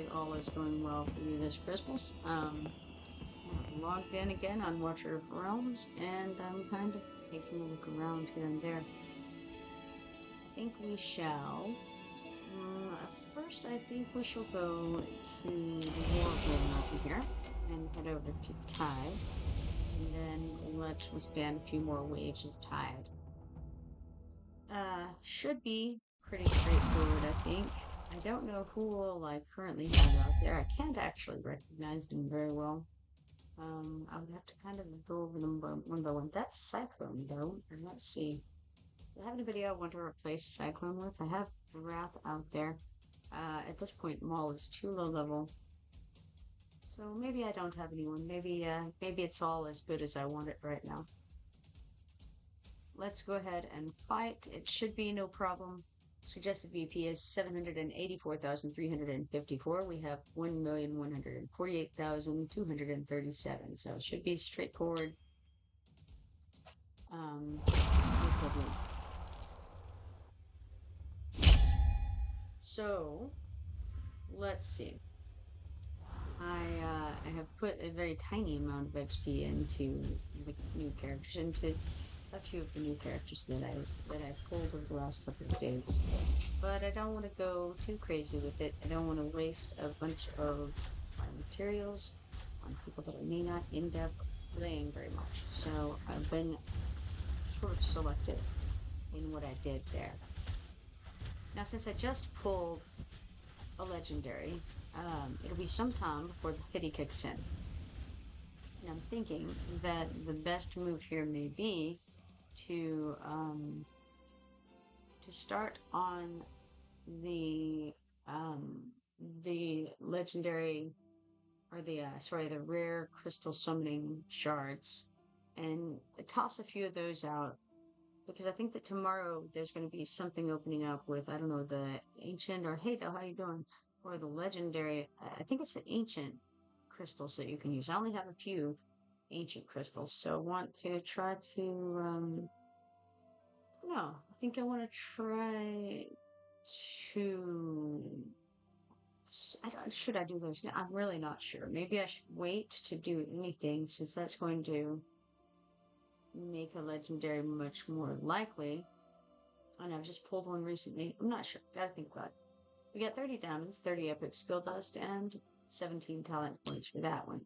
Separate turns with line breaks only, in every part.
hopefully all is going well for you this Christmas. I'm logged in again on watcherofrealms, and I'm kind of taking a look around here and there. I think we shall. First, I think we shall go to the war room over here and head over to Tide, and then let's withstand a few more waves of Tide. Should be pretty straightforward, I think. I don't know who all I currently have out there. I can't actually recognize them very well. I would have to kind of go over them one by one. That's Cyclone, though. And let's see. Do I have anybody I want to replace Cyclone with? I have Wrath out there. At this point, Maul is too low level. So maybe I don't have anyone. Maybe it's all as good as I want it right now. Let's go ahead and fight. It should be no problem. Suggested VP is 784,354. We have 1,148,237. So it should be straightforward. No problem. So let's see. I have put a very tiny amount of XP into the new characters, into a few of the new characters that I pulled over the last couple of days. But I don't want to go too crazy with it. I don't want to waste a bunch of my materials on people that I may not end up playing very much. So I've been sort of selective in what I did there. Now, since I just pulled a legendary, it'll be some time before the pity kicks in. And I'm thinking that the best move here may be to start on the legendary, or the rare crystal summoning shards, and toss a few of those out, because I think that tomorrow there's going to be something opening up with, I don't know, the ancient, or hey, how you doing, or the legendary. I think it's the ancient crystals that you can use. I only have a few ancient crystals, so I want to try to no, I think I want to try to. Should I do those now? I'm really not sure. Maybe I should wait to do anything, since that's going to make a legendary much more likely. And I've just pulled one recently. I'm not sure. Gotta think about it. We got 30 diamonds, 30 epic skill dust, and 17 talent points for that one.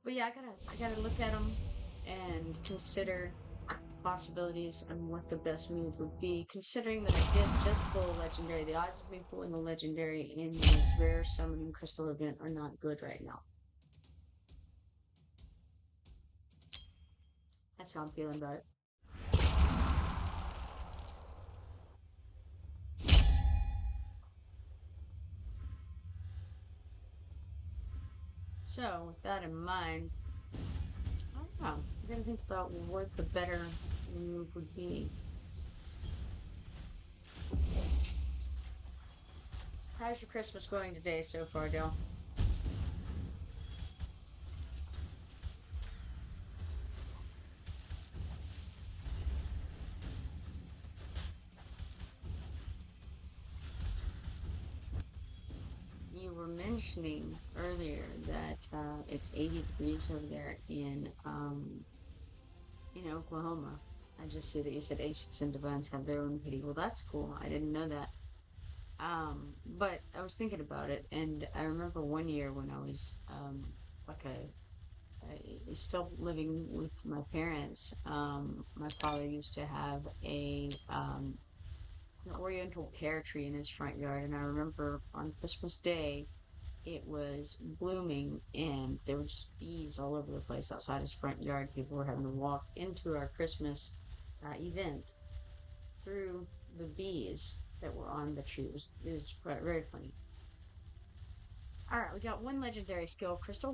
But yeah, I gotta look at them and consider possibilities and what the best move would be, considering that I did just pull a legendary. The odds of me pulling a legendary in the rare summoning crystal event are not good right now. That's how I'm feeling about it. So, with that in mind, I don't know. I'm gonna think about what the better move would be. How's your Christmas going today so far, Dale? You were mentioning earlier that it's 80 degrees over there in Oklahoma. I just see that you said Ancients and Divines have their own pity. Well, that's cool. I didn't know that. But I was thinking about it, and I remember one year when I was like still living with my parents. My father used to have an oriental pear tree in his front yard, and I remember on Christmas Day it was blooming, and there were just bees all over the place outside his front yard. People were having to walk into our Christmas event through the bees that were on the tree. It was very funny. All right, we got one legendary skill crystal,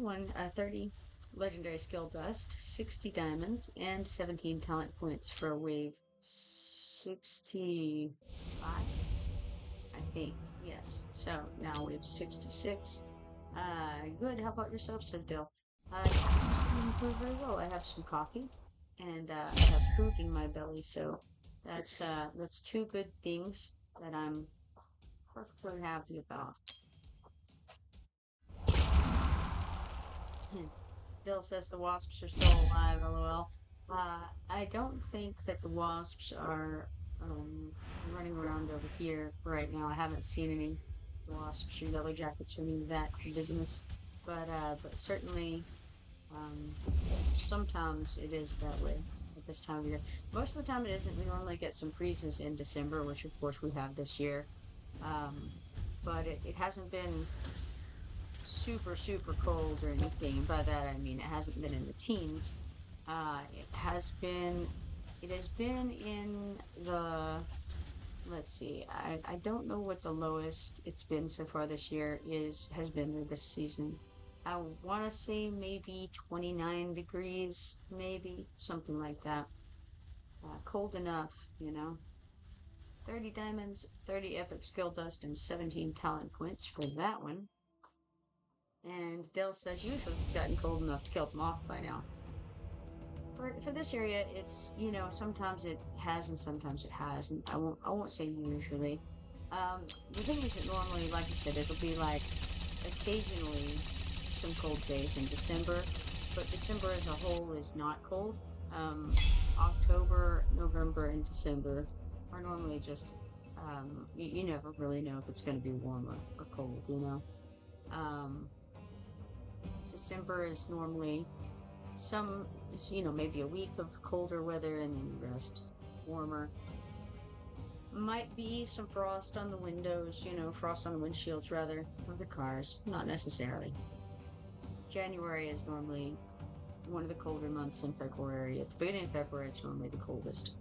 30 legendary skill dust, 60 diamonds, and 17 talent points for a wave 65, I think. Yes. So now we have 66. Good. How about yourself, says Dale? Yeah, it's going very well. I have some coffee, and I have food in my belly, so that's two good things that I'm perfectly happy about. Dill says the wasps are still alive, lol. I don't think that the wasps are um, running around over here right now. I haven't seen any wasps or yellow jackets or any of that business. But certainly, um, sometimes it is that way at this time of year. Most of the time it isn't. We normally get some freezes in December, which of course we have this year. Um, but it hasn't been super cold or anything. By that I mean it hasn't been in the teens. It has been in the, let's see, I don't know what the lowest it's been so far this year has been or this season. I want to say maybe 29 degrees, maybe something like that. Cold enough, you know. 30 diamonds, 30 epic skill dust, and 17 talent points for that one. And Dell says usually it's gotten cold enough to kill them off by now. For this area, it's, sometimes it has and sometimes it hasn't. I won't say usually. The thing is that normally, like I said, it'll be like occasionally some cold days in December, but December as a whole is not cold. Um, October, November, and December are normally just, you never really know if it's going to be warmer or cold, you know. Um, December is normally some, maybe a week of colder weather and then the rest warmer. Might be some frost on the windows, frost on the windshields rather, of the cars. Not necessarily. January is normally one of the colder months in February. At the beginning of February, it's normally the coldest.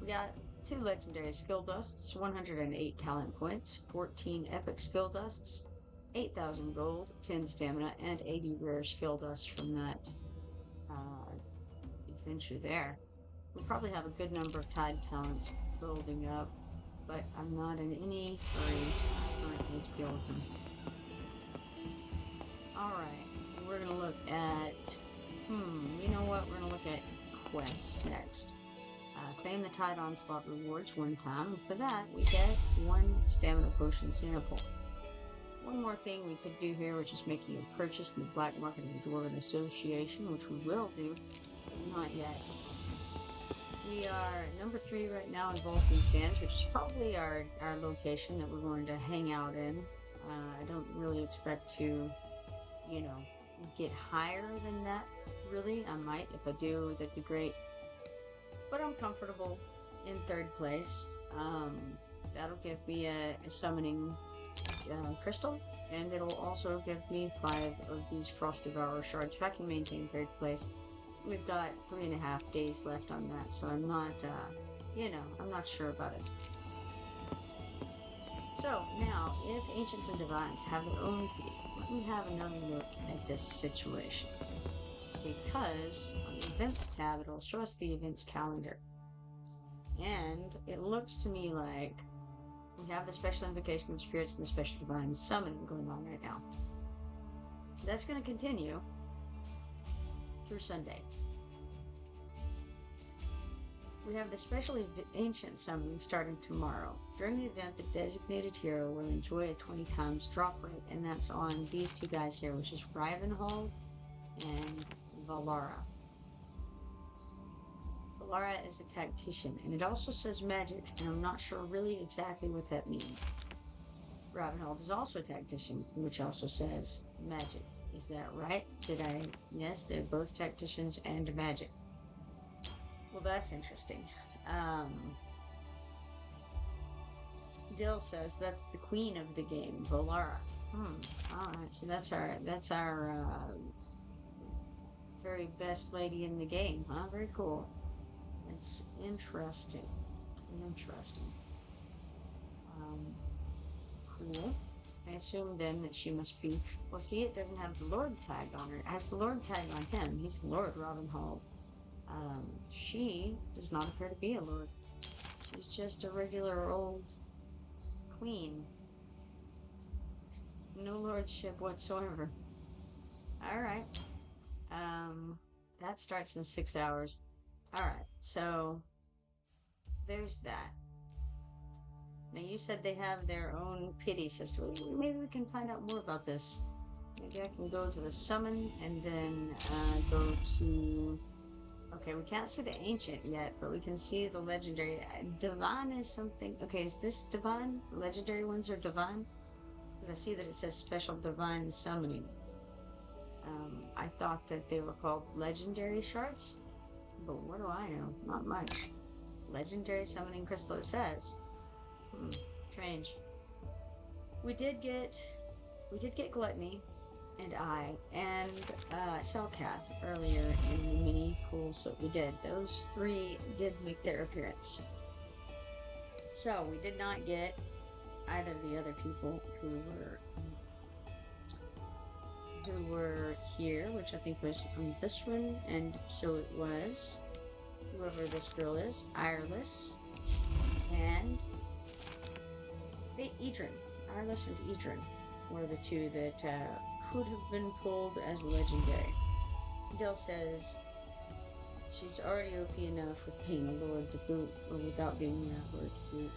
We got 2 legendary skill dusts, 108 talent points, 14 epic skill dusts, 8,000 gold, 10 stamina, and 80 rare skill dusts from that uh, adventure there. We probably have a good number of tide talents building up, but I'm not in any hurry currently to deal with them. Alright, we're gonna look at, you know what? We're gonna look at quests next. Claim the Tide Onslaught rewards one time. For that, we get 1 stamina potion sample. One more thing we could do here, which is making a purchase in the black market of the Dwarven Association, which we will do, but not yet. We are number 3 right now in Volcane Sands, which is probably our location that we're going to hang out in. I don't really expect to, get higher than that, really. I might. If I do, that'd be great. But I'm comfortable in 3rd place. That'll give me a summoning crystal, and it'll also give me 5 of these Frost Devourer shards if I can maintain 3rd place. We've got 3.5 days left on that, so I'm not, I'm not sure about it. So now, if Ancients and Divines have their own key, let me have another look at this situation. Because on the Events tab, it'll show us the events calendar. And it looks to me like we have the Special Invocation of Spirits and the Special Divine Summoning going on right now. That's going to continue through Sunday. We have the Special Ancient Summoning starting tomorrow. During the event, the designated hero will enjoy a 20 times drop rate, and that's on these 2 guys here, which is Rivenhold and Valara. Valara is a tactician, and it also says magic, and I'm not sure really exactly what that means. Rivenhold is also a tactician, which also says magic. Is that right? Yes, they're both tacticians and magic. Well, that's interesting. Dill says that's the queen of the game, Valara. Alright, so that's our very best lady in the game, huh? Very cool. It's interesting. Cool. I assume then that she must be, well, see, it doesn't have the Lord tag on her. It has the Lord tag on him. He's Lord Rivenhold. She does not appear to be a lord. She's just a regular old queen. No lordship whatsoever. Alright. That starts in 6 hours. Alright, so there's that. Now you said they have their own pity system. Maybe we can find out more about this Maybe I can go to the summon and then go to... Okay, we can't see the ancient yet, but we can see the legendary. Divine is something... Okay, is this divine? The legendary ones are divine? Because I see that it says special divine summoning. I thought that they were called legendary shards, but what do I know? Not much. Legendary summoning crystal, it says. Strange. We did get Gluttony and Selkath earlier in the mini pools that we did. Those three did make their appearance. So we did not get either of the other people who were here, which I think was on this one, and so it was whoever this girl is, Ireless, and the Idrin. Ireless and Idrin were the two that could have been pulled as legendary. Dill says she's already OP enough with being a Lord to boot, or without being a Lord to boot.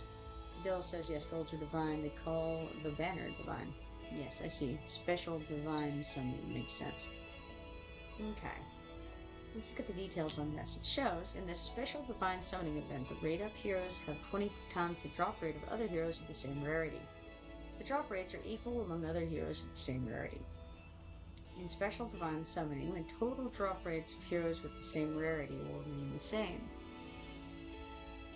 Dill says yes, golds are divine. They call the banner divine. Yes, I see. Special divine summoning makes sense. Okay. Let's look at the details on this. It shows, in this special divine summoning event, the rate-up heroes have 20 times the drop rate of other heroes of the same rarity. The drop rates are equal among other heroes of the same rarity. In special divine summoning, the total drop rates of heroes with the same rarity will remain the same.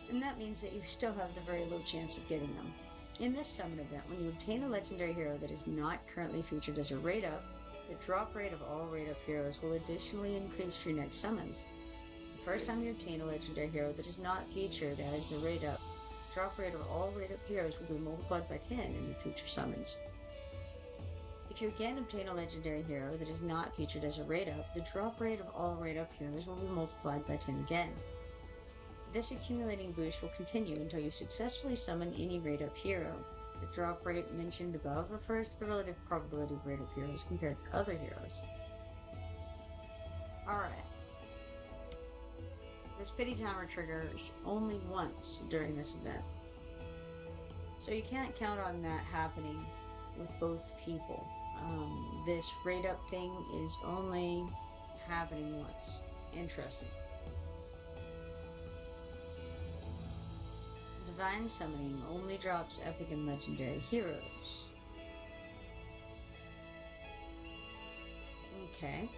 And that means that you still have the very low chance of getting them. In this summon event, when you obtain a legendary hero that is not currently featured as a rate-up, the drop rate of all rate-up heroes will additionally increase for your next summons. The first time you obtain a legendary hero that is not featured as a rate-up, the drop rate of all rate-up heroes will be multiplied by 10 in your future summons. If you again obtain a legendary hero that is not featured as a rate-up, the drop rate of all rate-up heroes will be multiplied by 10 again. This accumulating boost will continue until you successfully summon any rate-up hero. The drop rate mentioned above refers to the relative probability of rate-up heroes compared to other heroes. Alright. This pity timer triggers only once during this event. So you can't count on that happening with both people. This rate-up thing is only happening once. Interesting. Divine summoning only drops epic and legendary heroes. Okay.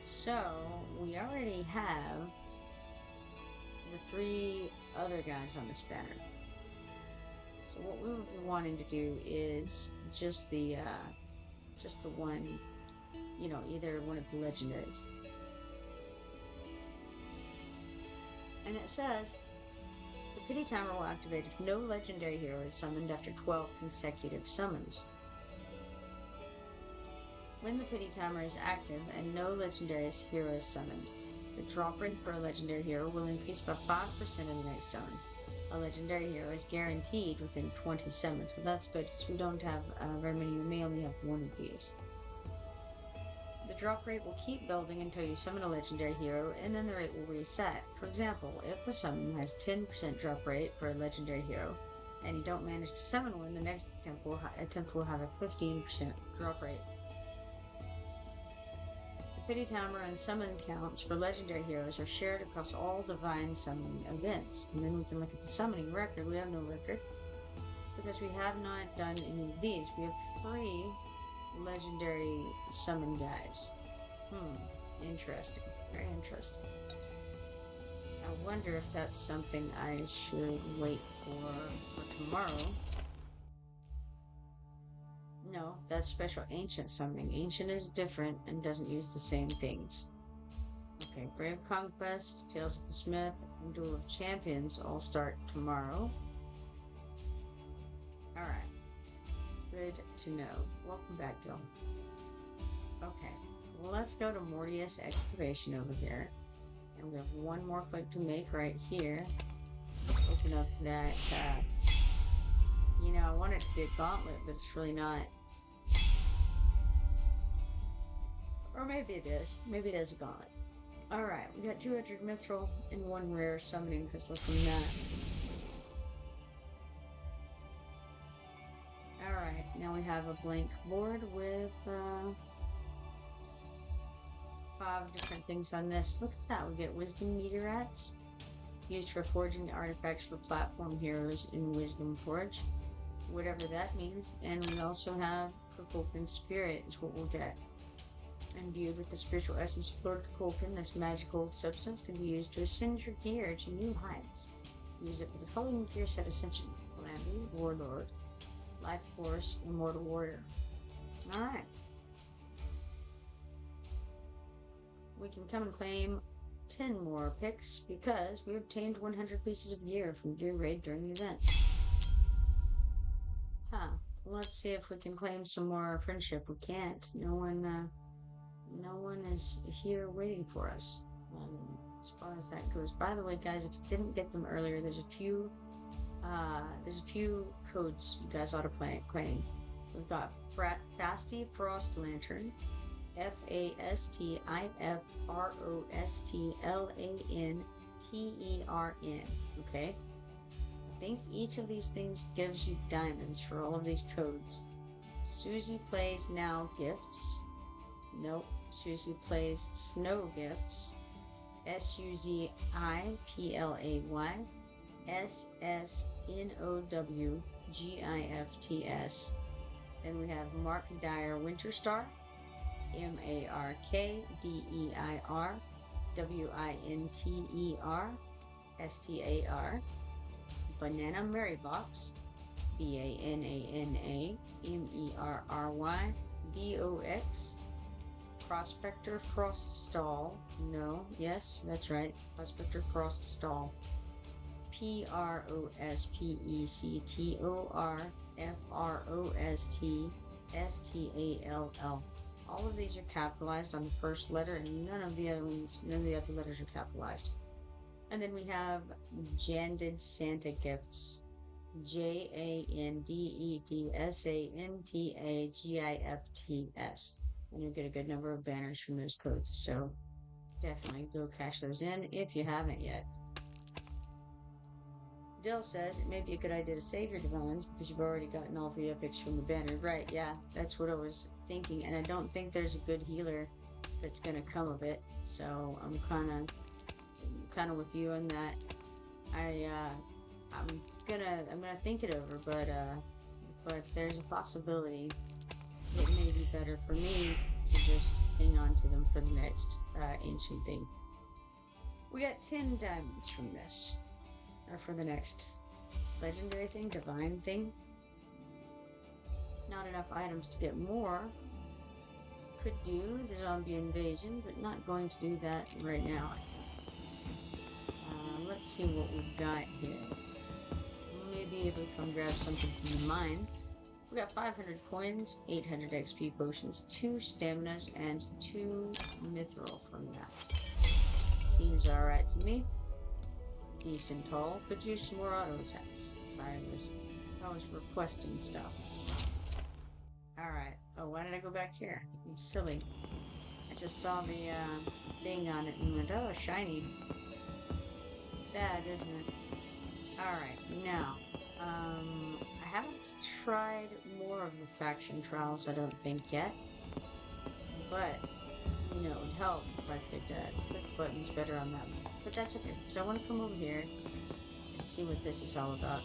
So, we already have the three other guys on this banner. So what we would be wanting to do is just the one, either one of the legendaries. And it says, the pity timer will activate if no legendary hero is summoned after 12 consecutive summons. When the pity timer is active and no legendary hero is summoned, the drop rate for a legendary hero will increase by 5% in the next summon. A legendary hero is guaranteed within 20 summons, but that's good because we don't have very many. We may only have one of these. The drop rate will keep building until you summon a legendary hero, and then the rate will reset. For example, if a summon has 10% drop rate for a legendary hero, and you don't manage to summon one, the next attempt will have a 15% drop rate. The pity timer and summon counts for legendary heroes are shared across all divine summoning events. And then we can look at the summoning record. We have no record because we have not done any of these. We have 3 legendary summon guys. Interesting. Very interesting. I wonder if that's something I should wait for tomorrow. No, that's special ancient summoning. Ancient is different and doesn't use the same things. Okay, Brave Conquest, Tales of the Smith, and Duel of Champions all start tomorrow. Alright. Good to know. Welcome back, Dill. Okay, well, let's go to Mortius Excavation over here. And we have one more click to make right here. Open up that, I want it to be a gauntlet, but it's really not. Or maybe it is. Maybe it is a gauntlet. Alright, we got 200 mithril and 1 rare summoning crystal from that. Alright, now we have a blank board with 5 different things on this. Look at that. We get wisdom meteorites used for forging artifacts for platform heroes in Wisdom Forge, whatever that means. And we also have Kukulkan Spirit is what we'll get. Imbued with the spiritual essence of Lord Kukulkan, this magical substance can be used to ascend your gear to new heights. Use it with the following gear set ascension: Calamity, Warlord, Life Force, Immortal Warrior. Alright. We can come and claim 10 more picks because we obtained 100 pieces of gear from Gear Raid during the event. Huh. Let's see if we can claim some more friendship. We can't. No one is here waiting for us. As far as that goes. By the way, guys, if you didn't get them earlier, there's a few codes you guys ought to claim. We've got Fasti Frost Lantern, FASTIFROSTLANTERN. Okay? I think each of these things gives you diamonds for all of these codes. Susie Plays Now Gifts. Nope. Susie Plays Snow Gifts. SUZIPLAY SSNOWGIFTS. Then we have Mark Dyer Winterstar. MARKDEIRWINTERSTAR. Banana Marybox. BANANAMERRYBOX. Prospector Froststall. No, yes, that's right. Prospector Froststall. PROSPECTORFROSTSTALL. All of these are capitalized on the first letter, and none of the other letters are capitalized. And then we have Janded Santa Gifts. JANDEDSANTAGIFTS. And you'll get a good number of banners from those codes. So definitely go cash those in if you haven't yet. Dill says it may be a good idea to save your divines because you've already gotten all 3 epics from the banner. Right, yeah, that's what I was thinking. And I don't think there's a good healer that's going to come of it. So I'm kind of with you on that. I'm gonna think it over, but there's a possibility it may be better for me to just hang on to them for the next ancient thing. We got 10 diamonds from this, or for the next legendary thing, divine thing. Not enough items to get more. Could do the zombie invasion, but not going to do that right now, I think. Let's see what we've got here. Maybe if we come grab something from the mine. We got 500 coins, 800 XP potions, 2 staminas, and 2 mithril from that. Seems alright to me. Decent haul. Could use some more auto attacks. I was requesting stuff. Alright. Oh, why did I go back here? I'm silly. I just saw the thing on it and went, oh, shiny. Sad, isn't it? Alright, now, I haven't tried more of the faction trials, I don't think, yet. But, it would help if I could click buttons better on that one. But that's okay, because I want to come over here and see what this is all about.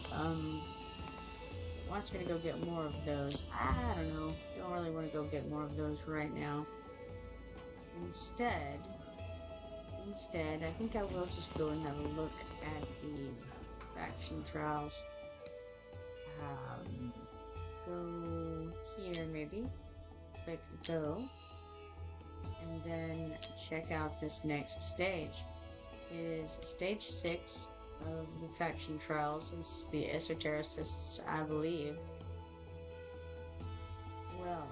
Wants me to go get more of those. I don't know. Don't really want to go get more of those right now. Instead, I think I will just go and have a look at the faction trials. Go here maybe. Click go. And then check out this next stage. It is stage 6 of the faction trials. This is the esotericists, I believe. Well,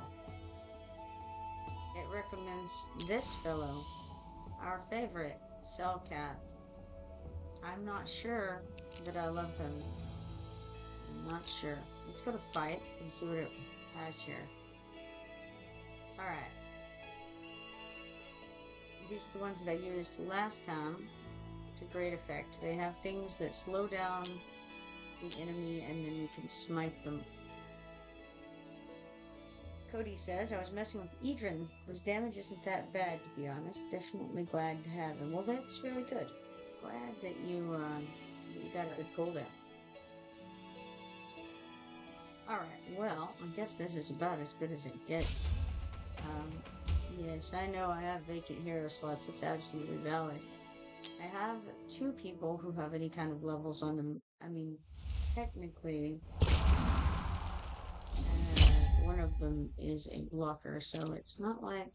it recommends this fellow, our favorite, Selkath. I'm not sure that I love him. I'm not sure. Let's go to fight and see what it has here. Alright. These are the ones that I used last time to great effect. They have things that slow down the enemy and then you can smite them. Cody says, I was messing with Edrin. His damage isn't that bad, to be honest. Definitely glad to have him. Well, that's really good. Glad that you got a good cooldown. Alright, well, I guess this is about as good as it gets. Yes, I know I have vacant hero slots. It's absolutely valid. I have two people who have any kind of levels on them. I mean, technically, one of them is a blocker, so it's not like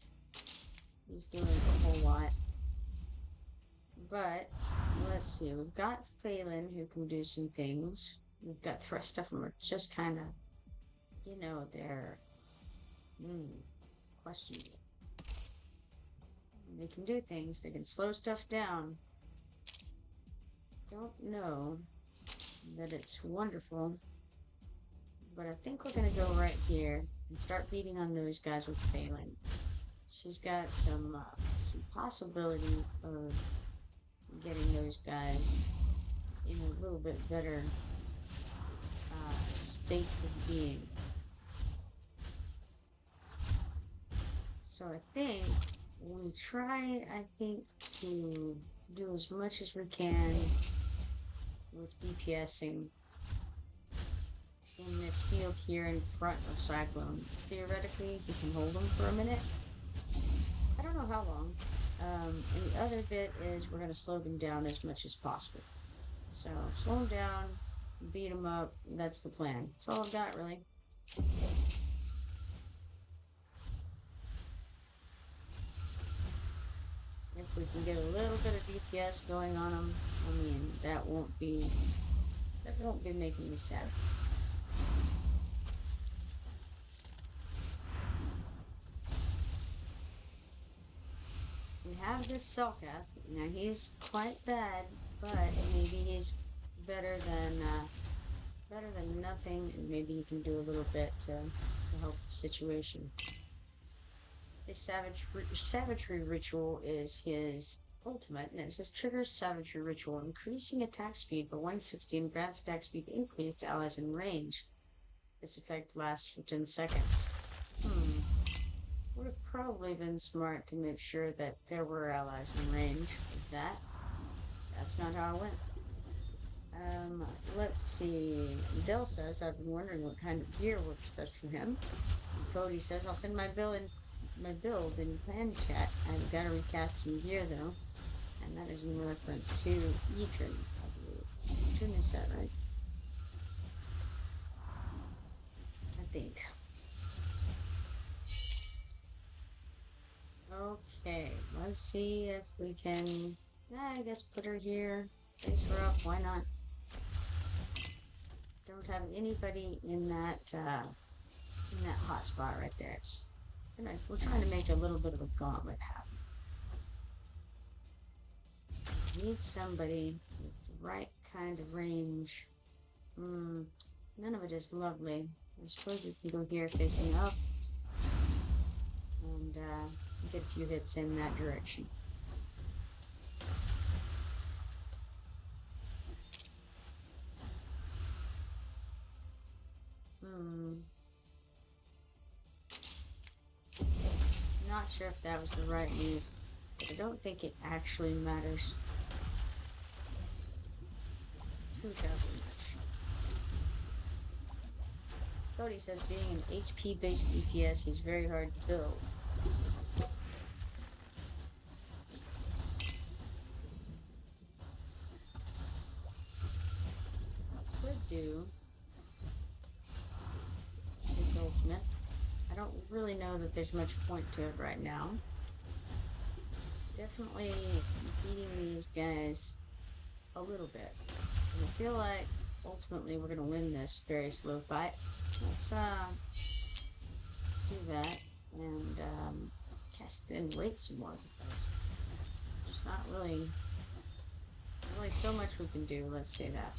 he's doing a whole lot. But let's see, we've got Phelan who can do some things. We've got the rest of them are just kind of, they're questionable. They can do things. They can slow stuff down. Don't know that it's wonderful, but I think we're gonna go right here and start beating on those guys with Phelan. She's got some possibility of getting those guys in a little bit better state of being. So I think we try, to do as much as we can with DPSing in this field here in front of Cyclone. Theoretically, he can hold them for a minute. I don't know how long. And the other bit is we're going to slow them down as much as possible. So slow them down, beat them up. That's the plan. That's all I've got, really. If we can get a little bit of DPS going on them, I mean, that won't be making me sad. We have this Selkath. Now he's quite bad, but maybe he's better than nothing, and maybe he can do a little bit to help the situation. This savagery ritual is his ultimate, and it says triggers savagery ritual, increasing attack speed by 160 and grants attack speed increase to allies in range. This effect lasts for 10 seconds. Would have probably been smart to make sure that there were allies in range of that. That's not how it went. Let's see. Dell says, I've been wondering what kind of gear works best for him. And Cody says, I'll send my build in clan chat. I've got to recast some gear though. And that is in reference to Etrin, I believe. Etrin, is that right? I think. Okay, let's see if we can, I guess, put her here. Face her up, why not? Don't have anybody in that hot spot right there. We're trying to make a little bit of a gauntlet happen. Need somebody with the right kind of range. None of it is lovely. I suppose we can go here facing up and get a few hits in that direction. Not sure if that was the right move, but I don't think it actually matters too terribly much. Cody says being an HP based DPS, he's very hard to build. Could do his ultimate. I don't really know that there's much point to it right now. Definitely beating these guys a little bit. And I feel like ultimately we're gonna win this very slow fight. Let's do that and cast in wait some more because there's not really so much we can do. Let's say that.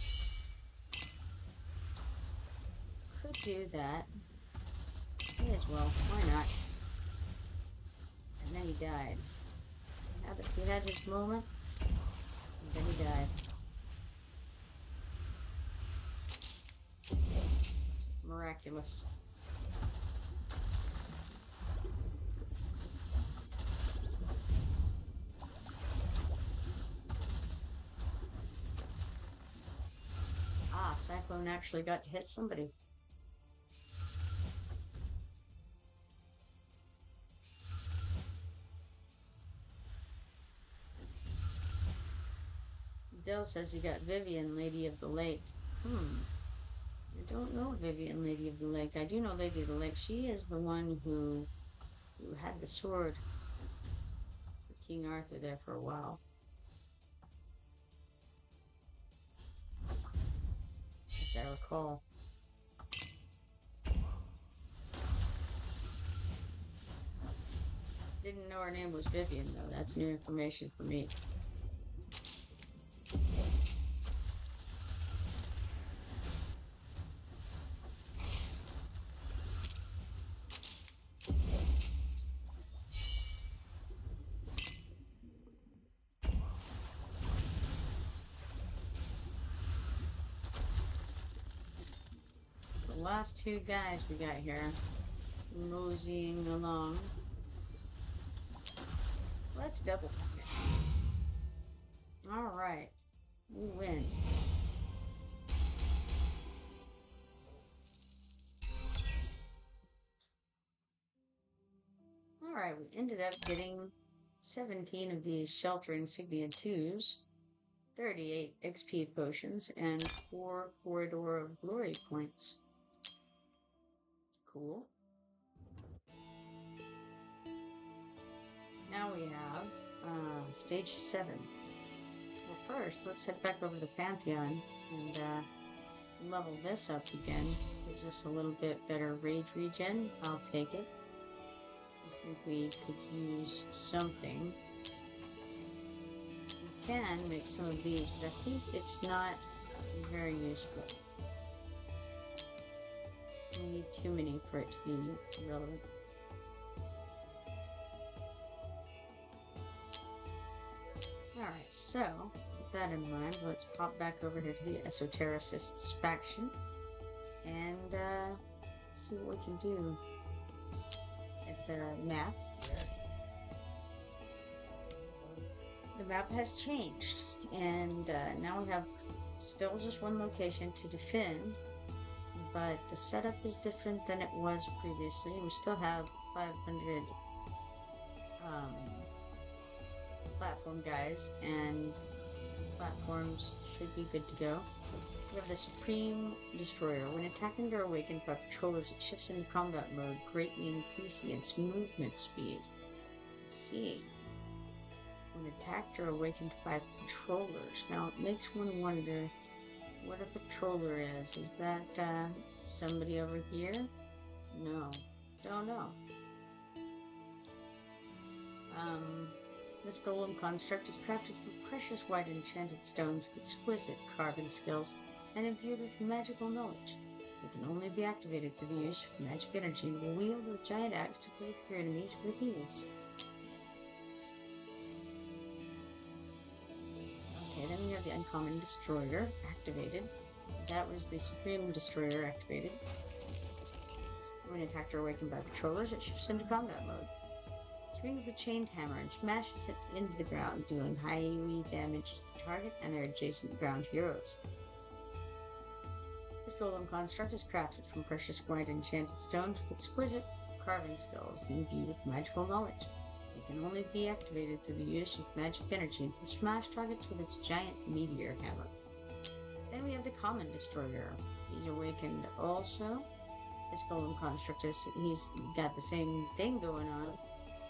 Could do that. May as well. Why not? And then he died. He had his moment, and then he died. Miraculous. Cyclone actually got to hit somebody. Dell says he got Vivian, Lady of the Lake. I don't know Vivian, Lady of the Lake. I do know Lady of the Lake. She is the one who had the sword for King Arthur there for a while, as I recall. Didn't know her name was Vivian, though. That's new information for me. It's the last two guys we got here, moseying along. Let's double tap it. All right, we win. All right, we ended up getting 17 of these Shelter Insignia 2s, 38 XP potions, and 4 Corridor of Glory points. Cool. Now we have stage 7. Well, first, let's head back over to Pantheon and level this up again. Gives us a little bit better rage regen. I'll take it. I think we could use something. We can make some of these, but I think it's not very useful. We need too many for it to be relevant. Alright, so with that in mind, let's pop back over here to the Esotericists faction and see what we can do at the map. The map has changed, and now we have still just one location to defend, but the setup is different than it was previously. We still have 500 platform guys, and platforms should be good to go. We have the Supreme Destroyer. When attacked and awakened by patrollers, it shifts into combat mode, greatly increasing its movement speed. Let's see. When attacked or awakened by patrollers. Now, it makes one wonder what a patroller is. Is that somebody over here? No. Don't know. This golem construct is crafted from precious white enchanted stones with exquisite carving skills and imbued with magical knowledge. It can only be activated through the use of magic energy and will wield a giant axe to cleave through enemies with ease. Okay, then we have the Uncommon Destroyer activated. That was the Supreme Destroyer activated. When attacked or awakened by patrollers, it shifts into combat mode. Swings the chained hammer and smashes it into the ground, dealing high AoE damage to the target and their adjacent ground heroes. This golem construct is crafted from precious white enchanted stones with exquisite carving skills and imbued with magical knowledge. It can only be activated through the use of magic energy and can smash targets with its giant meteor hammer. Then we have the Common Destroyer. He's awakened also. This golem construct he's got the same thing going on,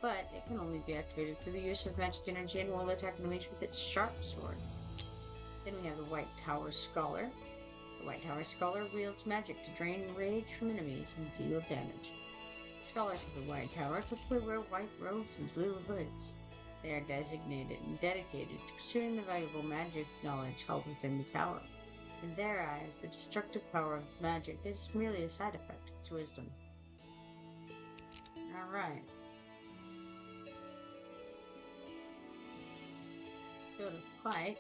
but it can only be activated through the use of magic energy and will attack enemies with its sharp sword. Then we have the White Tower Scholar. The White Tower Scholar wields magic to drain rage from enemies and deal damage. Scholars of the White Tower typically wear white robes and blue hoods. They are designated and dedicated to pursuing the valuable magic knowledge held within the tower. In their eyes, the destructive power of magic is merely a side effect of its wisdom. Alright. Go to fight,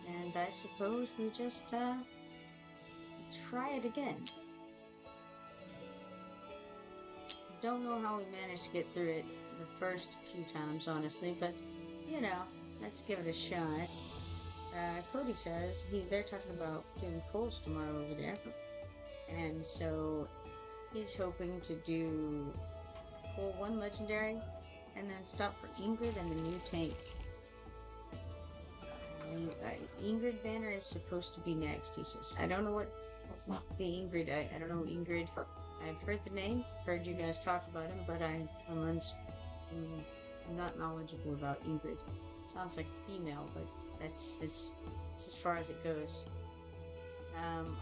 and I suppose we just try it again. Don't know how we managed to get through it the first few times, honestly, but you know, let's give it a shot. Cody says they're talking about doing polls tomorrow over there, and so he's hoping to do pull one legendary, and then stop for Ingrid and the new tank. Ingrid banner is supposed to be next, he says. I don't know what the Ingrid. I don't know Ingrid. I've heard the name, heard you guys talk about him, but I'm not knowledgeable about Ingrid. Sounds like female, but that's as far as it goes.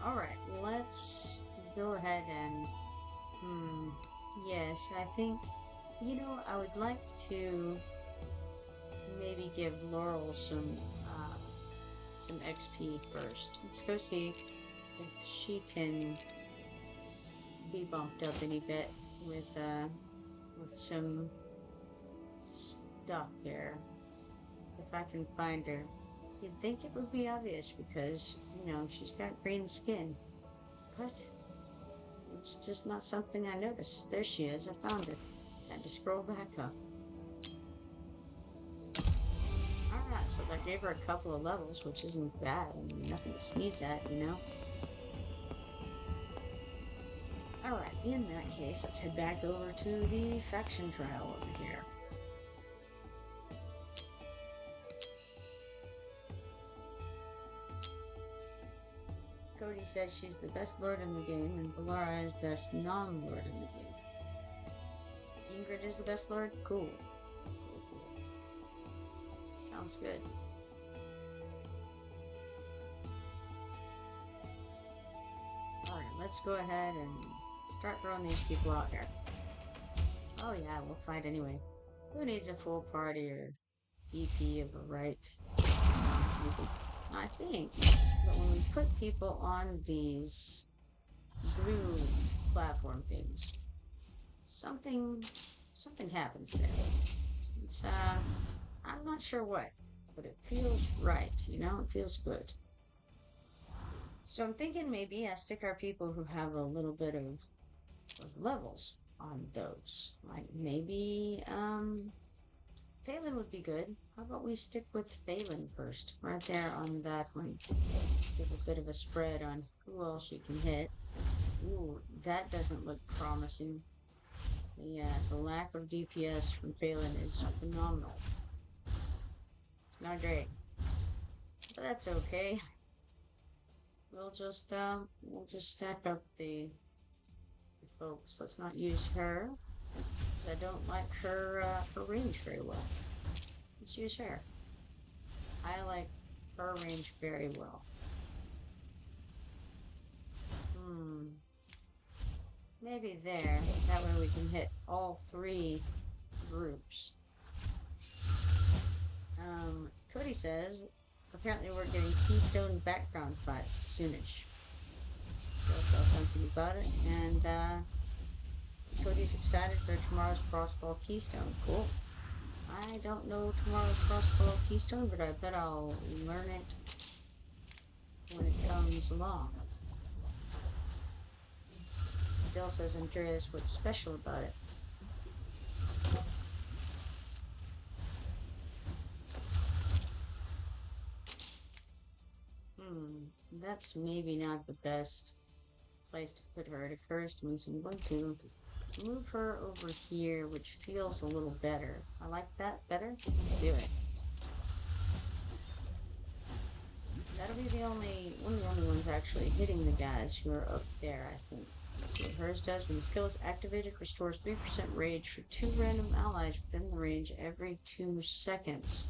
All right, let's go ahead and. Yes, I think I would like to maybe give Laurel some XP first. Let's go see if she can be bumped up any bit with some stuff here. If I can find her. You'd think it would be obvious because, she's got green skin. But it's just not something I noticed. There she is. I found her. Had to scroll back up. Alright, so that gave her a couple of levels, which isn't bad. I mean, nothing to sneeze at, Alright, in that case, let's head back over to the faction trial over here. Cody says she's the best lord in the game, and Valara is best non-lord in the game. Ingrid is the best lord? Cool. Sounds good. Alright, let's go ahead and start throwing these people out here. Oh yeah, we'll fight anyway. Who needs a full party or EP of a right? I think that when we put people on these blue platform things, something happens there. It's I'm not sure what, but it feels right, it feels good. So I'm thinking maybe I stick our people who have a little bit of levels on those. Like maybe Phelan would be good. How about we stick with Phelan first, right there on that one. Give a bit of a spread on who else you can hit. Ooh, that doesn't look promising. Yeah, the lack of DPS from Phelan is phenomenal. It's not great, but that's okay. We'll just stack up the folks. Let's not use her, because I don't like her range very well. Let's use her. I like her range very well. Maybe there. That way we can hit all three groups. Cody says, apparently we're getting Keystone background fights soonish. He'll saw something about it, and Cody's excited for tomorrow's Crossbow Keystone. Cool. I don't know tomorrow's Crossbow Keystone, but I bet I'll learn it when it comes along. Adele says, I'm curious what's special about it. That's maybe not the best place to put her. It occurs to me, so I'm going to move her over here, which feels a little better. I like that better. Let's do it. That'll be one of the only ones actually hitting the guys who are up there, I think. Let's see what hers does. When the skill is activated, restores 3% rage for 2 random allies within the range every 2 seconds.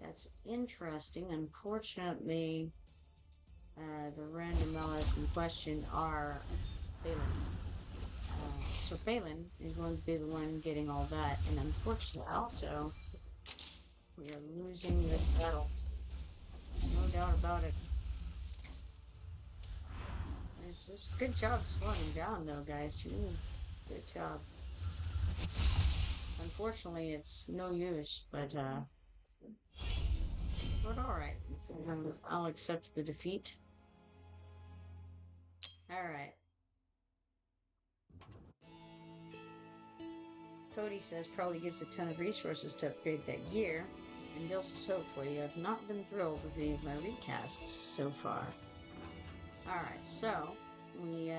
That's interesting. Unfortunately, the random allies in question are Phelan. So Phelan is going to be the one getting all that, and unfortunately also, we are losing this battle. No doubt about it. It's just good job slowing him down though, guys. Good job. Unfortunately, it's no use, but alright. I'll accept the defeat. Alright. Cody says probably gives a ton of resources to upgrade that gear. And Dilsis, hopefully, you have not been thrilled with any of my recasts so far. Alright, so we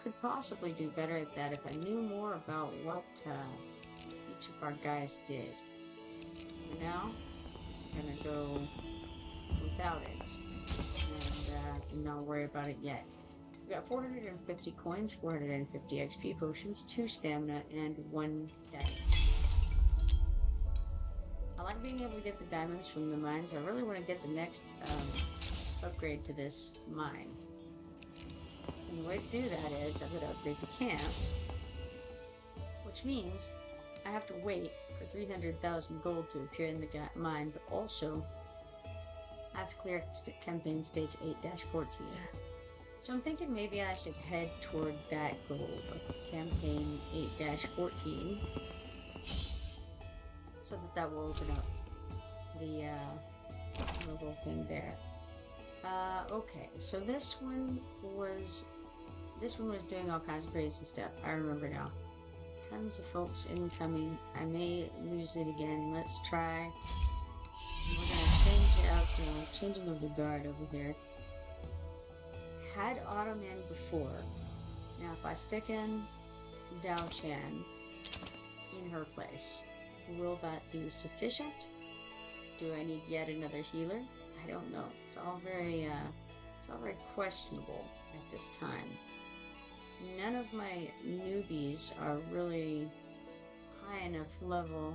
could possibly do better at that if I knew more about what each of our guys did. For now, I'm gonna go without it and not worry about it yet. We got 450 coins, 450 XP potions, 2 stamina, and 1 diamond. I like being able to get the diamonds from the mines. I really want to get the next upgrade to this mine. And the way to do that is I'm going to upgrade the camp, which means I have to wait for 300,000 gold to appear in the mine, but also I have to clear campaign stage 8-14. So I'm thinking maybe I should head toward that goal of campaign 8-14 so that will open up the little thing there. Okay, so this one was doing all kinds of crazy stuff. I remember now. Tons of folks incoming. I may lose it again. Let's try. We're gonna change it out now. Changing of the guard over here. Had Ottoman before. Now if I stick in Dao Chan in her place, will that be sufficient? Do I need yet another healer? I don't know. It's all very questionable at this time. None of my newbies are really high enough level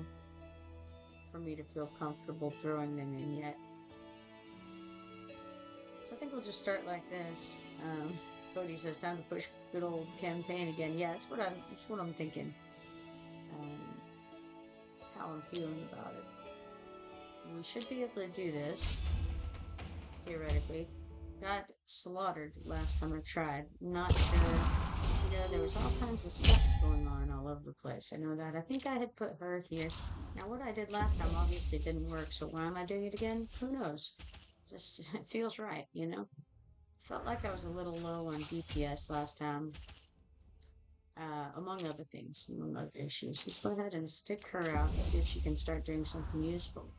for me to feel comfortable throwing them in yet. So I think we'll just start like this. Cody says, time to push good old campaign again. Yeah, that's what I'm thinking. How I'm feeling about it. We should be able to do this, theoretically. Got slaughtered last time I tried. Not sure. You know, there was all kinds of stuff going on all over the place. I know that. I think I had put her here. Now, what I did last time obviously didn't work, so why am I doing it again? Who knows? Just, it feels right, you know? Felt like I was a little low on DPS last time. Among other things, among other issues. Let's go ahead and stick her out and see if she can start doing something useful.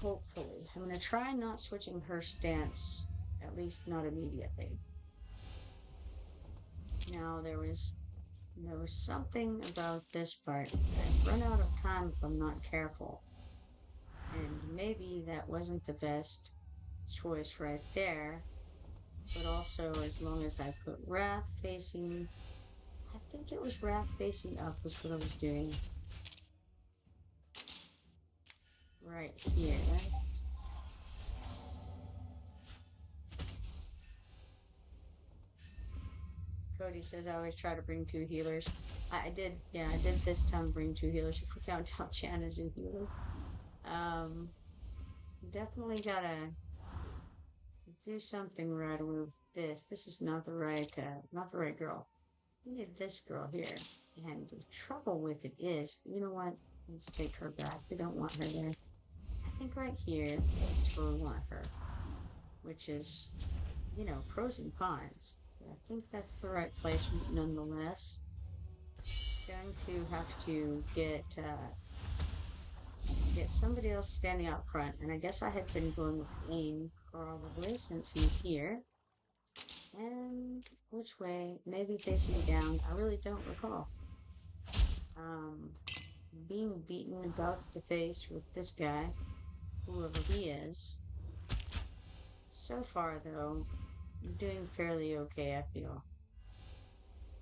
Hopefully. I'm going to try not switching her stance, at least not immediately. Now, there was something about this part. I've run out of time if I'm not careful. And maybe that wasn't the best choice right there. But also, as long as I put Wrath facing... I think it was Wrath facing up was what I was doing. Right here. Cody says I always try to bring 2 healers. I did this time bring 2 healers if we count Tao Chan as a healer. Definitely gotta do something right with this. This is not the right girl. We need this girl here. And the trouble with it is, you know what? Let's take her back. We don't want her there. I think right here is where we want her. Which is, you know, pros and cons. But I think that's the right place nonetheless. Going to have to get somebody else standing out front. And I guess I had been going with Aim probably since he's here. And which way? Maybe facing down. I really don't recall. Being beaten about the face with this guy, whoever he is. So far, though, I'm doing fairly okay, I feel.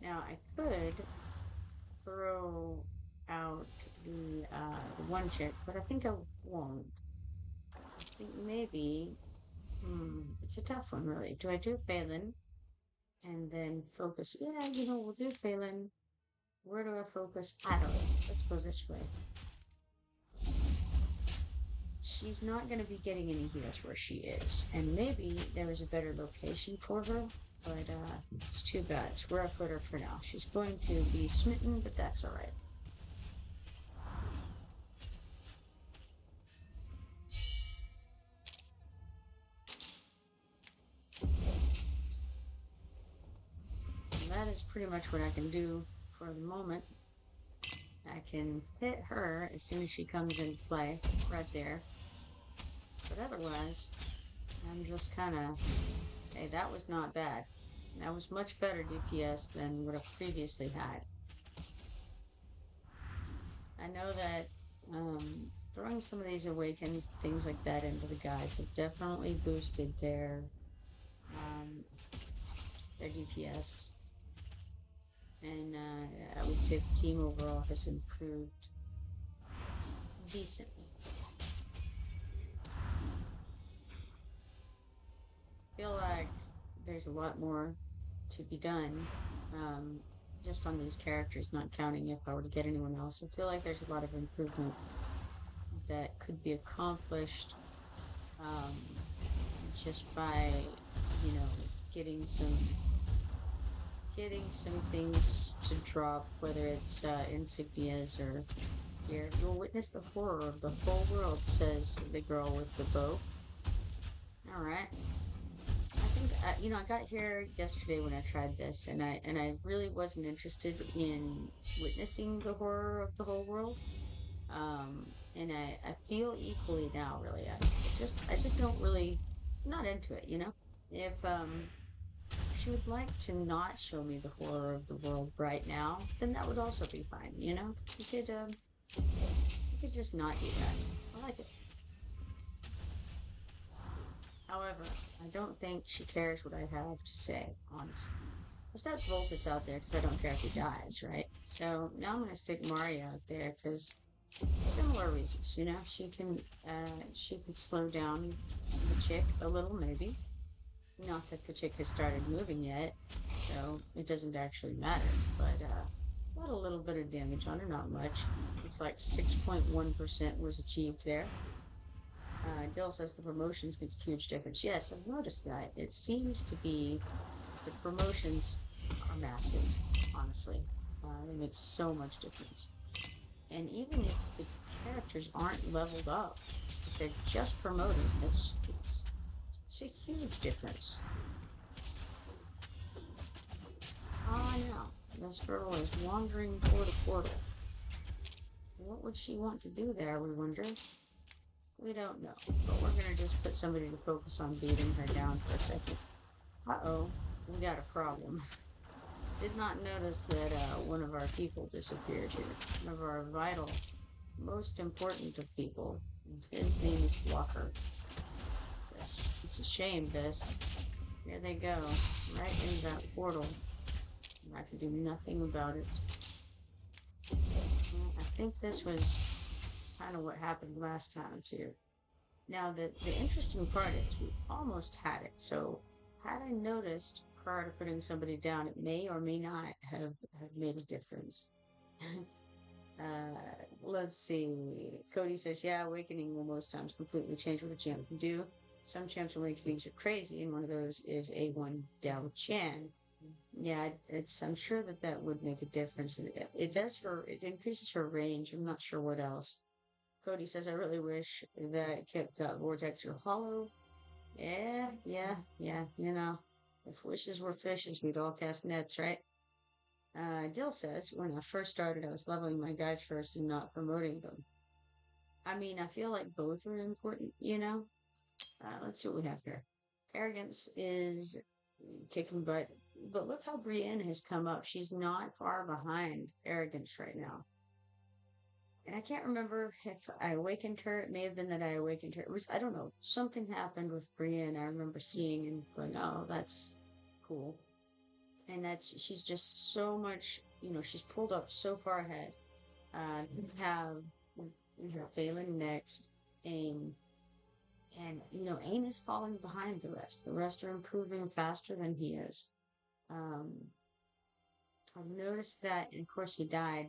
Now, I could throw out the one chick, but I think I won't. I think maybe... it's a tough one, really. Do I do Phelan? And then focus? Yeah, you know, we'll do Phelan. Where do I focus? I don't know. Let's go this way. She's not going to be getting any heals where she is. And maybe there was a better location for her. But it's too bad. It's where I put her for now. She's going to be smitten, but that's alright. And that is pretty much what I can do for the moment. I can hit her as soon as she comes into play, right there. But otherwise, I'm just kind of, hey, that was not bad. That was much better DPS than what I previously had. I know that throwing some of these awakens, things like that into the guys have definitely boosted um, their DPS. And I would say the team overall has improved decently. Feel like there's a lot more to be done um, just on these characters, not counting if I were to get anyone else. I feel like there's a lot of improvement that could be accomplished um, just by, you know, getting some things to drop, whether it's insignias or gear. You'll witness the horror of the whole world, says the girl with the bow. All right. I think I got here yesterday when I tried this, and I really wasn't interested in witnessing the horror of the whole world. And I feel equally now. Really, I just don't really not into it. If she would like to not show me the horror of the world right now, then that would also be fine. You could just not do that. I like it. However, I don't think she cares what I have to say, honestly. I stuck Voltus out there because I don't care if he dies, right? So now I'm gonna stick Maria out there because similar reasons. She can slow down the chick a little, maybe. Not that the chick has started moving yet, so it doesn't actually matter. But got a little bit of damage on her, not much. Looks like 6.1% was achieved there. Dill says the promotions make a huge difference. Yes, I've noticed that. It seems to be the promotions are massive, honestly. They make so much difference. And even if the characters aren't leveled up, if they're just promoted, it's a huge difference. Ah, now this girl is wandering toward a portal. What would she want to do there, we wonder? We don't know, but we're gonna just put somebody to focus on beating her down for a second. Uh-oh, we got a problem. Did not notice that one of our people disappeared here. One of our vital, most important of people. And his name is Walker. It's a shame, this. Here they go, right into that portal. And I can do nothing about it. I think this was kind of what happened last time, too. Now, the interesting part is we almost had it. So, had I noticed prior to putting somebody down, it may or may not have made a difference. Let's see. Cody says, yeah, awakening will most times completely change what a champ can do. Some champs awakenings are crazy, and one of those is A1 Dao Chan. Yeah, I'm sure that would make a difference. It does it increases her range. I'm not sure what else. Cody says, I really wish that Kip got Vortex or Hollow. Yeah. If wishes were fishes, we'd all cast nets, right? Dill says, when I first started, I was leveling my guys first and not promoting them. I mean, I feel like both are important. Let's see what we have here. Arrogance is kicking butt, but look how Brienne has come up. She's not far behind Arrogance right now. And I can't remember if I awakened her. It may have been that I awakened her. I don't know. Something happened with Brienne. I remember seeing and going, oh, that's cool. And she's just so much, she's pulled up so far ahead. We have Phelan next, Aim, and Aim is falling behind the rest. The rest are improving faster than he is. Um, I've noticed that, and of course he died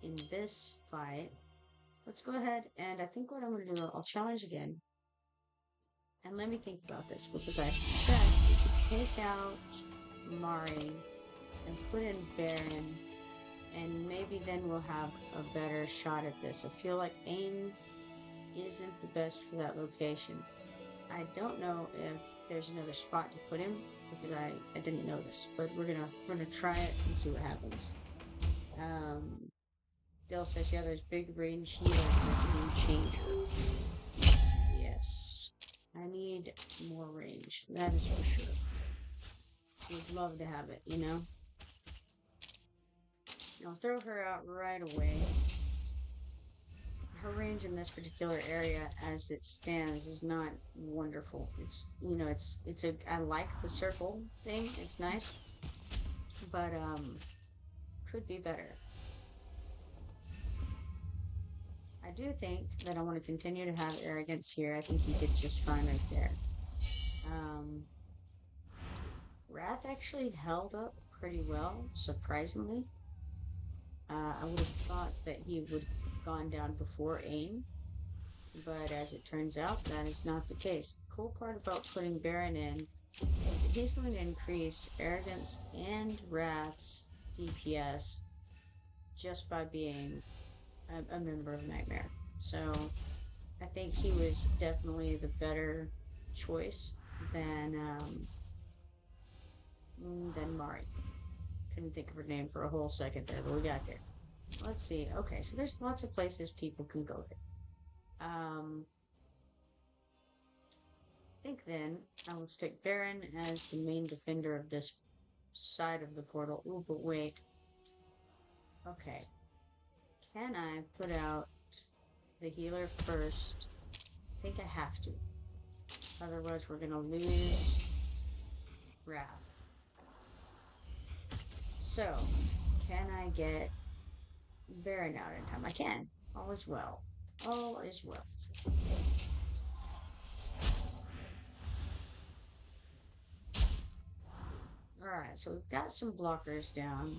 in this fight. Let's go ahead and I think what I'm going to do, I'll challenge again. And let me think about this because I suspect we could take out Mari and put in Baron, and maybe then we'll have a better shot at this. I feel like aim isn't the best for that location. I don't know if there's another spot to put him because I didn't notice, but we're gonna try it and see what happens. Um, Dill says, yeah, those big range healers are a game changer. Yes. I need more range. That is for sure. Would love to have it, you know? I'll throw her out right away. Her range in this particular area as it stands is not wonderful. It's, you know, I like the circle thing. It's nice, but, could be better. I do think that I want to continue to have arrogance here. I think he did just fine right there. Um, Wrath actually held up pretty well, surprisingly. I would have thought that he would have gone down before aim, but as it turns out, that is not the case. The cool part about putting Baron in is that he's going to increase arrogance and Wrath's DPS just by being a member of Nightmare. So I think he was definitely the better choice than Mari. Couldn't think of her name for a whole second there, but we got there. Let's see. Okay, so there's lots of places people can go there. I think then I will stick Baron as the main defender of this side of the portal. Ooh, but wait. Okay. Can I put out the healer first? I think I have to. Otherwise, we're going to lose Wrath. So, can I get Baron out in time? I can. All is well. All is well. Alright, so we've got some blockers down.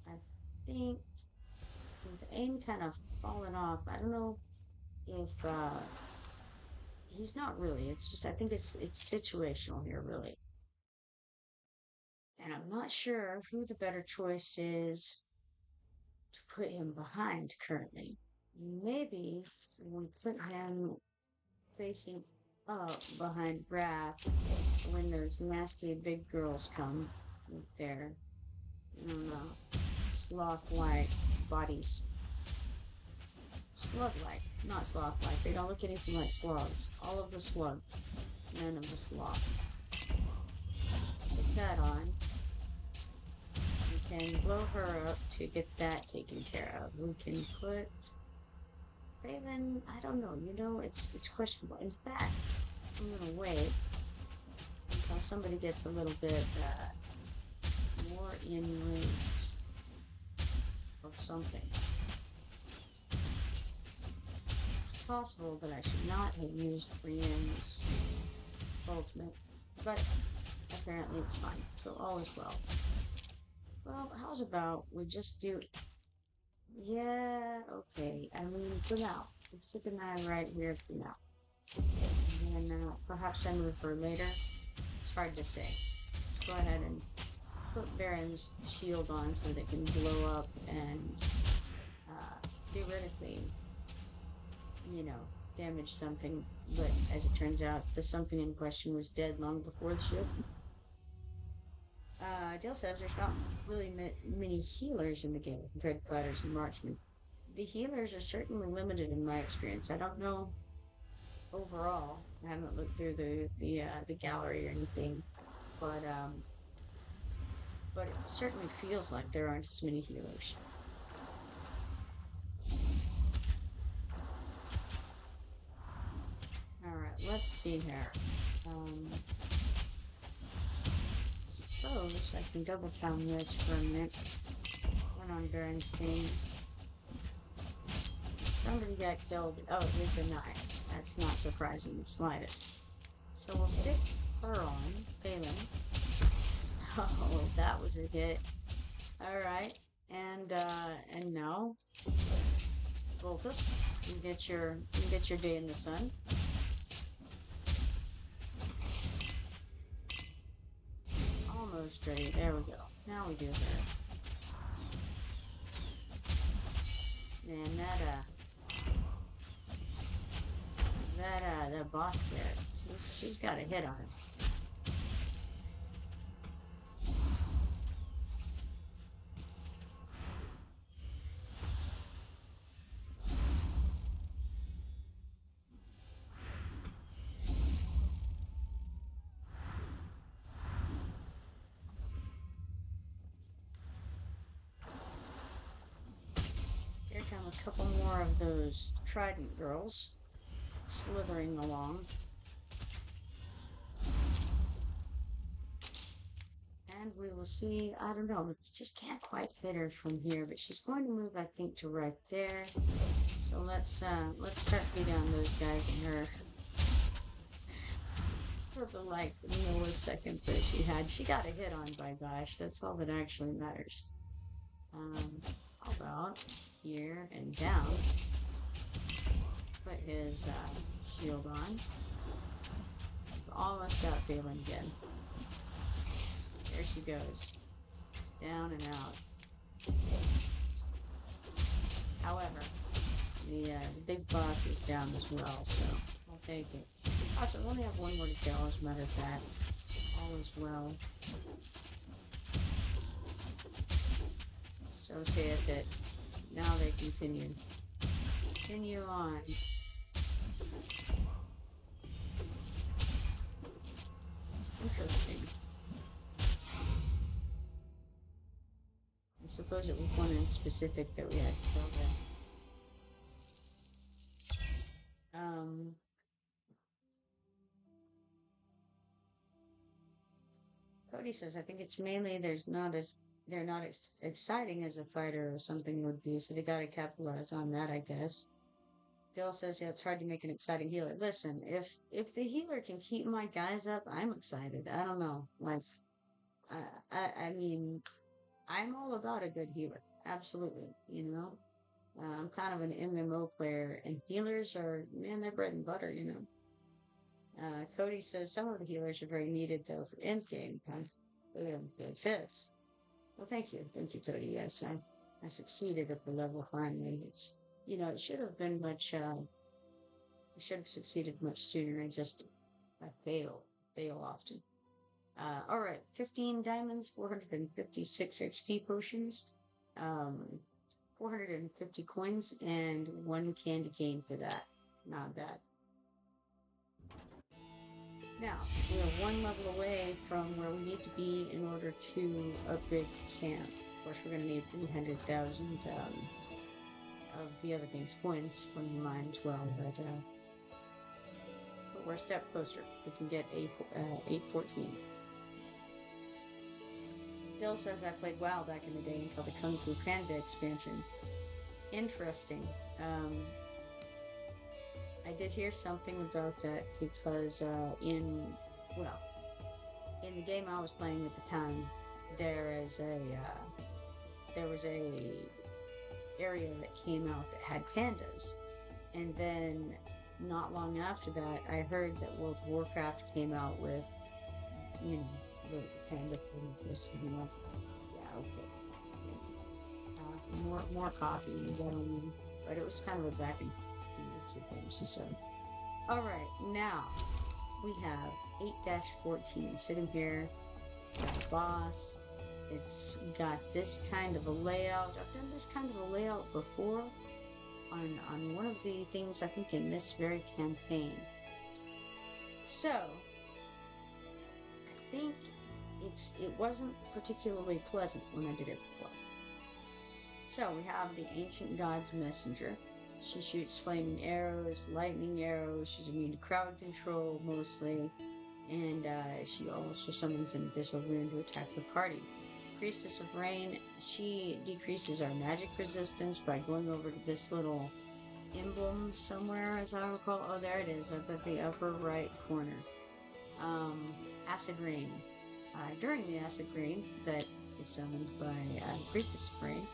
I think with aim kind of falling off, I don't know if he's not really. It's just I think it's situational here really. And I'm not sure who the better choice is to put him behind currently. Maybe we put him facing up behind Wrath when those nasty big girls come with their, I don't know, sloth-like bodies. Slug-like, not sloth-like. They don't look anything like sloths. All of the slug, none of the sloth. Put that on. We can blow her up to get that taken care of. We can put Raven, I don't know, you know, it's questionable. In fact, I'm gonna wait until somebody gets a little bit more in range of something. It's possible that I should not have used Brienne's ultimate, but apparently it's fine, so all is well. Well, how's about we just do... Yeah, okay, I mean, for now. Let's stick an eye right here for now. And then perhaps I move her later. It's hard to say. Let's go ahead and put Baron's shield on so that it can blow up and theoretically, you know, damage something. But as it turns out, the something in question was dead long before the shield. Dale says there's not really many healers in the game compared to fighters and marksmen. The healers are certainly limited in my experience. I don't know overall. I haven't looked through the gallery or anything, but it certainly feels like there aren't as many healers. All right, let's see here. Suppose I can double count this for a minute. One on Baron's thing. Somebody got killed. Oh, it was a 9. That's not surprising in the slightest. So we'll stick her on, Phelan. Oh, that was a hit. Alright. And now Voltus, you get your day in the sun. Almost ready. There we go. Now we do her. Man, that boss there, she's got a hit on her. couple more of those Trident girls slithering along. And we will see, I don't know, just can't quite hit her from here, but she's going to move, I think, to right there. So let's start beating on those guys and her. For the like millisecond that she had, she got a hit on, by gosh, that's all that actually matters. How about here and down? Put his shield on. Almost got Phelan again. There she goes. It's down and out. However, the big boss is down as well, so I'll take it. Also, we only have one more to go, as a matter of fact. All is well. So say it that now they continue. Continue on. It's interesting. I suppose it was one in specific that we had to kill there. Cody says, I think it's mainly they're not as exciting as a fighter or something would be, so they gotta capitalize on that, I guess. Dill says, yeah, it's hard to make an exciting healer. Listen, if the healer can keep my guys up, I'm excited. I don't know. Like, I mean, I'm all about a good healer. Absolutely, you know? I'm kind of an MMO player, and healers are, man, they're bread and butter, you know? Cody says some of the healers are very needed, though, for endgame. It's this. Well, thank you. Thank you, Cody. Yes, I succeeded at the level finally. It's, you know, it should have been much, I should have succeeded much sooner. I fail often. All right, 15 diamonds, 456 XP potions, 450 coins, and 1 candy cane for that. Not bad. Now, we're 1 level away from where we need to be in order to upgrade the camp. Of course, we're going to need 300,000 of the other things, coins from the mine as well, but we're a step closer. We can get 814. Dill says I played WoW back in the day until the Kung Fu Panda expansion. Interesting. I did hear something about that because in the game I was playing at the time, there was a area that came out that had pandas, and then not long after that, I heard that World of Warcraft came out with, you know, the panda things. Yeah, okay. More coffee, you got on me, but it was kind of a back and so. All right, now we have 8-14 sitting here. Got a boss. It's got this kind of a layout. I've done this kind of a layout before on one of the things I think in this very campaign. So I think it wasn't particularly pleasant when I did it before. So we have the Ancient God's Messenger. She shoots flaming arrows, lightning arrows. She's immune to crowd control mostly, and she also summons an abyssal rune to attack the party. Priestess of Rain, she decreases our magic resistance by going over to this little emblem somewhere, as I recall. Oh, there it is, up at the upper right corner. Acid Rain. During the Acid Rain that is summoned by Priestess of Rain,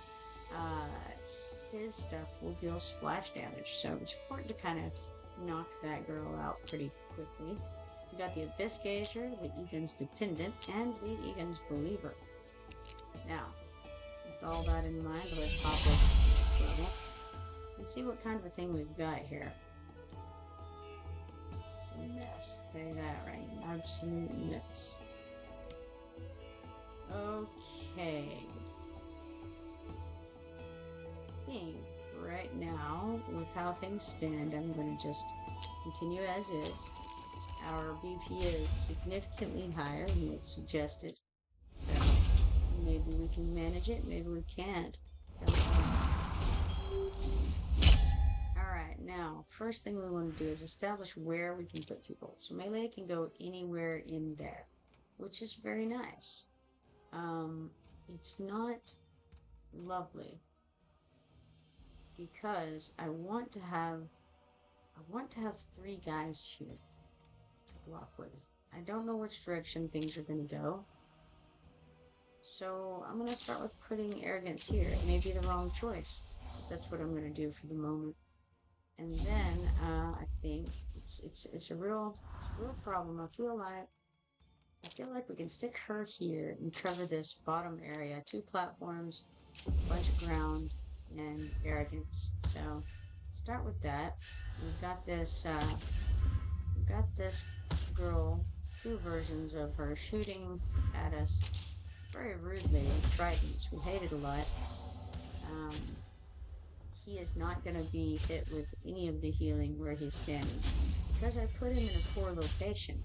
his stuff will deal splash damage, so it's important to kind of knock that girl out pretty quickly. We got the Abyss Gazer, the Egan's Dependent, and the Egan's Believer. Now, with all that in mind, let's hop over to this level and see what kind of a thing we've got here. It's a mess. Say that right. Absolute mess. Okay. I think right now, with how things stand, I'm going to just continue as is. Our BP is significantly higher than what's suggested, so maybe we can manage it, maybe we can't. Alright, now, first thing we want to do is establish where we can put people. So melee can go anywhere in there, which is very nice. It's not lovely because I want to have 3 guys here to block with. I don't know which direction things are going to go. So I'm going to start with putting arrogance here. It may be the wrong choice, but that's what I'm going to do for the moment. And then I think it's a real problem. I feel like we can stick her here and cover this bottom area. 2 platforms, a bunch of ground, and arrogance. So start with that. We've got this girl, 2 versions of her shooting at us very rudely with tridents. We hate it a lot. He is not going to be hit with any of the healing where he's standing because I put him in a poor location.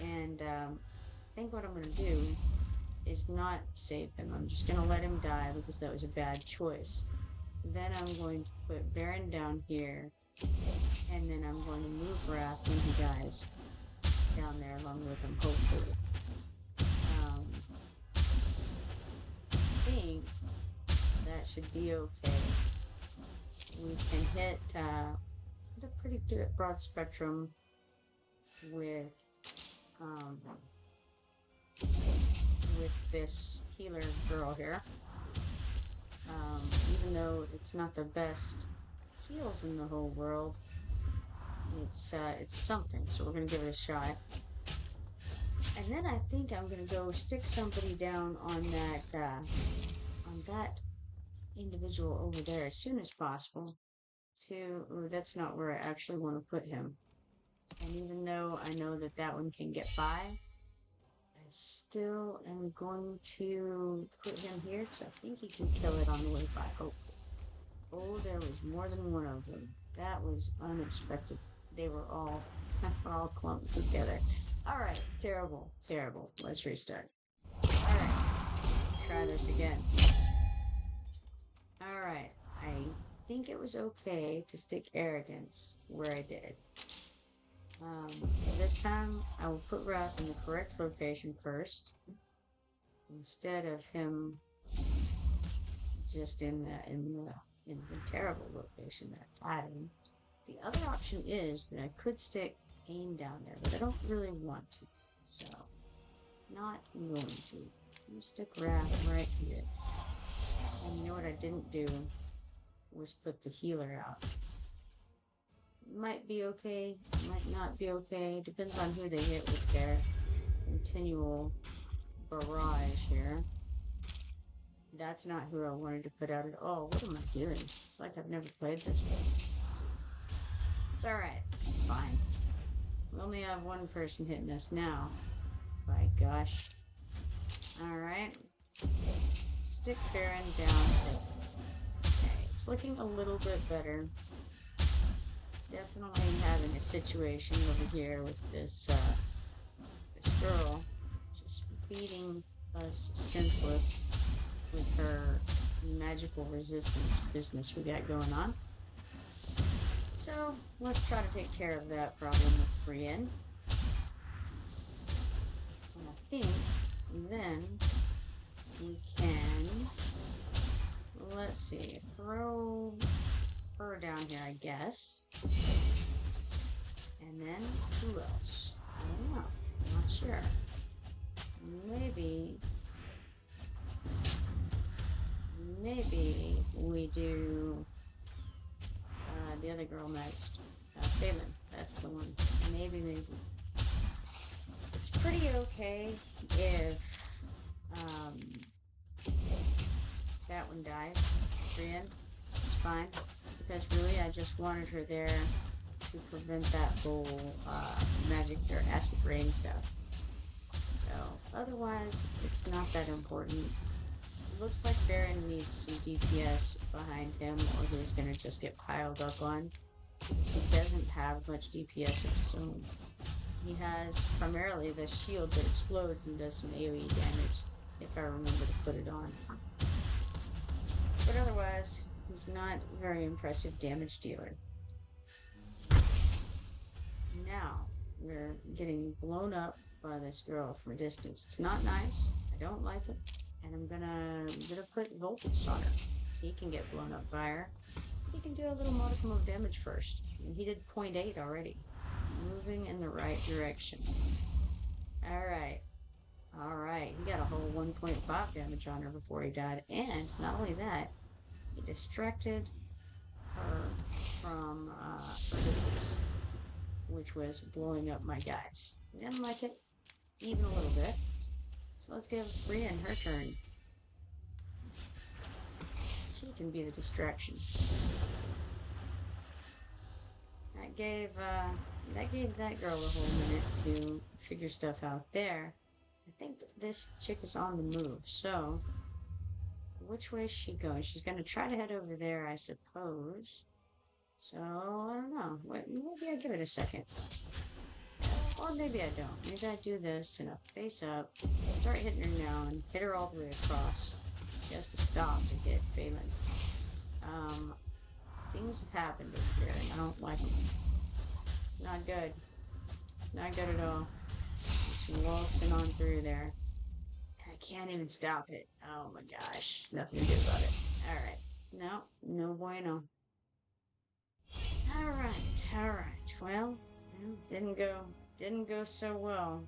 And I think what I'm going to do is not save him. I'm just going to let him die because that was a bad choice. Then I'm going to put Baron down here, and then I'm going to move Wrath when he dies down there along with him, hopefully. I think that should be okay. We can hit a pretty good broad spectrum with this healer girl here. Even though it's not the best heals in the whole world, it's something. So we're gonna give it a shot. And then I think I'm gonna go stick somebody down on that individual over there as soon as possible. Ooh, that's not where I actually want to put him. And even though I know that one can get by, I still am going to put him here because I think he can kill it on the way by, hopefully. Oh, there was more than one of them. That was unexpected. They were all clumped together. Alright, terrible. Let's restart. Alright, try this again. Alright, I think it was okay to stick arrogance where I did. This time I will put Wrath in the correct location first, instead of him just in the terrible location that I had him. The other option is that I could stick Aim down there, but I don't really want to, so not going to. I'm gonna stick Wrath right here. And you know what I didn't do was put the healer out. Might be okay, might not be okay. Depends on who they hit with their continual barrage here. That's not who I wanted to put out at all. What am I doing? It's like I've never played this before. It's alright. It's fine. We only have one person hitting us now. By gosh. Alright. Stick Baron down. Okay, it's looking a little bit better. Definitely having a situation over here with this girl just beating us senseless with her magical resistance business we got going on. So let's try to take care of that problem with Brienne. And I think then we can, let's see, throw her down here, I guess. And then who else? I don't know. I'm not sure. Maybe we do the other girl next. Phelan. That's the one. Maybe. It's pretty okay if that one dies. Brienne. It's fine. Because really I just wanted her there to prevent that whole magic or acid rain stuff. So otherwise it's not that important. It looks like Baron needs some DPS behind him or he's gonna just get piled up on. Because he doesn't have much DPS of his own. He has primarily the shield that explodes and does some AoE damage, if I remember to put it on. But otherwise, He's not a very impressive damage dealer. Now we're getting blown up by this girl from a distance. It's not nice. I don't like it. And I'm gonna put voltage on her. He can get blown up by her. He can do a little modicum of damage first. And he did 0.8 already. Moving in the right direction. Alright. Alright. He got a whole 1.5 damage on her before he died. And not only that, he distracted her from her business, which was blowing up my guys. Didn't like it even a little bit. So let's give Brienne her turn. She can be the distraction. That gave that girl a whole minute to figure stuff out there. I think this chick is on the move, so which way is she going? She's gonna try to head over there, I suppose. So I don't know. Wait, maybe I give it a second. Or maybe I don't. Maybe I do this and a face up, start hitting her now and hit her all the way across. Just to stop to hit Phelan. Things have happened over here and I don't like them. It's not good. It's not good at all. She waltzing on through there. And I can't even stop it. Oh my gosh. Nothing to do about it. Alright. No, no bueno. Alright. Well, didn't go so well.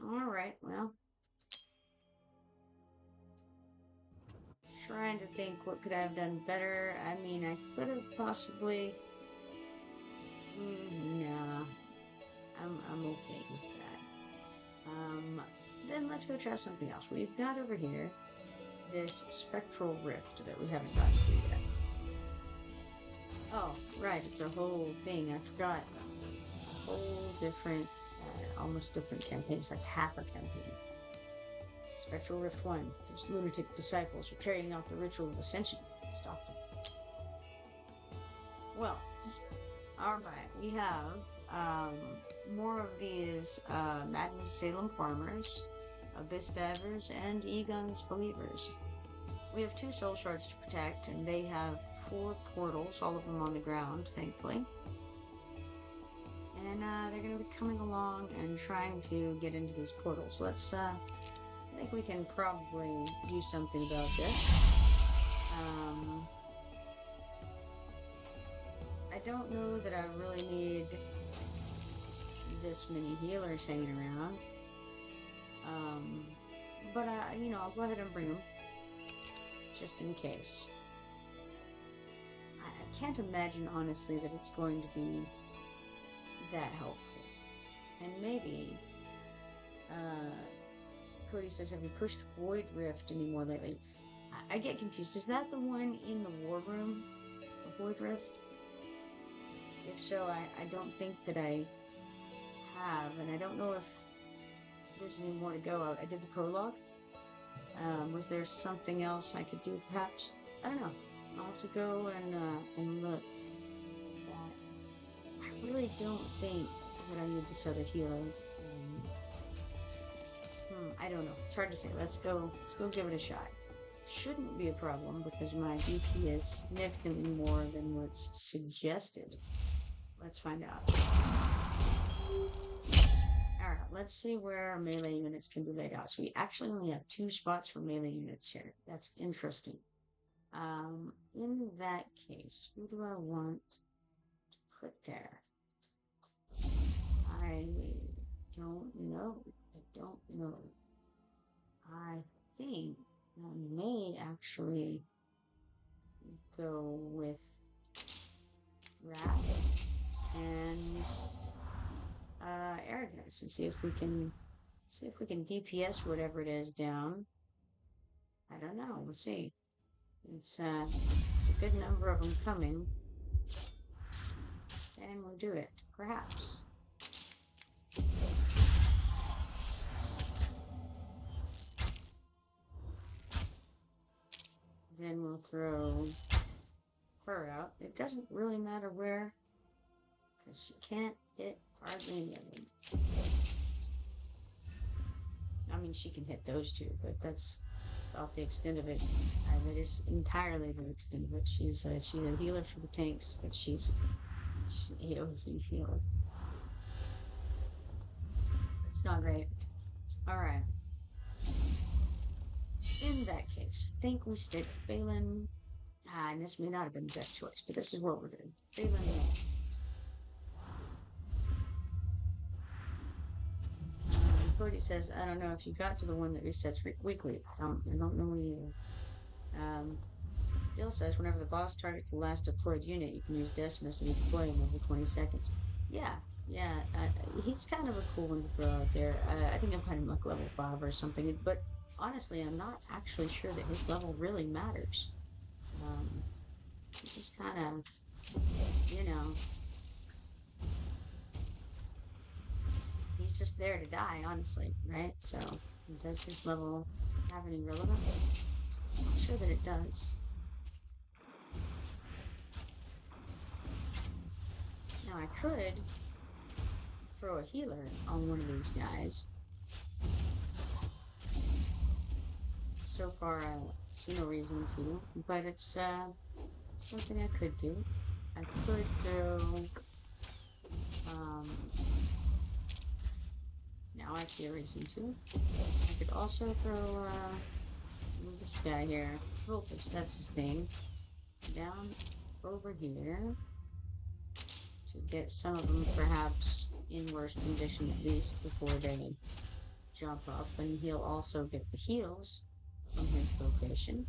Alright, well. Trying to think what could I have done better. I mean, I could have possibly. Nah, I'm okay with that. Then let's go try something else. We've got over here this spectral rift that we haven't gotten through yet. Oh, right, it's a whole thing. I forgot. A whole different, almost different campaign. It's like half a campaign. Spectral Rift 1. Those lunatic disciples are carrying out the ritual of ascension. Stop them. Well, alright, we have more of these Madden Salem farmers, Abyss divers, and Egon's believers. We have 2 soul shards to protect, and they have 4 portals, all of them on the ground, thankfully. And they're going to be coming along and trying to get into these portals. Let's I think we can probably do something about this. I don't know that I really need this many healers hanging around. But I'll go ahead and bring them just in case. I can't imagine, honestly, that it's going to be that helpful. And maybe, Cody says, have you pushed Void Rift anymore lately? I get confused. Is that the one in the war room? The Void Rift? If so, I don't think that I have, and I don't know if there's any more to go. I did the prologue. Was there something else I could do, perhaps? I don't know. I'll have to go and look. But I really don't think that I need this other healer. I don't know. It's hard to say. Let's go give it a shot. Shouldn't be a problem because my DP is significantly more than what's suggested. Let's find out. Alright, let's see where our melee units can be laid out. So we actually only have 2 spots for melee units here. That's interesting. In that case, who do I want to put there? I don't know. I think I may actually go with Wrath and Arrogance and see if we can DPS whatever it is down. I don't know. We'll see. It's a good number of them coming, and we'll do it. Perhaps. Then we'll throw her out. It doesn't really matter where, because she can't hit hardly any of them. I mean, she can hit those 2, but that's about the extent of it. That is entirely the extent of it. She's a healer for the tanks, but she's an AoE healer. It's not great. All right. In that case, I think we stick Phelan. And this may not have been the best choice, but this is what we're doing. Phelan. Cody says, I don't know if you got to the one that resets weekly. I don't know either. Dill says, whenever the boss targets the last deployed unit, you can use Decimus and redeploy him every 20 seconds. Yeah, yeah. He's kind of a cool one to throw out there. I think I've got him like level 5 or something. But honestly, I'm not actually sure that his level really matters. He's kind of, you know, he's just there to die, honestly, right? So, does his level have any relevance? I'm not sure that it does. Now, I could throw a healer on one of these guys. So far, I see no reason to, but it's something I could do. I could throw. Now I see a reason to. I could also throw this guy here, Voltage. That's his name. Down over here to get some of them perhaps in worse condition at least before they jump up, and he'll also get the heals from his location.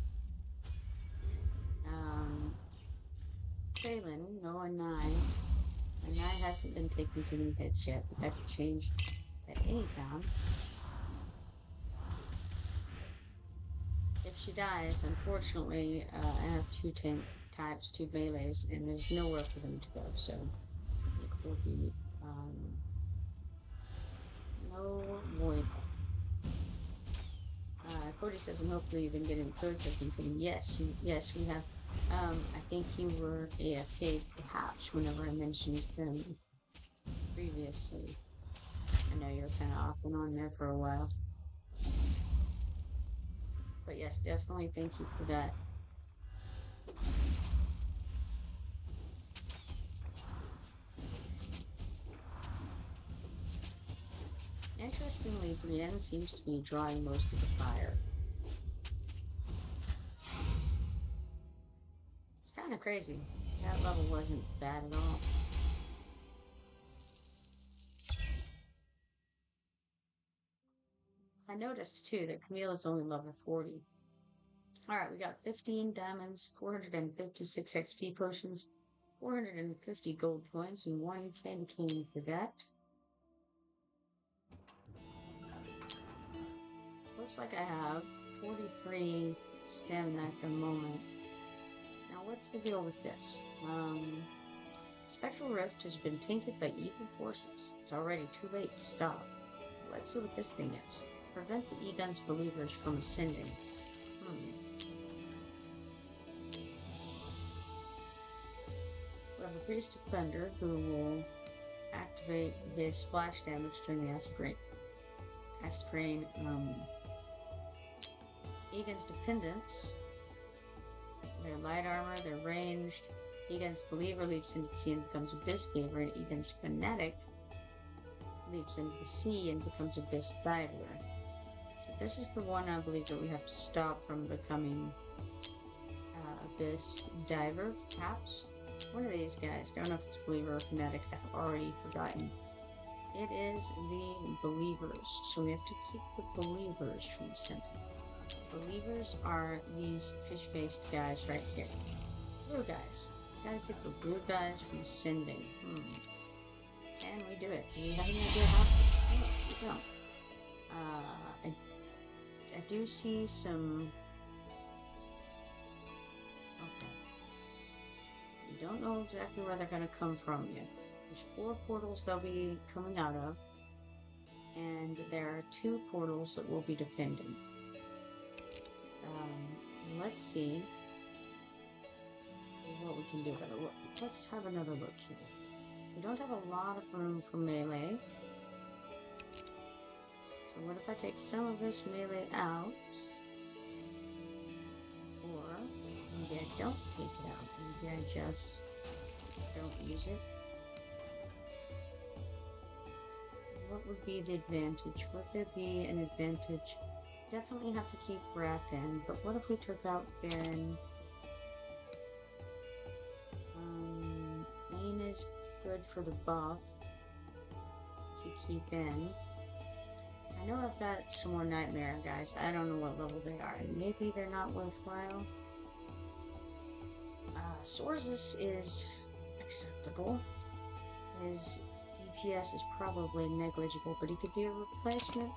Phelan, no, a 9. A 9 hasn't been taken to new hits yet, but that could change at any time. If she dies, unfortunately, I have 2 tank types, 2 melees, and there's nowhere for them to go, so it will be no void. Cody says, and hopefully you've been getting the codes I've been saying. Yes, we have. I think you were AFK perhaps whenever I mentioned them previously. I know you're kind of off and on there for a while. But yes, definitely thank you for that. Interestingly, Brienne seems to be drawing most of the fire. It's kind of crazy. That level wasn't bad at all. I noticed too that Camille is only level 40. Alright, we got 15 diamonds, 456 XP potions, 450 gold coins, and 1 candy cane for that. Looks like I have 43 stamina at the moment. Now, what's the deal with this? Spectral Rift has been tainted by evil forces. It's already too late to stop. Let's see what this thing is. Prevent the E-Gun's believers from ascending. We have a Priest of Thunder who will activate his splash damage during the acid rain. E-Gun's dependents. Their light armor, they're ranged. Egan's believer leaps into the sea and becomes Abyss Gaver, and Egan's fanatic leaps into the sea and becomes Abyss Diver. So this is the one I believe that we have to stop from becoming Abyss Diver, perhaps. One of these guys, don't know if it's believer or fanatic, I've already forgotten. It is the believers, so we have to keep the believers from ascending. Believers are these fish-faced guys right here. Blue guys. Gotta get the blue guys from ascending. Can we do it? Do we have any idea how? No, we don't. I do see some. Okay. We don't know exactly where they're gonna come from yet. There's 4 portals they'll be coming out of, and there are 2 portals that we'll be defending. Let's see what we can do about it. Let's have another look here. We don't have a lot of room for melee. So what if I take some of this melee out I don't take it out? Maybe I just don't use it? What would be the advantage? Would there be an advantage? Definitely have to keep Wrath in, but what if we took out Baron? Bane is good for the buff to keep in. I know I've got some more Nightmare guys. I don't know what level they are. Maybe they're not worthwhile. Sorzus is acceptable. His DPS is probably negligible, but he could be a replacement.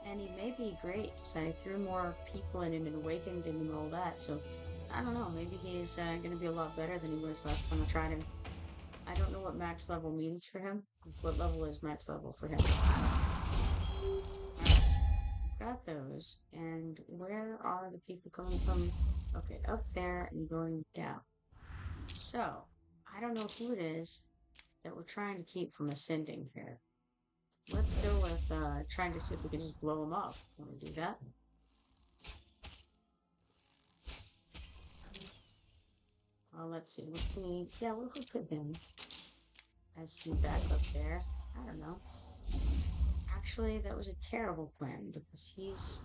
And he may be great, because I threw more people in him and awakened him and all that, so I don't know, maybe he's going to be a lot better than he was last time I tried him. I don't know what max level means for him. What level is max level for him? Alright, got those, and where are the people coming from? Okay, up there and going down. So, I don't know who it is that we're trying to keep from ascending here. Let's go with trying to see if we can just blow him up. Can we do that? Let's see. What if we put him as some backup there? I don't know. Actually, that was a terrible plan because he's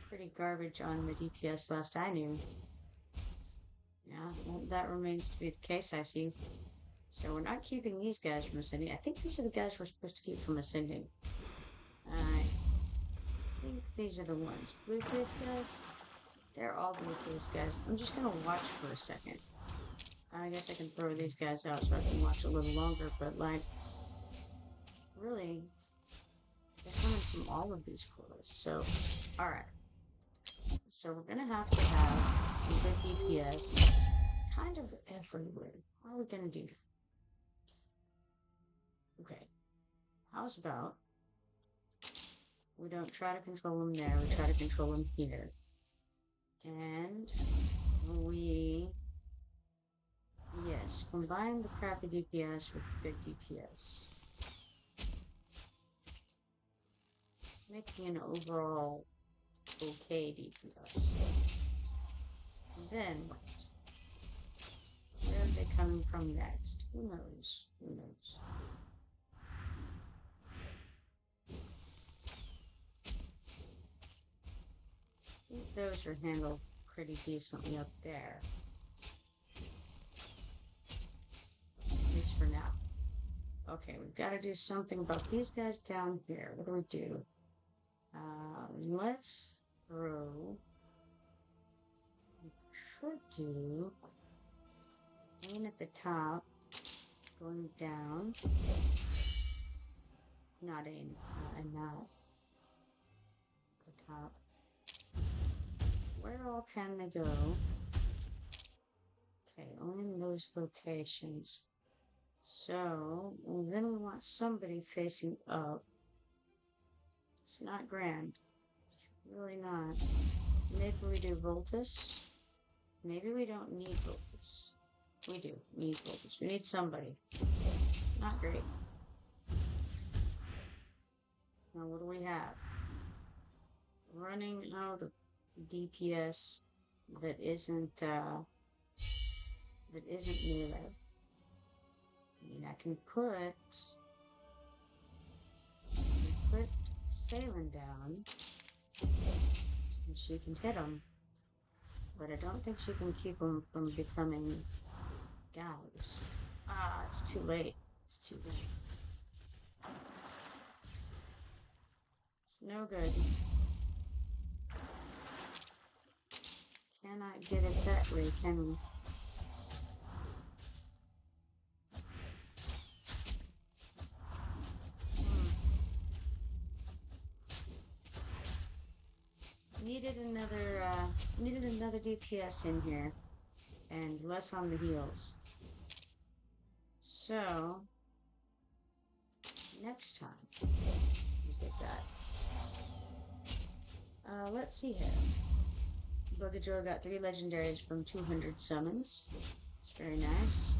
pretty garbage on the DPS last I knew. Yeah, well, that remains to be the case, I see. So we're not keeping these guys from ascending. I think these are the guys we're supposed to keep from ascending. I think these are the ones. Blueface guys? They're all Blueface guys. I'm just gonna watch for a second. I guess I can throw these guys out so I can watch a little longer, but like, really, they're coming from all of these quarters. So, alright. So we're gonna have to have some good DPS kind of everywhere. What are we gonna do? Okay. How's about we don't try to control them there, we try to control them here. And we, yes, combine the crappy DPS with the good DPS. Making an overall okay DPS. Then what? Where are they coming from next? Who knows? Who knows? I think those are handled pretty decently up there. At least for now. Okay, we've got to do something about these guys down here. What do we do? Let's throw... We could do... Aim at the top, going down. Not aim, and not the top. Where all can they go? Okay, only in those locations. So, well, then we want somebody facing up. It's not grand. It's really not. Maybe we do Voltus. Maybe we don't need Voltus. We do need Voltus. We need somebody. It's not great. Now, what do we have? Running out of DPS that isn't melee. I mean, I can put Phelan down, and she can hit him, but I don't think she can keep him from becoming guys. Ah, it's too late. It's too late. It's no good. Cannot get it that way, can we? Needed another DPS in here, and less on the heals. So, next time, we get that. Let's see here. Bugajoy got 3 legendaries from 200 summons. It's very nice.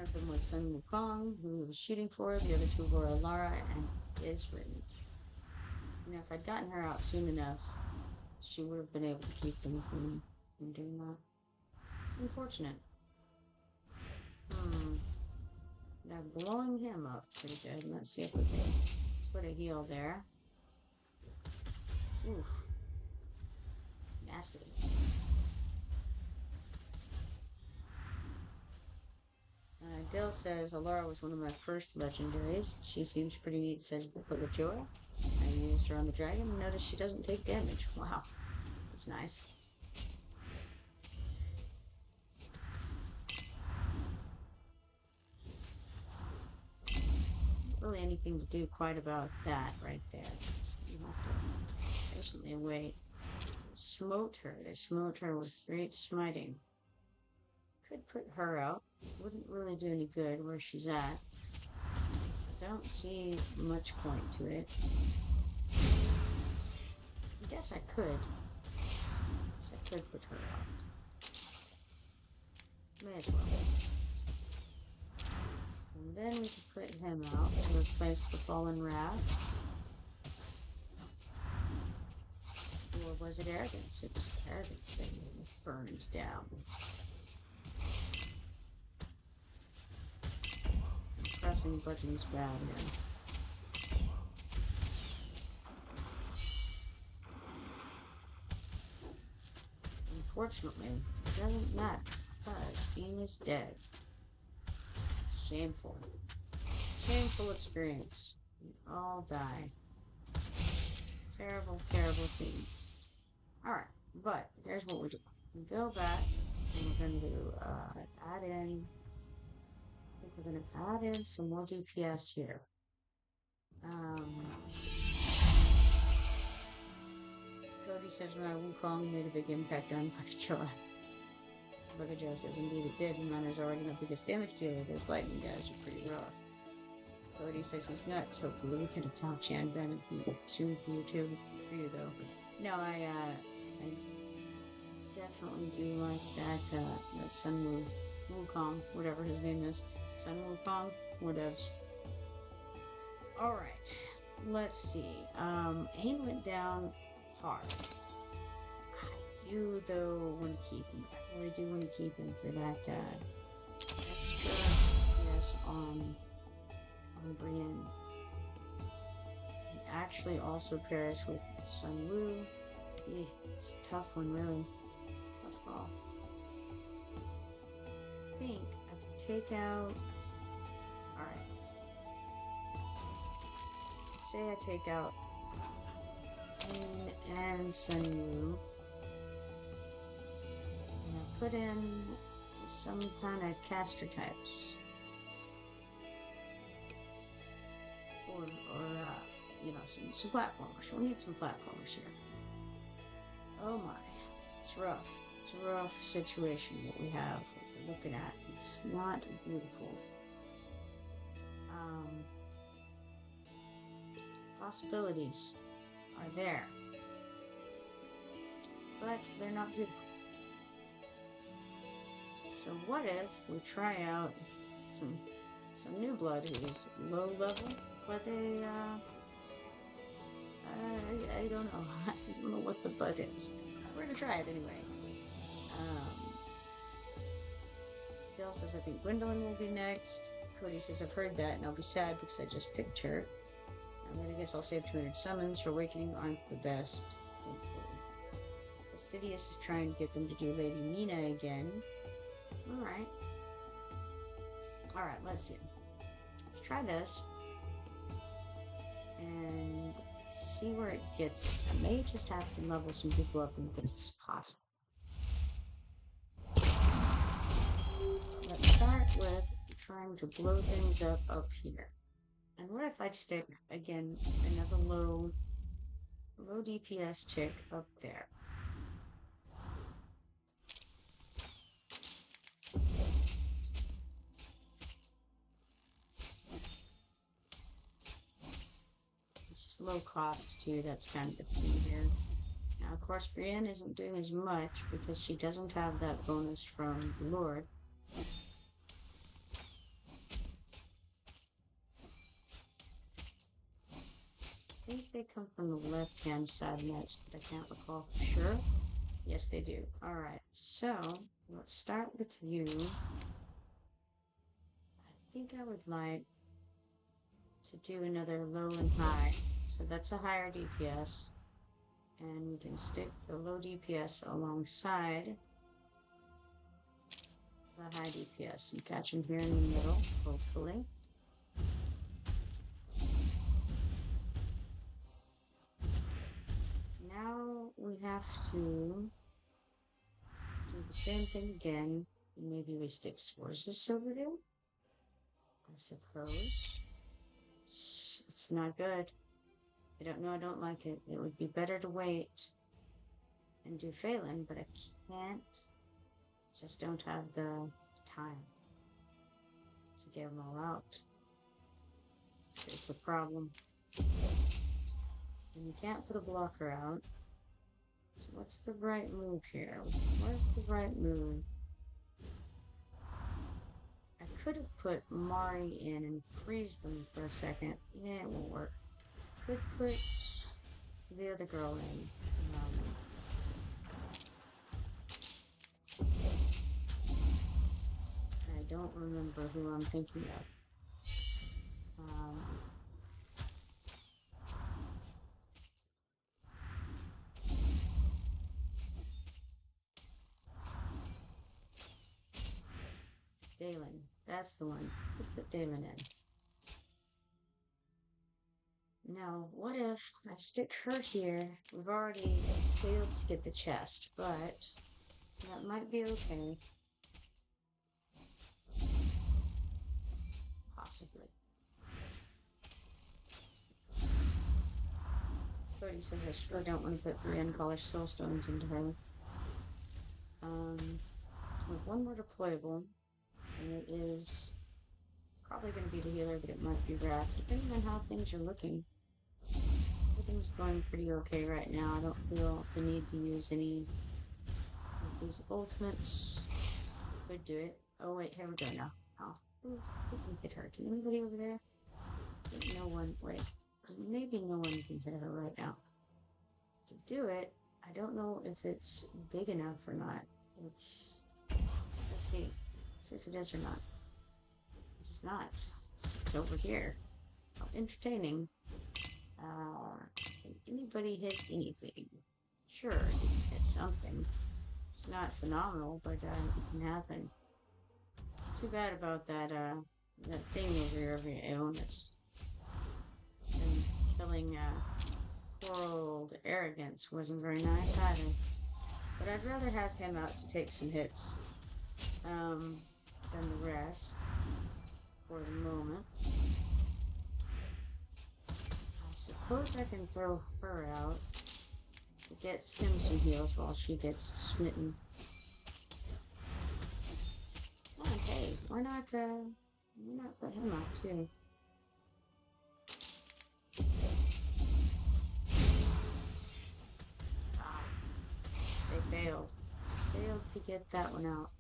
of them was Sun Wukong, who he was shooting for. The other two were Alara and Isrin. You know, if I'd gotten her out soon enough, she would have been able to keep them from doing that. It's unfortunate. They're blowing him up pretty good. Let's see if we can put a heal there. Oof. Nasty. Dill says Alara was one of my first legendaries. She seems pretty neat, says Booklet of Joy. I used her on the dragon and noticed she doesn't take damage. Wow. That's nice. Not really anything to do quite about that right there. You have to patiently wait. Smote her. They smote her with great smiting. Could put her out. Wouldn't really do any good where she's at. I don't see much point to it. I guess I could. I could put her out. May as well. And then we could put him out to replace the Fallen Wrath. Or was it arrogance? It was arrogance that burned down. Pressing buttons bad here. Unfortunately, it doesn't matter because he is dead. Shameful. Shameful experience. We all die. Terrible, terrible thing. Alright, but here's what we do. We go back and we're going to add in. I think we're going to add in some more DPS here. Cody says my Wukong made a big impact on Bagajoa. Bagajoa says indeed it did, and mine is already my biggest damage dealer. Those lightning guys are pretty rough. Cody says he's nuts. Hopefully we can attack Shanban soon for you too. For you though. No, I definitely do like that Sun Wukong, whatever his name is. Sun Wukong, whatevs. Alright, let's see. Ain went down hard. I do though want to keep him. I really do want to keep him for that extra yes on Brienne. He actually also pairs with Sun Wu. It's a tough one, really. It's a tough call. I think I could take out. Alright. Say I take out Ain and Sun Wu. And I put in some kind of caster types. Or you know, some platformers. We need some platformers here. Oh my, it's rough. It's a rough situation what we have. What we're looking at. It's not beautiful. Possibilities are there, but they're not beautiful. So what if we try out some new blood who's low level, but they I don't know. I don't know what the butt is. We're gonna try it anyway. Dell says I think Gwendolyn will be next. Cody says I've heard that and I'll be sad because I just picked her. And then I guess I'll save 200 summons. Her awakening aren't the best, thankfully. Fastidious is trying to get them to do Lady Nina again. Alright. Alright, let's see. Let's try this. And see where it gets us. I may just have to level some people up and think it's possible. Let's start with trying to blow things up here. And what if I stick, again, another low DPS chick up there? It's just low cost too, that's kind of the key here. Now, of course, Brienne isn't doing as much because she doesn't have that bonus from the Lord. they come from the left-hand side next, but I can't recall for sure. Yes, they do. All right, so let's start with you. I think I would like to do another low and high. So that's a higher DPS. And we can stick the low DPS alongside the high DPS and catch him here in the middle, hopefully. Now we have to do the same thing again. Maybe we stick Sworzus over there, I suppose. It's not good. I don't know, I don't like it. It would be better to wait and do Phelan, but I can't. Just don't have the time to get them all out. It's a problem. And you can't put a blocker out. So what's the right move here? What's the right move? I could have put Mari in and freeze them for a second. Yeah, it won't work. Could put the other girl in. I don't remember who I'm thinking of. Dalen. That's the one. Put Dalen in. Now, what if I stick her here? We've already failed to get the chest, but that might be okay. Possibly. Cody says I sure don't want to put 3 unpolished soulstones into her. With one more deployable, and it is probably going to be the healer, but it might be Wrath, depending on how things are looking. Everything's going pretty okay right now. I don't feel the need to use any of these ultimates. Could do it. Oh wait, here we go now. Oh, who can hit her? Can anybody over there? I think no one. Wait, maybe no one can hit her right now. To do it, I don't know if it's big enough or not. Let's see. Let's see if it is or not. It is not. It's over here. How entertaining. Can anybody hit anything? Sure, you can hit something. It's not phenomenal, but it can happen. It's too bad about that that thing over here of your own that's been killing poor old Arrogance. Wasn't very nice either. But I'd rather have him out to take some hits than the rest for the moment. I suppose I can throw her out to get him some heals while she gets smitten. Oh, hey, why not put him out too? Ah, they failed. Failed to get that one out.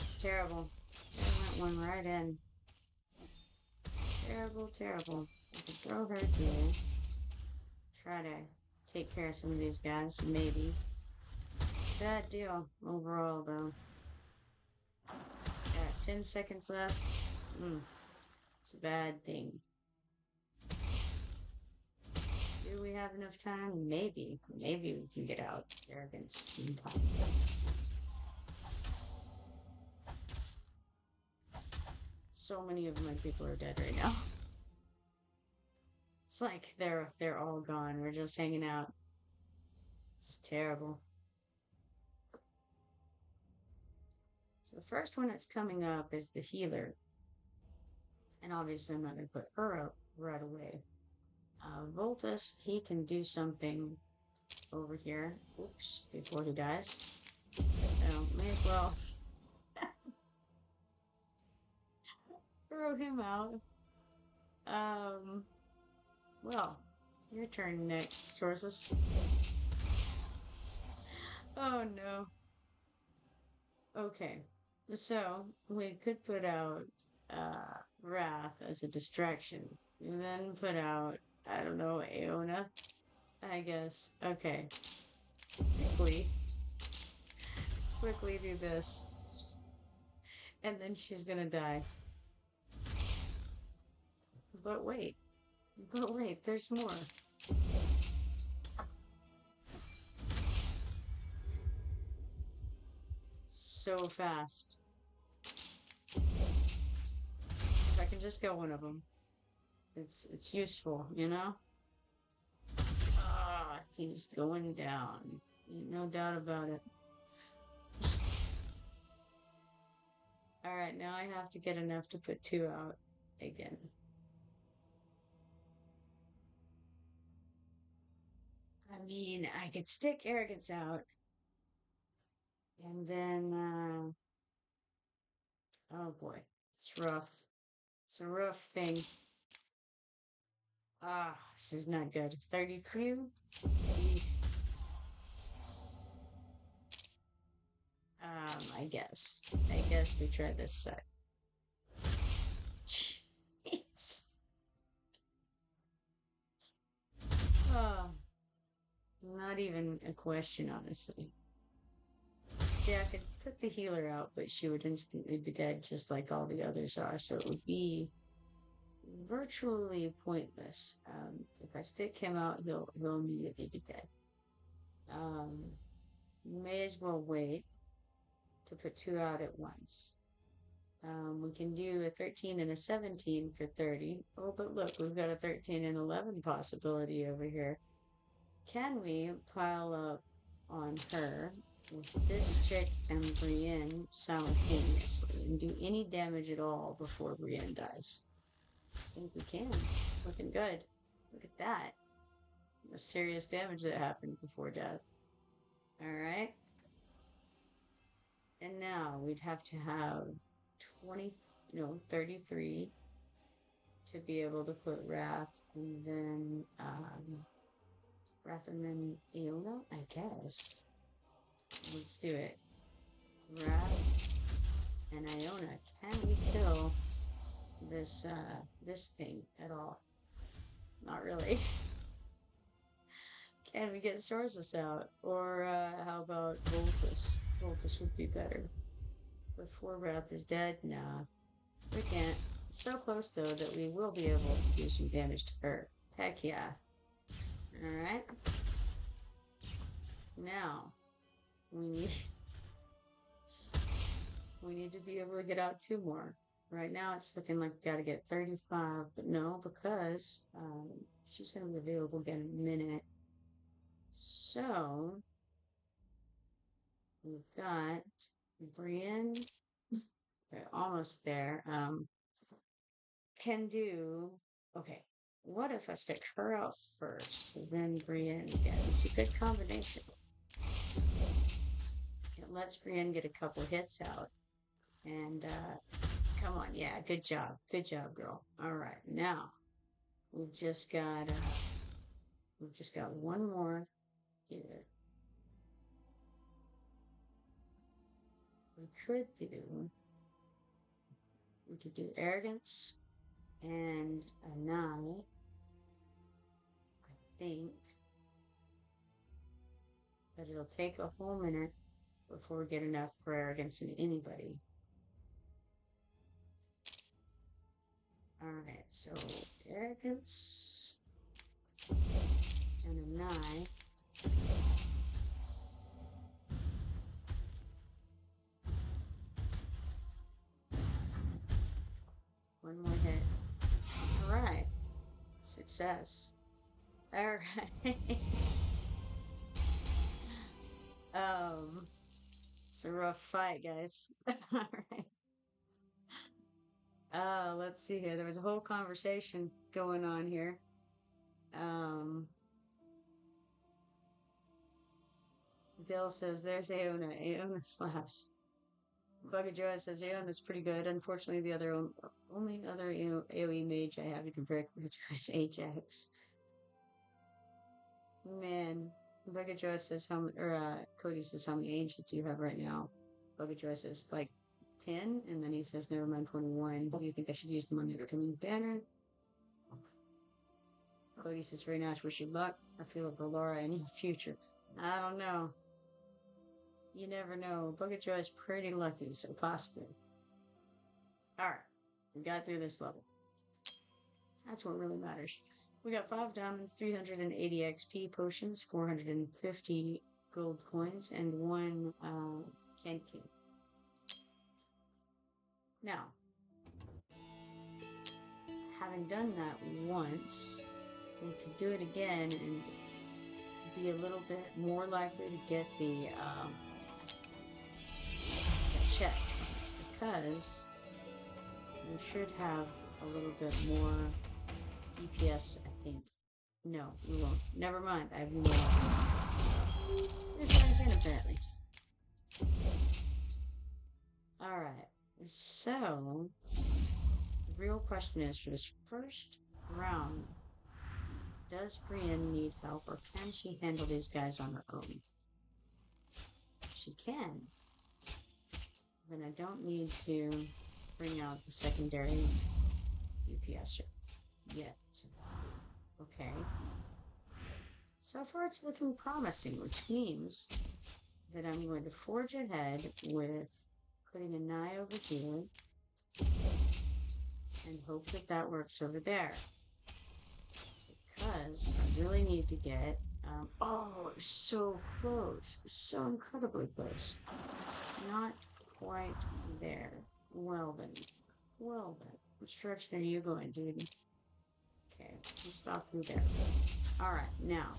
It's terrible. There went one right in. Terrible, terrible. I could throw her here. Try to take care of some of these guys, maybe. It's a bad deal overall, though. Got 10 seconds left. It's a bad thing. Do we have enough time? Maybe. Maybe we can get out Arrogance in time. So many of my people are dead right now. It's like they're all gone. We're just hanging out. It's terrible. So the first one that's coming up is the healer. And obviously I'm not going to put her up right away. Voltus, he can do something over here. Oops, before he dies. So may as well throw him out. Well, your turn next, Sources. Oh no. Okay. So we could put out Wrath as a distraction. And then put out, I don't know, Aona, I guess. Okay. Quickly. Quickly do this. And then she's gonna die. But wait. But wait, there's more. So fast. If I can just get one of them, it's useful, you know? Ah, he's going down. No doubt about it. All right, now I have to get enough to put two out again. I mean, I could stick arrogance out, and then, oh boy, it's rough. It's a rough thing. Ah, this is not good. 32. I guess. I guess we try this side. Jeez. Oh, not even a question, honestly. See, I could put the healer out, but she would instantly be dead just like all the others are, so it would be virtually pointless. If I stick him out, he'll immediately be dead. Um, may as well wait to put two out at once. We can do a 13 and a 17 for 30. Oh, but look, we've got a 13 and 11 possibility over here. Can we pile up on her with this chick and Brienne simultaneously and do any damage at all before Brienne dies? I think we can. It's looking good. Look at that. No serious damage that happened before death. All right. And now we'd have to have 20, no, 33 to be able to put Wrath and then Iona, I guess. Let's do it. Wrath and Iona. Can we kill this thing at all? Not really. Can we get Sorceress out? Or how about Voltus? Voltus would be better. Before Wrath is dead? Nah. We can't. It's so close though that we will be able to do some damage to her. Heck yeah. Alright. Now we need to be able to get out two more. Right now it's looking like we gotta get 35, but no, because she's gonna be available again in a minute. So we've got Brienne. We're almost there. Can do. Okay. What if I stick her out first, then Brienne again? It's a good combination. It lets Brienne get a couple hits out. And come on, yeah, good job. Good job, girl. All right. Now we've just got one more here. We could do arrogance and a 9, I think. But it'll take a whole minute before we get enough for arrogance in anybody. Alright, so arrogance and a 9. One more hit. Alright. Success. Alright. It's a rough fight, guys. Alright. Let's see here. There was a whole conversation going on here. Dale says there's Aona. Aona slaps. Buggy Joy says Aona's pretty good. Unfortunately, the only other AoE mage I have to compare to is Ajax. Man, Buggy Joy says Cody says how many ancients do you have right now? Buggy Joy says, like 10, and then he says, never mind, 21. Do you think I should use them on the upcoming banner? Cody says, very nice, wish you luck. I feel it for Laura and your future. I don't know. You never know. Buggy Joy is pretty lucky, so possibly. Alright, we got through this level. That's what really matters. We got 5 diamonds, 380 XP potions, 450 gold coins, and 1 candy cane. Now, having done that once, we could do it again and be a little bit more likely to get the chest, because we should have a little bit more DPS, I think. No, we won't. Never mind. I have no idea. It's not again, apparently. Alright. So, the real question is, for this first round, does Brienne need help, or can she handle these guys on her own? If she can, then I don't need to bring out the secondary DPS yet. Okay. So far it's looking promising, which means that I'm going to forge ahead with putting a Nye over here and hope that that works over there. Because I really need to get, oh, it was so close. It was so incredibly close. Not quite there. Well then. Well then. Which direction are you going, dude? Okay, we'll stop you there. Alright, now,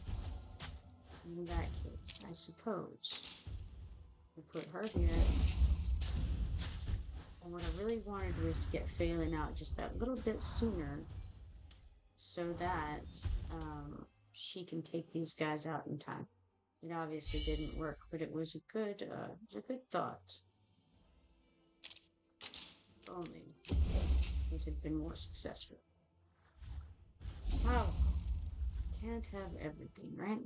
in that case, I suppose we put her here. And what I really wanted was to get Phelan out just that little bit sooner, so that she can take these guys out in time. It obviously didn't work, but it was a good thought. If only it had been more successful. Wow. Can't have everything, right?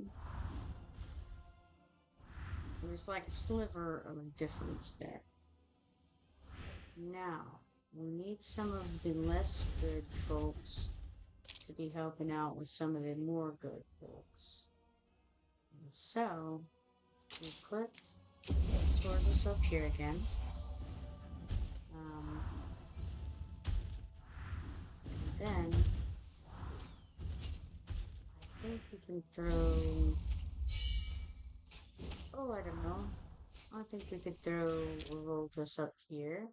There's like a sliver of a difference there. Now, we need some of the less good folks to be helping out with some of the more good folks. And so, we put Sorgus up here again. And then I think we can throw, oh, I don't know. I think we could throw Revoltus up here.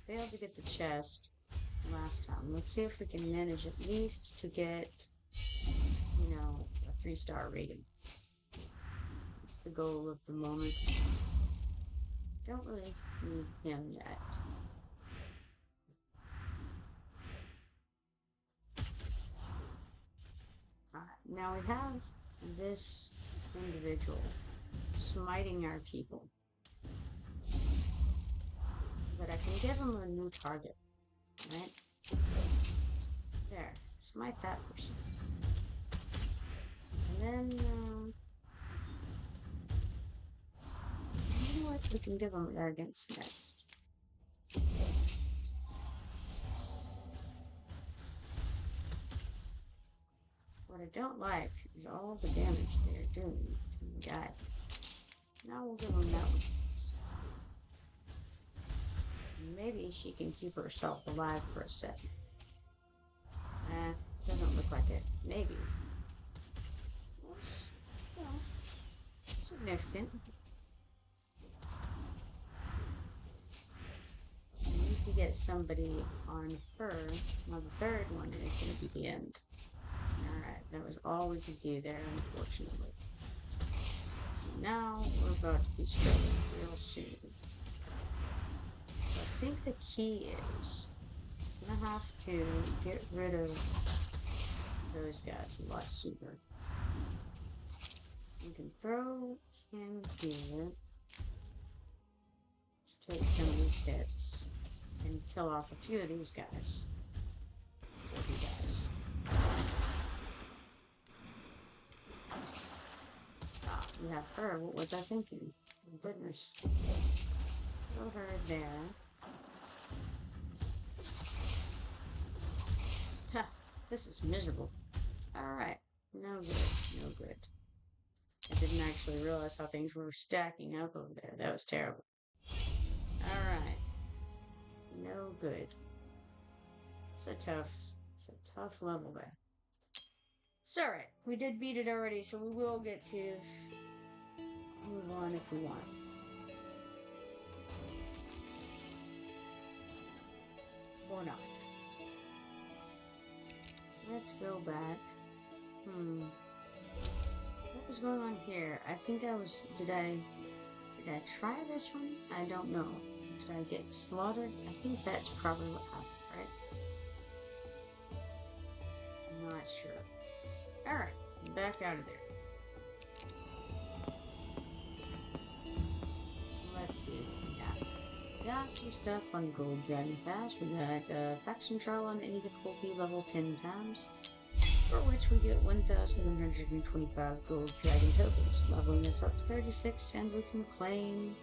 Failed to get the chest last time. Let's see if we can manage at least to get, you know, a 3-star rating. It's the goal of the moment. Don't really need him yet. Now we have this individual smiting our people. But I can give him a new target, right? There, smite that person. And then, you know what, we can give him arrogance next. What I don't like is all the damage they're doing to the guy. Now we'll give him that one first. Maybe she can keep herself alive for a second. Doesn't look like it. Maybe. It's, you know, significant. I need to get somebody on her. Now the third one is going to be the end. Alright, that was all we could do there, unfortunately. So now we're about to be struggling real soon. So I think the key is I'm gonna have to get rid of those guys a lot sooner. We can throw him here to take some of these hits and kill off a few of these guys. 40 guys. we have her. What was I thinking? Oh, goodness. Throw her there. Ha! This is miserable. Alright. No good. No good. I didn't actually realize how things were stacking up over there. That was terrible. Alright. No good. It's a tough level there. It's alright. We did beat it already, so we will get to move on if we want. Or not. Let's go back. What was going on here? I think I was... Did I try this one? I don't know. Did I get slaughtered? I think that's probably what happened, right? I'm not sure. Alright, back out of there. Let's see what we got. We got some stuff on Gold Dragon Pass. We got faction trial on any difficulty level 10 times, for which we get 1,125 Gold Dragon tokens, leveling us up to 36, and we can claim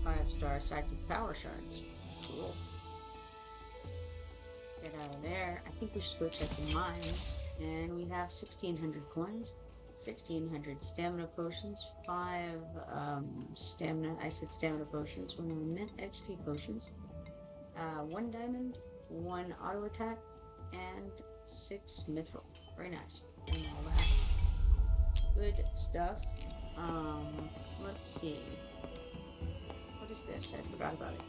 5-star psychic power shards. Cool. Get out of there. I think we should go check the mine. And we have 1,600 coins, 1,600 stamina potions, 5 stamina. I said stamina potions when I meant XP potions. 1 diamond, 1 auto attack, and 6 mithril. Very nice. And all that. Good stuff. Let's see. What is this? I forgot about it.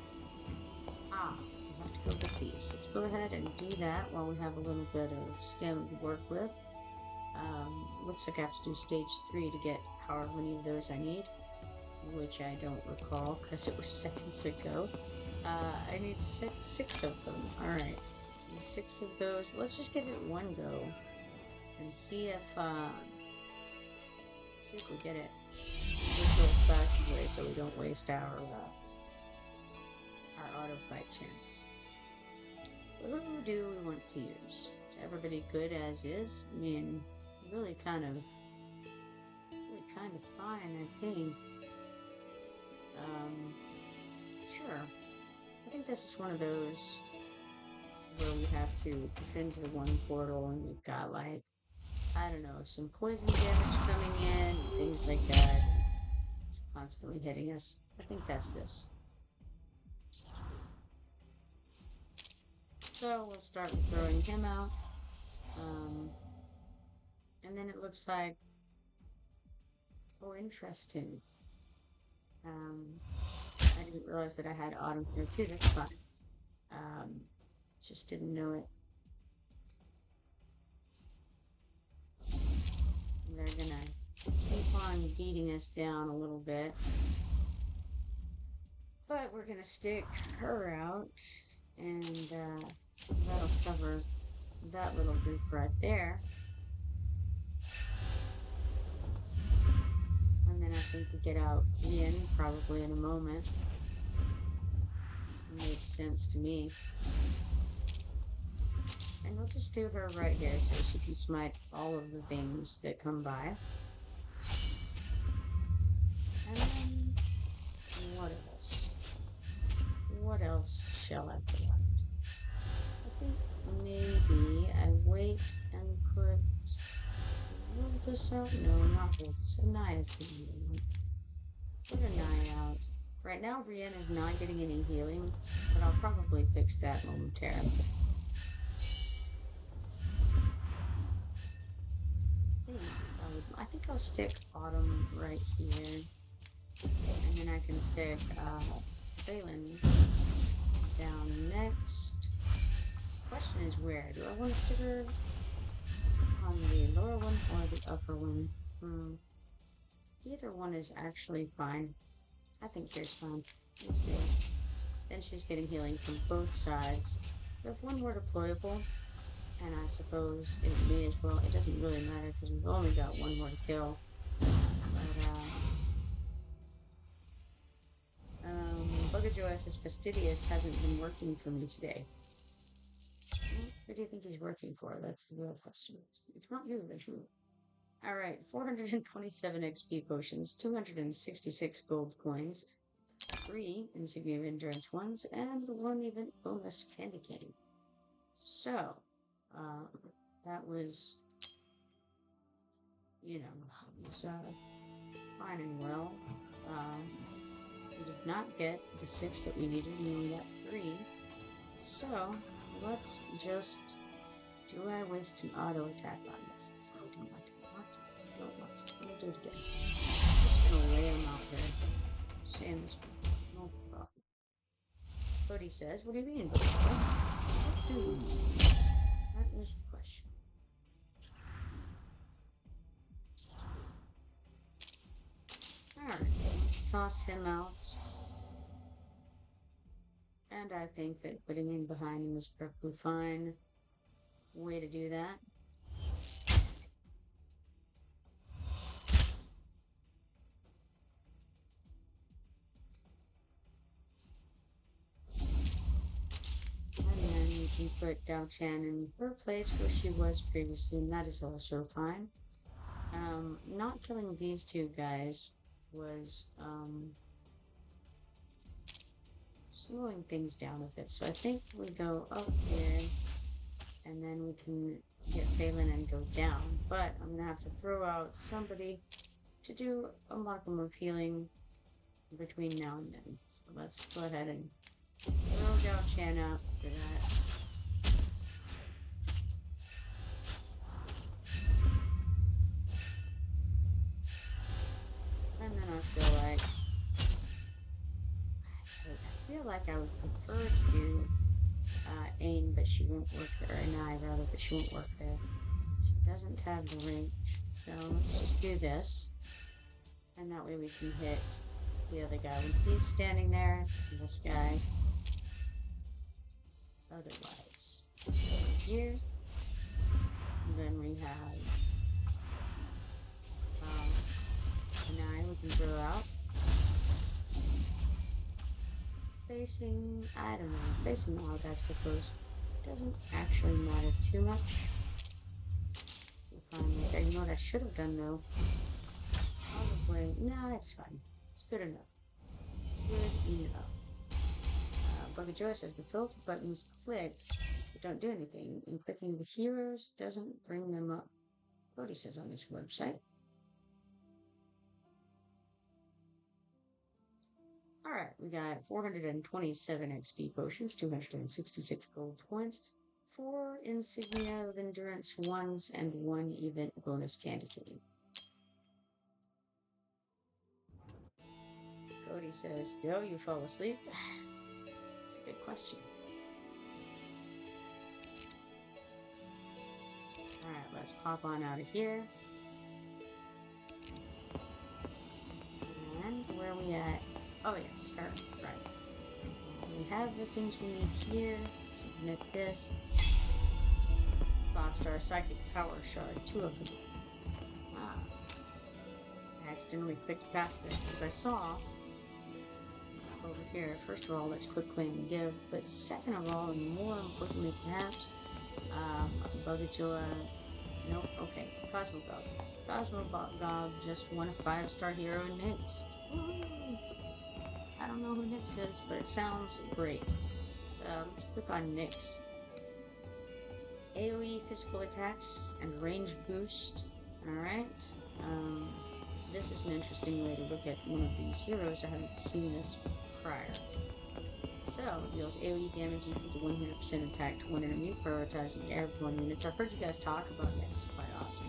We have to go get these. Let's go ahead and do that while we have a little bit of stamina to work with. Looks like I have to do stage 3 to get however many of those I need, which I don't recall because it was seconds ago. I need 6 of them. Alright. 6 of those. Let's just give it one go and see if we get it the old-fashioned way, so we don't waste our auto fight chance. Who do we want to use? Is everybody good as is? I mean, really kind of fine, I think. Sure. I think this is one of those where we have to defend to the one portal, and we've got, like, I don't know, some poison damage coming in, things like that. It's constantly hitting us. I think that's this. So we'll start with throwing him out. And then it looks like, oh, interesting. I didn't realize that I had autumn here too. That's fine. Just didn't know it. They're gonna keep on beating us down a little bit. But we're gonna stick her out, and that'll cover that little group right there. And then I think we get out Ian probably in a moment. Makes sense to me. And we'll just do her right here so she can smite all of the things that come by. And then, what else? What else shall I put out? I think maybe I wait and put Wiltus out. No, not Wiltus. Anaya's the one. Put Anaya out. Right now, Brienne is not getting any healing, but I'll probably fix that momentarily. I think I'll stick Autumn right here, and then I can stick Phelan down next. Question is, where do I want to stick her? On the lower one or the upper one? Either one is actually fine. I think here's fine. Let's do it. Then she's getting healing from both sides. We have one more deployable, and I suppose it may as well. It doesn't really matter because we've only got one more to kill. But Bugger says Fastidious hasn't been working for me today. Who do you think he's working for? That's the real question. It's not you, it's you. Alright, 427 XP potions, 266 gold coins, 3 insignia of endurance ones, and 1 event bonus candy cane. So, um, that was, was fine and well. We did not get the 6 that we needed, we only got 3. So, let's just... Do I waste an auto attack on this? I don't want to. Don't want to. Let me do it again. I'm just gonna lay him out there. Same as before. No problem. Cody says, what do you mean? What do you mean? That is the question. Alright, let's toss him out. And I think that putting him behind him is perfectly fine. Way to do that. And then we can put Dao Chan in her place where she was previously, and that is also fine. Not killing these two guys was, slowing things down a bit. So I think we go up here, and then we can get Phelan and go down. But I'm gonna have to throw out somebody to do a modicum of healing between now and then. So let's go ahead and throw Dao Chan out for that. And then I feel like I would prefer to do Ain, but she won't work there. And I rather, but she won't work there. She doesn't have the range. So let's just do this. And that way we can hit the other guy when he's standing there. And this guy. Otherwise. Here. And then we have Nine we can throw out. Facing, I don't know, facing out, I suppose. Doesn't actually matter too much. Okay, you know what I should have done though? Probably, no, it's fine. It's good enough. Good enough. Buggy Joy says the filter buttons clicked, but don't do anything. And clicking the heroes doesn't bring them up. Cody says on this website. Alright, we got 427 XP potions, 266 gold coins, 4 insignia of endurance ones, and 1 event bonus candy cane. Cody says, "No, you fall asleep?" It's a good question. Alright, let's pop on out of here. And where are we at? Oh yes, right. We have the things we need here. Submit this. 5-star psychic power shard, 2 of them. I accidentally clicked past this because I saw over here. First of all, let's quick claim and give, but second of all, and more importantly perhaps, Bugajoa. Nope, okay. Cosmogog just won a 5-star hero in Nyx. I don't know who Nyx is, but it sounds great. Let's click on Nyx. AoE physical attacks and range boost. Alright. This is an interesting way to look at one of these heroes. I haven't seen this prior. So, deals AoE damage equal to 100% attack to one enemy, prioritizing airborne units. I've heard you guys talk about Nyx quite often.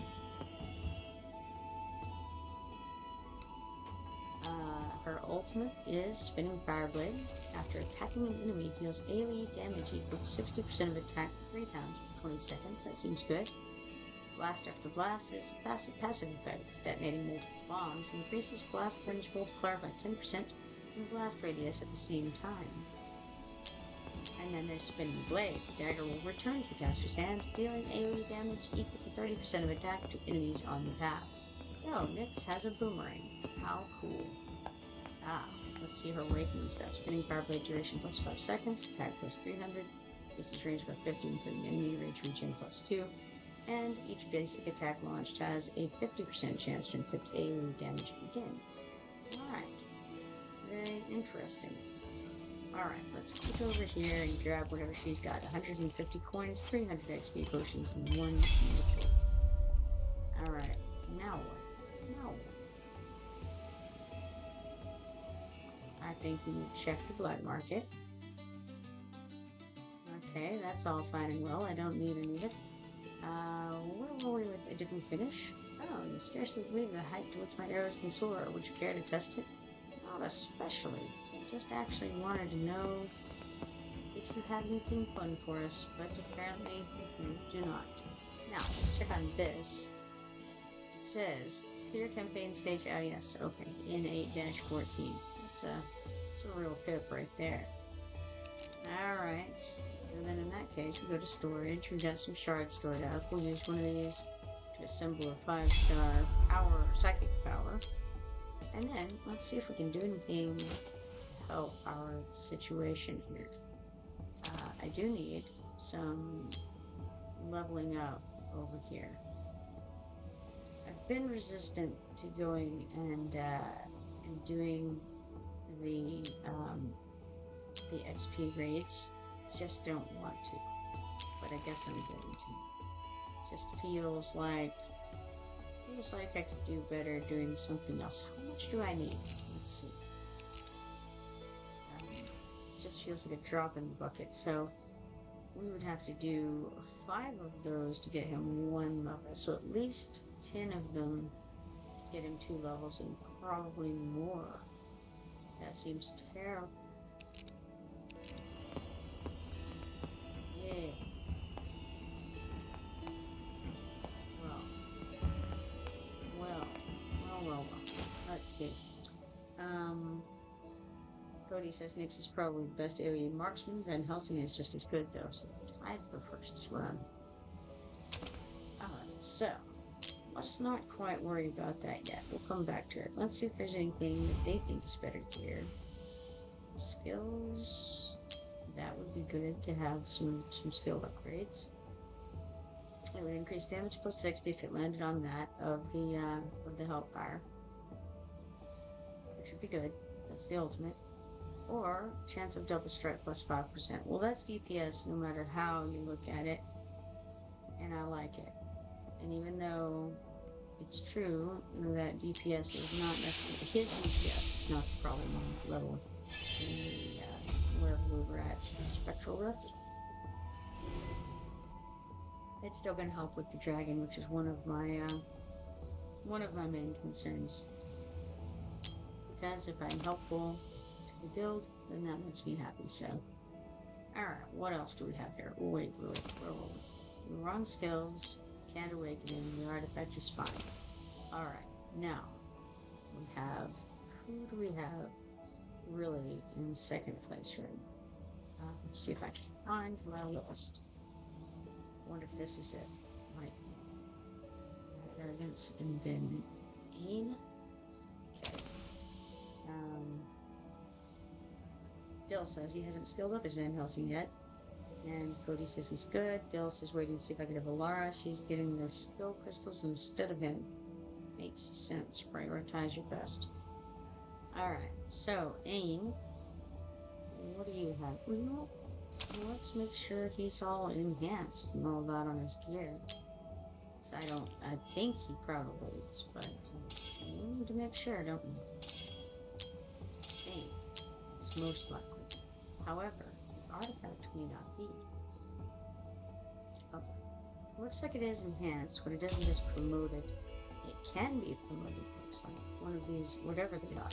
Her ultimate is Spinning Fireblade. After attacking an enemy, deals AoE damage equal to 60% of attack 3 times for 20 seconds. That seems good. Blast after blast is passive effects, detonating multiple bombs, increases blast range multiplier by 10% and blast radius at the same time. And then there's Spinning Blade. The dagger will return to the caster's hand, dealing AoE damage equal to 30% of attack to enemies on the path. So, Nyx has a boomerang. How cool. Let's see her awakening stuff. Spinning Fireblade duration plus 5 seconds, attack plus 300, distance range by 50 and enemy range regen plus 2, and each basic attack launched has a 50% chance to inflict AoE damage again. Alright, very interesting. Alright, let's click over here and grab whatever she's got. 150 coins, 300 XP potions, and 1 inventory. Alright, now what? Now what? I think we need to check the blood market. Okay, that's all fine and well. I don't need any of it. Where were we with it? Did we finish? Oh, you scarcely believe the height to which my arrows can soar. Would you care to test it? Not especially. I just actually wanted to know if you had anything fun for us, but apparently you do not. Now, let's check on this. It says, clear campaign stage. Oh, yes, okay, in 8-14. It's a real pip right there. Alright. And then in that case, we go to storage. We've got some shards stored up. We'll use one of these to assemble a 5-star power, psychic power. And then, let's see if we can do anything to help our situation here. I do need some leveling up over here. I've been resistant to going and doing the XP raids. Just don't want to, but I guess I'm going to. Just feels like I could do better doing something else. How much do I need? Let's see. It just feels like a drop in the bucket. So we would have to do 5 of those to get him 1 level. So at least 10 of them to get him 2 levels, and probably more. That seems terrible. Yeah. Well. Let's see. Cody says Nyx is probably the best AoE marksman. Van Helsing is just as good, though, so I'd go first as well. Alright, so let's not quite worry about that yet. We'll come back to it. Let's see if there's anything that they think is better here. Skills. That would be good to have some skill upgrades. It would increase damage plus 60 if it landed on that of the Hellfire, which would be good. That's the ultimate. Or chance of double strike plus 5%. Well, that's DPS no matter how you look at it, and I like it. And even though it's true that DPS is not necessarily his DPS, it's not the problem on the level in the wherever we were at the Spectral Rift. It's still going to help with the dragon, which is one of my main concerns. Because if I'm helpful to the build, then that makes me happy. So, all right, what else do we have here? Oh, wait, where were we? We were on skills, Canned Awakening, the artifact is fine. All right, now we have, who do we have really in second place right now? Let's see if I can find my list. I wonder if this is it. Might be. Arrogance and then Ain. Okay. Dill says he hasn't skilled up his Van Helsing yet. And Cody says he's good. Dill says waiting to see if I can have Alara. She's getting the skill crystals instead of him. Makes sense. Prioritize your best. Alright, so Ain. What do you have? Well, let's make sure he's all enhanced and all that on his gear. So I think he probably is, but we need to make sure, don't we? Think it's most likely. However, the artifact may not be. Okay. Looks like it is enhanced, but it doesn't just promote it. It can be promoted, looks like. One of these, whatever they are.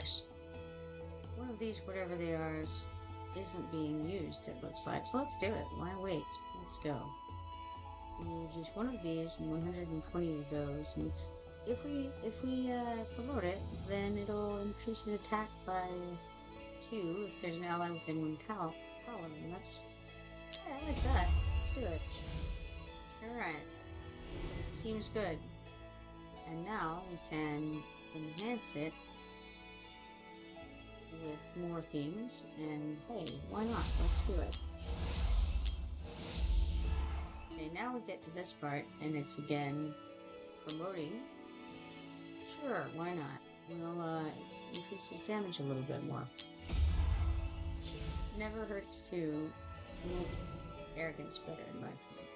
One of these, whatever they are, isn't being used, it looks like. So let's do it. Why wait? Let's go. We'll use one of these and 120 of those. And if we promote it, then it'll increase his attack by 2 if there's an ally within 1 tower. And that's, yeah, I like that. Let's do it. Alright. Seems good. And now we can enhance it with more things, and hey, why not? Let's do it. Okay, now we get to this part, and it's again promoting. Sure, why not? We'll increase his damage a little bit more. Never hurts to make arrogance better, in my opinion.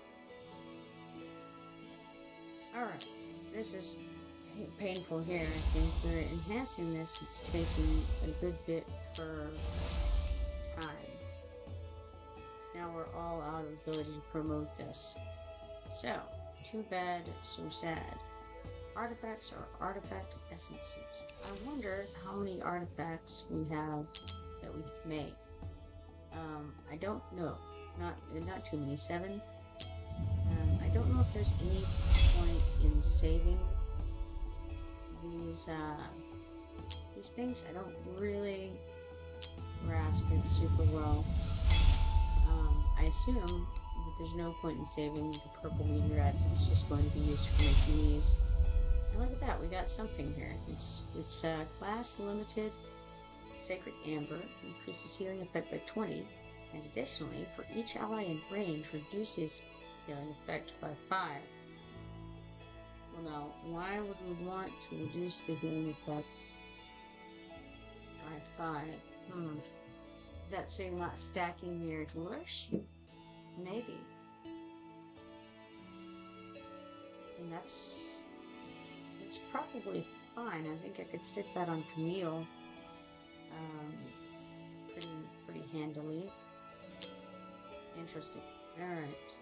Alright, this is painful here. I think we're enhancing this. It's taking a good bit per time. Now we're all out of ability to promote this. So, too bad, so sad. Artifacts or artifact essences. I wonder how many artifacts we have that we can make. I don't know. Not too many. 7. I don't know if there's any point in saving these things. I don't really grasp it super well. I assume that there's no point in saving the purple meteorites. It's just going to be used for making these. And look at that, we got something here. It's class limited Sacred Amber, increases healing effect by 20, and additionally, for each ally in range, reduces healing effect by 5. Well now, why would we want to reduce the healing effect by 5? That's so you're not stacking your healers? Maybe. And that's probably fine. I think I could stick that on Camille pretty handily. Interesting. Alright.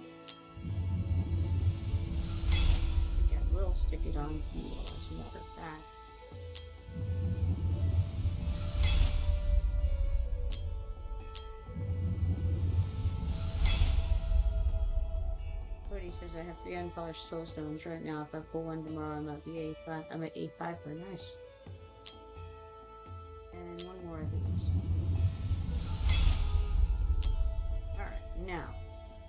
I think I will stick it on Camille as a matter of fact. He says I have 3 unpolished soul stones right now. If I pull one tomorrow, I'm at A5. I'm at A5 for nice. And one more of these. Alright, now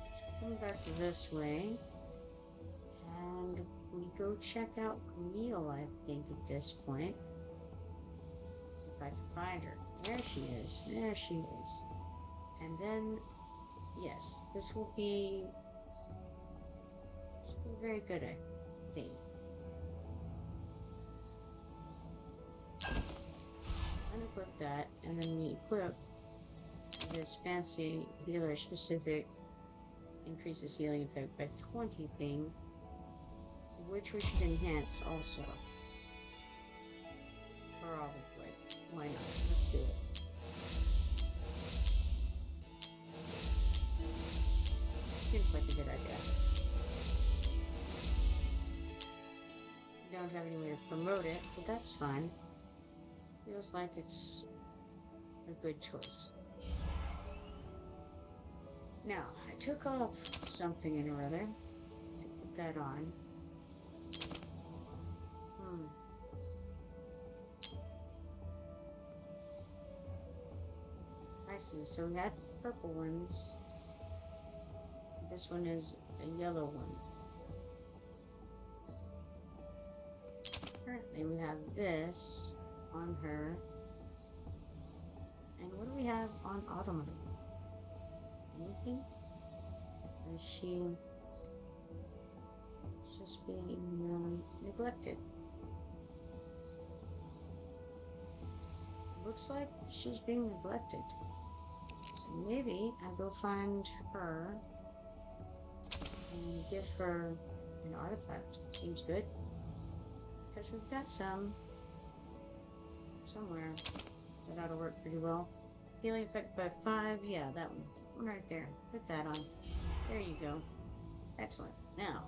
let's come back this way. And we go check out Camille, I think, at this point. If I can find her. There she is. There she is. And then, yes, this will be very good, I think. Unequip that, and then we equip this fancy healer specific increases healing effect by 20 thing, which we should enhance also. Probably. Why not? Let's do it. Seems like a good idea. Don't have any way to promote it, but that's fine. Feels like it's a good choice. Now, I took off something or other to put that on. I see, so we had purple ones. This one is a yellow one. Currently we have this on her. And what do we have on Autumn? Anything? Or is she just being neglected? Looks like she's being neglected. So maybe I'll go find her and give her an artifact. Seems good. Because we've got some somewhere that ought to work pretty well. Healing effect by 5, yeah, that one right there. Put that on. There you go. Excellent. Now,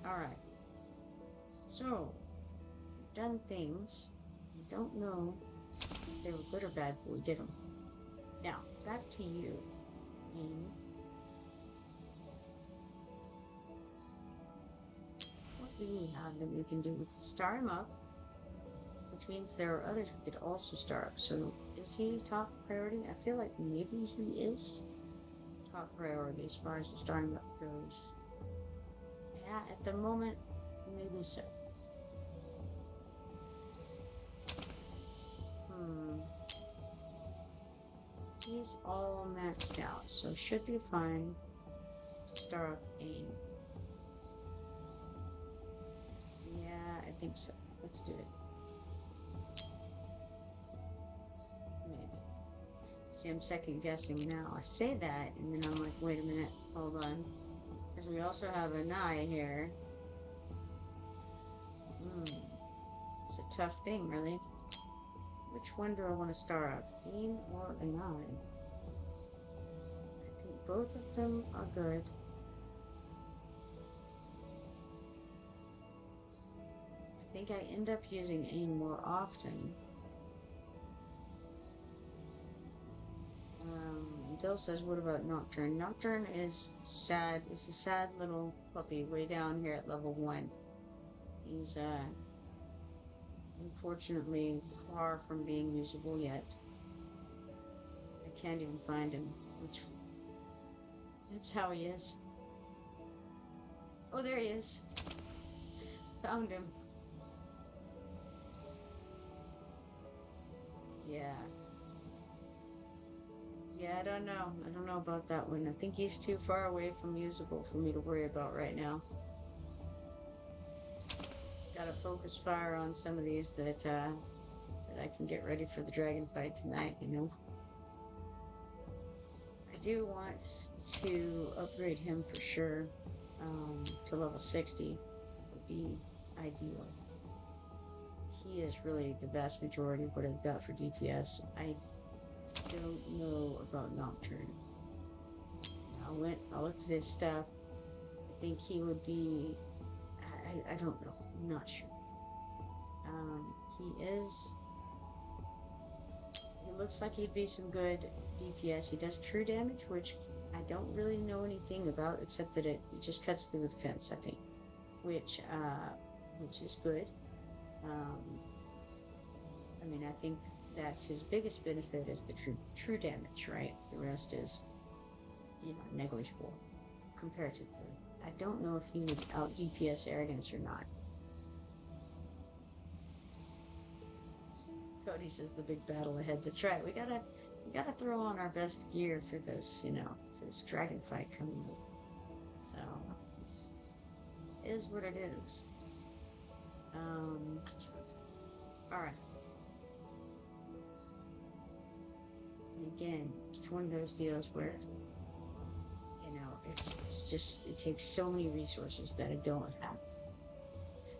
alright. So, we've done things. I don't know if they were good or bad, but we did them. Now, back to you, Amy. What do we have that we can do? We can start him up, which means there are others we could also start up. So, is he top priority? I feel like maybe he is top priority as far as the starting up goes. Yeah, at the moment, maybe so. He's all maxed out, so should be fine to start up aim. Yeah, I think so. Let's do it. Maybe. See, I'm second guessing now. I say that, and then I'm like, wait a minute, hold on. Because we also have an eye here. It's a tough thing, really. Which one do I want to start up? Aim or an eye? I think both of them are good. I think I end up using aim more often. Dill says, what about Nocturne? Nocturne is sad. It's a sad little puppy way down here at level 1. He's, unfortunately far from being usable yet. I can't even find him, which, that's how he is. Oh, there he is. Found him. Yeah. Yeah, I don't know. I don't know about that one. I think he's too far away from usable for me to worry about right now. Gotta focus fire on some of these that I can get ready for the dragon fight tonight, you know. I do want to upgrade him for sure. To level 60 would be ideal. He is really the vast majority of what I've got for DPS. I don't know about Nocturne. I looked at his stuff. I think he would be. I don't know. I'm not sure. He is. He looks like he'd be some good DPS. He does true damage, which I don't really know anything about except that it just cuts through the defense. I think, which is good. I mean, I think that's his biggest benefit is the true damage, right? The rest is, negligible comparatively. I don't know if he would out DPS arrogance or not. Cody says the big battle ahead. That's right. We gotta throw on our best gear for this, for this dragon fight coming up. So it is what it is. All right. And again, it's one of those deals where it's just it takes so many resources that I don't have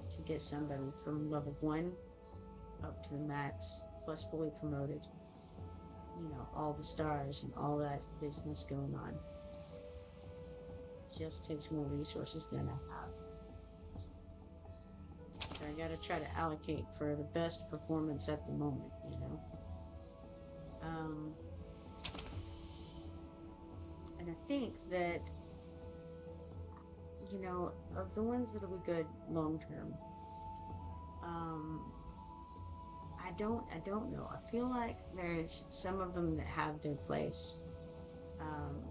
to get somebody from level 1 up to the max plus fully promoted. All the stars and all that business going on. It just takes more resources than I have. So I gotta try to allocate for the best performance at the moment, and I think that, of the ones that'll be good long term, I don't know. I feel like there's some of them that have their place.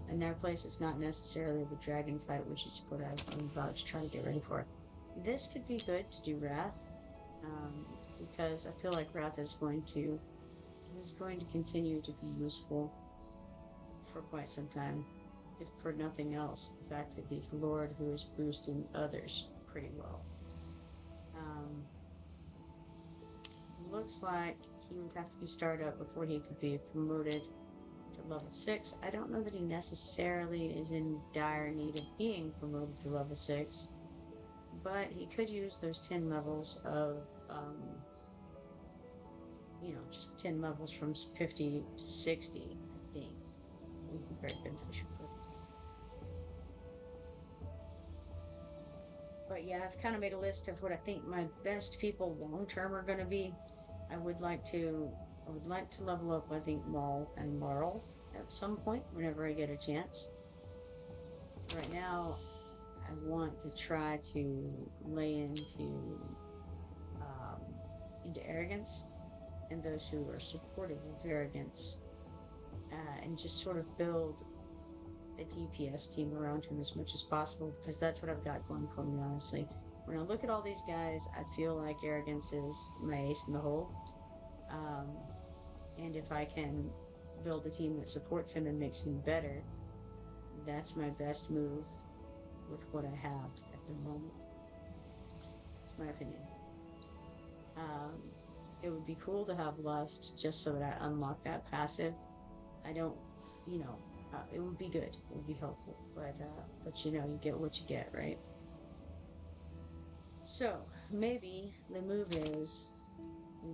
And their place is not necessarily the dragon fight, which is what I'm about to try to get ready for. This could be good to do Wrath, because I feel like Wrath is going to continue to be useful for quite some time, if for nothing else, the fact that he's the Lord who is boosting others pretty well. Looks like he would have to be started up before he could be promoted to level 6. I don't know that he necessarily is in dire need of being promoted to level 6, but he could use those 10 levels of, just 10 levels from 50 to 60, I think, would be very beneficial. But yeah, I've kind of made a list of what I think my best people long term are going to be. I would like to level up, I think, Maul and Marl at some point whenever I get a chance. Right now, I want to try to lay into arrogance and those who are supportive of arrogance, and just sort of build a DPS team around him as much as possible, because that's what I've got going for me, honestly. When I look at all these guys, I feel like arrogance is my ace in the hole. And if I can build a team that supports him and makes him better, that's my best move with what I have at the moment. It's my opinion. Um, it would be cool to have Lust just so that I unlock that passive. I don't, you know, it would be good. It would be helpful, but you know, you get what you get, right? So maybe the move is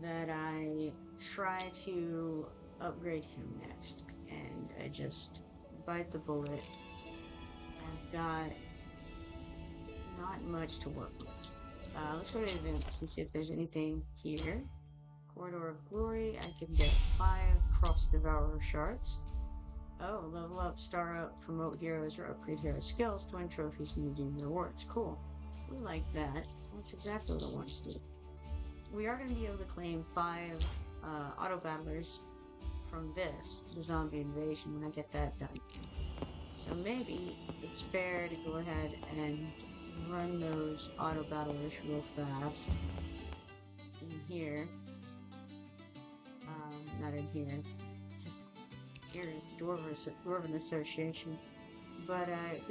that I try to upgrade him next, and I just bite the bullet. I've got not much to work with. Let's go to events and see if there's anything here. Corridor of Glory, I can get 5 Cross Devourer shards. Oh, level up, star up, promote heroes, or upgrade hero skills to win trophies and redeem rewards. Cool. We like that. That's exactly what I want to do. We are going to be able to claim 5 auto battlers from this, the zombie invasion, when I get that done. So maybe it's fair to go ahead and run those auto battlers real fast in here. Not in here. Here is Dwarven Association. But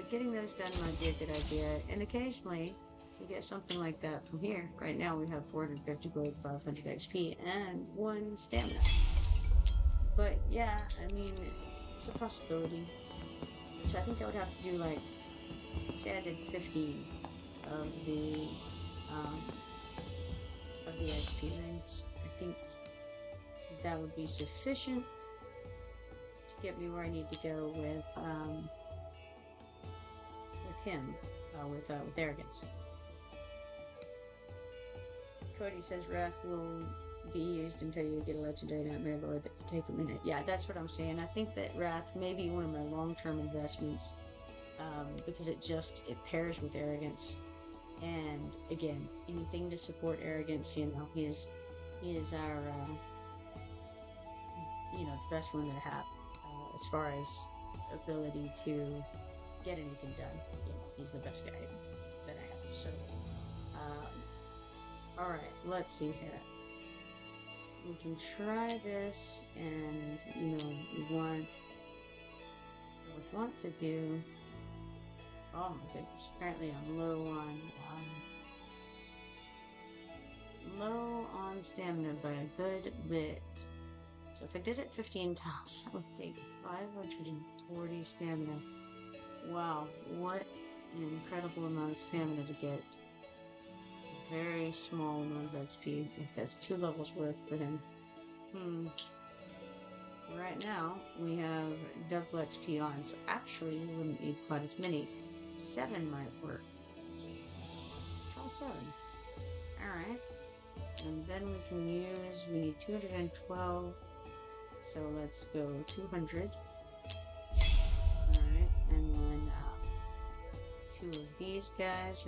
getting those done might be a good idea. And occasionally, we get something like that from here. Right now, we have 450 gold, 500 XP, and 1 stamina. But yeah, I mean, it's a possibility. So I think I would have to do like, say I did 50 of the XP rates. I think that would be sufficient to get me where I need to go with him, with arrogance. Cody says Wrath will be used until you get a legendary Nightmare Lord that can take a minute. Yeah, that's what I'm saying. I think that Wrath may be one of my long-term investments, because it pairs with arrogance. And again, anything to support arrogance, you know, he is our, you know, the best one that I have, as far as ability to get anything done. You know, he's the best guy that I have. So, all right, let's see here. We can try this, and you know, I would want to do. Oh my goodness! Apparently, I'm low on stamina by a good bit. So if I did it 15 times, I would take 540 stamina. Wow, what an incredible amount of stamina to get a very small amount of XP. That's 2 levels worth for him. Right now, we have double XP on, so actually we wouldn't need quite as many. 7 might work. Try 7. Alright. And then we need 212. So let's go 200. Alright, and then 2 of these guys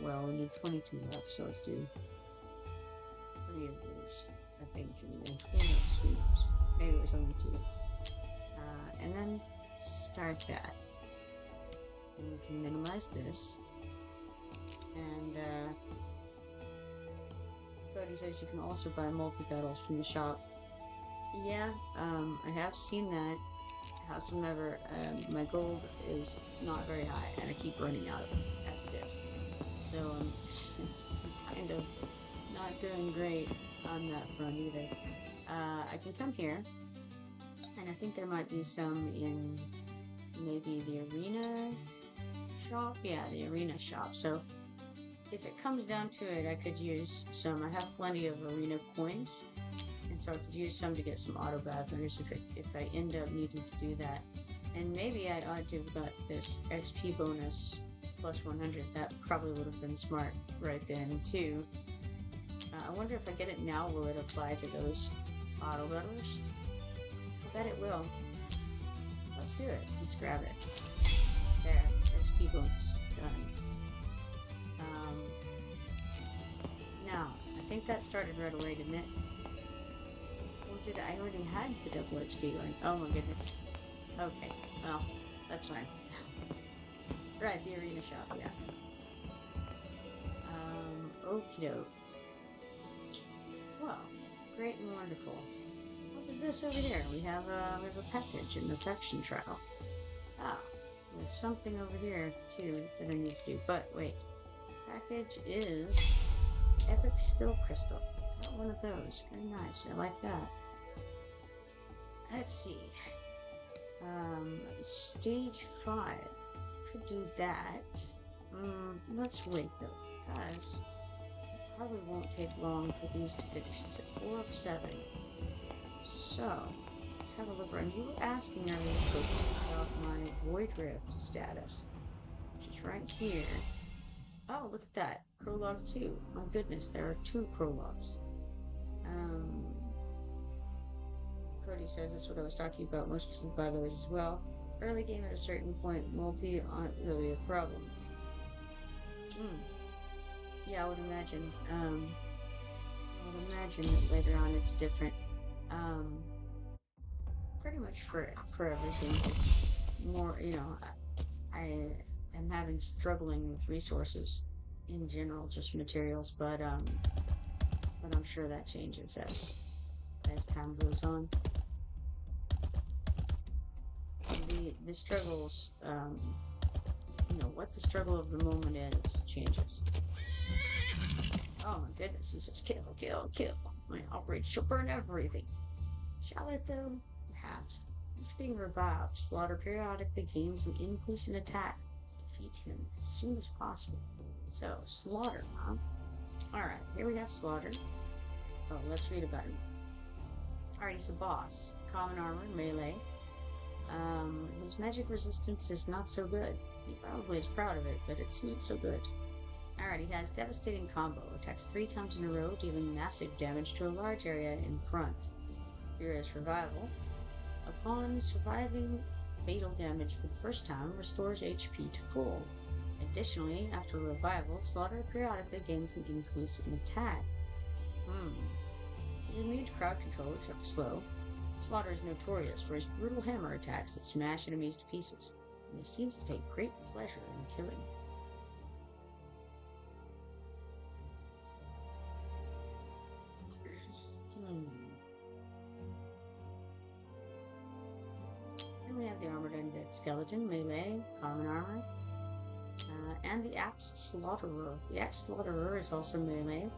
well, we need 22 left, so let's do 3 of these, I think, and then 20 of these. Maybe it was only 2. And then start that. And we can minimize this. And Cody says you can also buy multi-battles from the shop. Yeah, I have seen that. Howsoever, my gold is not very high, and I keep running out of it as it is. So it's kind of not doing great on that front either. I can come here, and I think there might be some in maybe the arena shop. Yeah, the arena shop. So if it comes down to it, I could use some. I have plenty of arena coins, and so I could use some to get some auto battlers if I end up needing to do that. And maybe I ought to have got this XP bonus plus 100. That probably would have been smart right then too. I wonder if I get it now, will it apply to those auto battlers? I bet it will. Let's do it. Let's grab it. There, XP bonus done. Now, I think that started right away, didn't it? Or did I already had the double XP going? Oh my goodness. Okay, well, that's fine. Right, the arena shop, yeah. Okie doke. Well, great and wonderful. What is this over here? We have a package, an affection trial. Ah, there's something over here too that I need to do. But wait, package is epic skill crystal. Got one of those. Very nice. I like that. Let's see. Stage 5. Could do that. Let's wait though, guys. Probably won't take long for these to finish. It's at 4 of 7. So, let's have a look around. You were asking earlier about my Void Rift status, which is right here. Oh, look at that. Prologue 2. My goodness, there are 2 prologues. Cody says that's what I was talking about. Most people buy those as well. Early game at a certain point, multi aren't really a problem. Yeah, I would imagine. That later on it's different. Pretty much for everything, it's more. I am struggling with resources in general, just materials, but I'm sure that changes as time goes on. The struggles, what the struggle of the moment is changes. Oh my goodness, he says kill, kill, kill. My outrage shall burn everything. Shall it though? Perhaps. After being revived, Slaughter periodically gains an increase in attack. Defeat him as soon as possible. So, Slaughter, huh? Alright, here we have Slaughter. Oh, let's read about him. Alright, he's a boss. Common armor, melee. His magic resistance is not so good. He probably is proud of it, but it's not so good. Alright, he has devastating combo. Attacks 3 times in a row, dealing massive damage to a large area in front. Furious Revival. Upon surviving fatal damage for the first time, restores HP to full. Additionally, after revival, Slaughter periodically gains an increase in attack. He's immune to crowd control except slow. Slaughter is notorious for his brutal hammer attacks that smash enemies to pieces, and he seems to take great pleasure in killing. Then we have the Armored Undead Skeleton, melee, common armor, and the Axe Slaughterer. The Axe Slaughterer is also melee.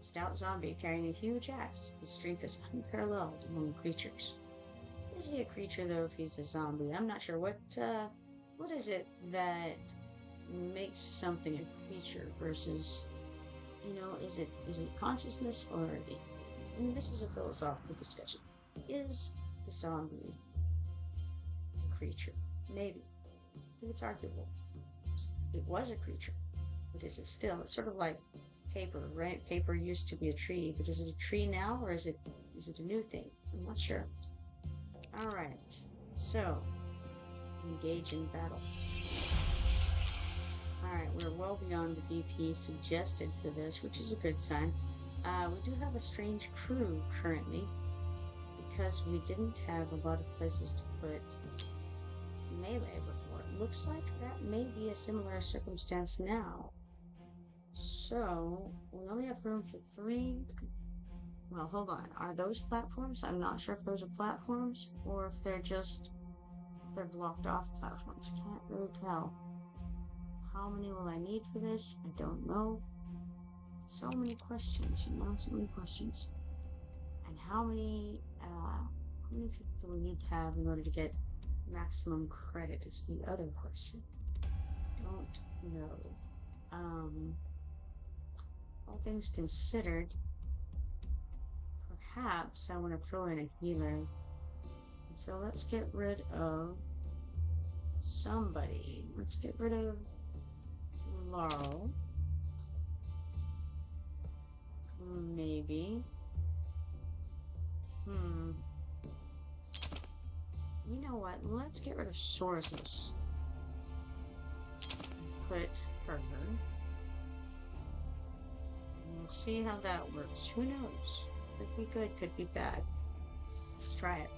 Stout zombie carrying a huge axe. His strength is unparalleled among creatures. Is he a creature though if he's a zombie? I'm not sure. What is it that makes something a creature versus, is it consciousness or, this is a philosophical discussion. Is the zombie a creature? Maybe. I think it's arguable. It was a creature, but is it still? It's sort of like paper, right? Paper used to be a tree, but is it a tree now, or is it a new thing? I'm not sure. Alright, so, engage in battle. Alright, we're well beyond the BP suggested for this, which is a good sign. We do have a strange crew currently, because we didn't have a lot of places to put melee before. It looks like that may be a similar circumstance now. So, we only have room for 3. Well, hold on. Are those platforms? I'm not sure if those are platforms or if they're blocked off platforms. Can't really tell. How many will I need for this? I don't know. So many questions, so many questions. And how many people do we need to have in order to get maximum credit is the other question. Don't know. All things considered, perhaps I want to throw in a healer. And so let's get rid of somebody. Let's get rid of Laurel. Maybe. You know what? Let's get rid of Sources. Put her. We'll see how that works. Who knows? Could be good, could be bad. Let's try it.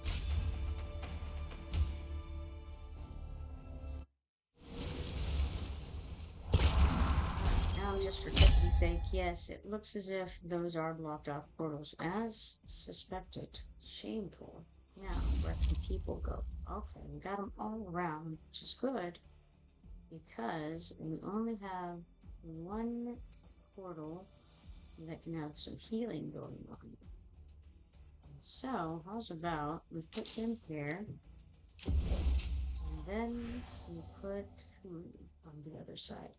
Now I'm just just for testing sake, yes, it looks as if those are blocked off portals as suspected. Shameful. Now, where can people go? Okay, we got them all around, which is good because we only have one portal that can have some healing going on. So, how's about we put him here, and then we put who on the other side?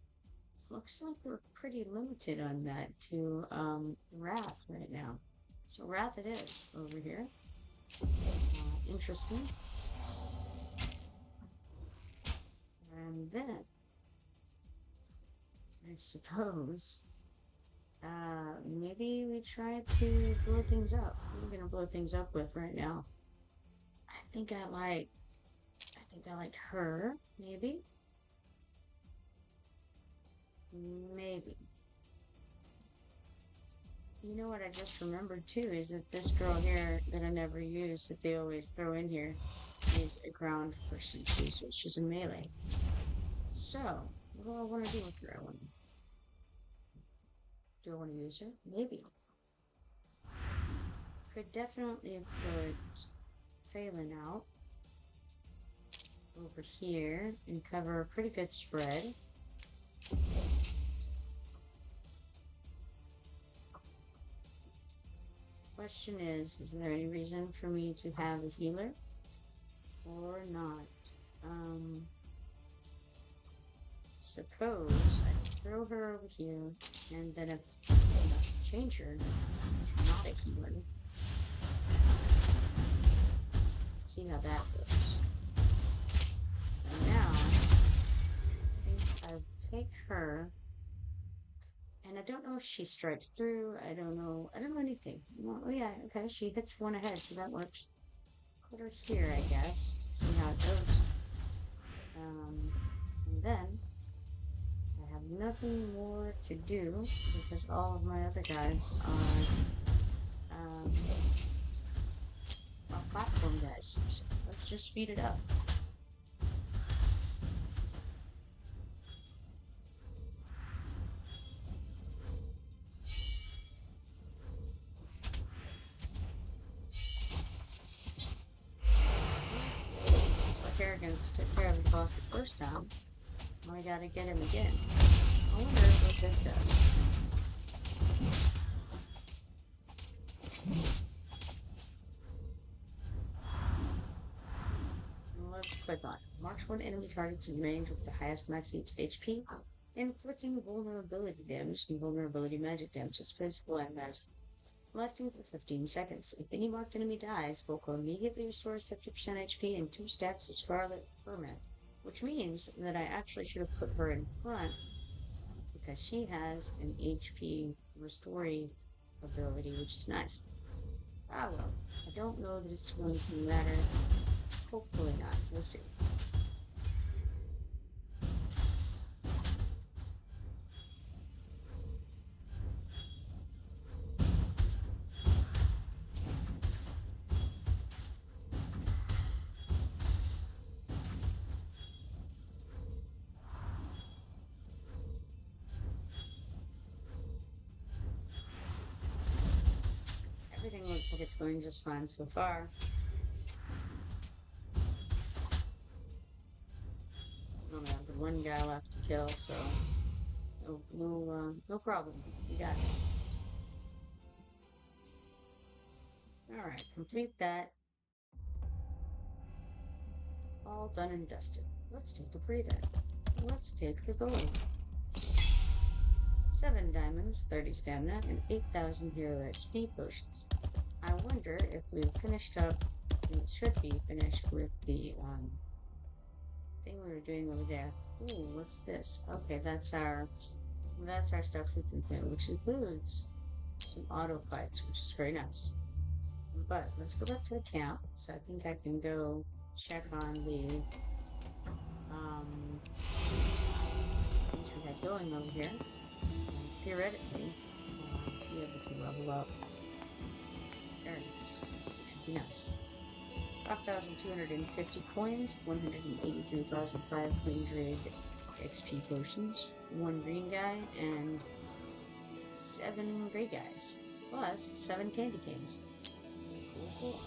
Looks like we're pretty limited on that to Wrath right now. So Wrath it is over here. Interesting. And then I suppose maybe we try to blow things up. What are we gonna blow things up with right now? I think I like her, maybe. Maybe. You know what I just remembered too is that this girl here that I never used that they always throw in here is a ground person. She's a melee. So, what do I want to do with her? Do I want to use her? Maybe. Could definitely put Phelan out over here and cover a pretty good spread. Question is there any reason for me to have a healer or not? Suppose I throw her over here and then if change her to not a healer. See how that goes. And now I think I'll take her. And I don't know if she strikes through. I don't know anything. Oh yeah, okay, she hits one ahead, so that works. Put her here, I guess. See how it goes. And then I have nothing more to do because all of my other guys are platform guys. So let's just speed it up. Arrogance took care of the boss the first time. Now I gotta get him again. I wonder what this does. Let's click on it. Marks one enemy targets in range with the highest max HP, inflicting vulnerability damage and vulnerability magic damage as physical and magic, lasting for 15 seconds. If any marked enemy dies, Volko immediately restores 50% HP and 2 stacks of Scarlet Permit, which means that I actually should have put her in front because she has an HP restoring ability, which is nice. Ah well, I don't know that it's going to matter. Hopefully not. We'll see. Everything looks like it's going just fine so far. I only have the one guy left to kill, so no problem. We got it. All right, complete that. All done and dusted. Let's take a breather. Let's take the gold. 7 diamonds, 30 stamina, and 8,000 hero XP potions. I wonder if we've finished up, and it should be finished with the thing we were doing over there. Ooh, what's this? Okay, that's our stuff we can play, which includes some auto fights, which is very nice. But let's go back to the camp. So I think I can go check on the things we had going over here. And theoretically, be able to level up areas, which would be nice. 5,250 coins, 183,500 XP potions, 1 green guy, and 7 gray guys, plus 7 candy canes. Cool.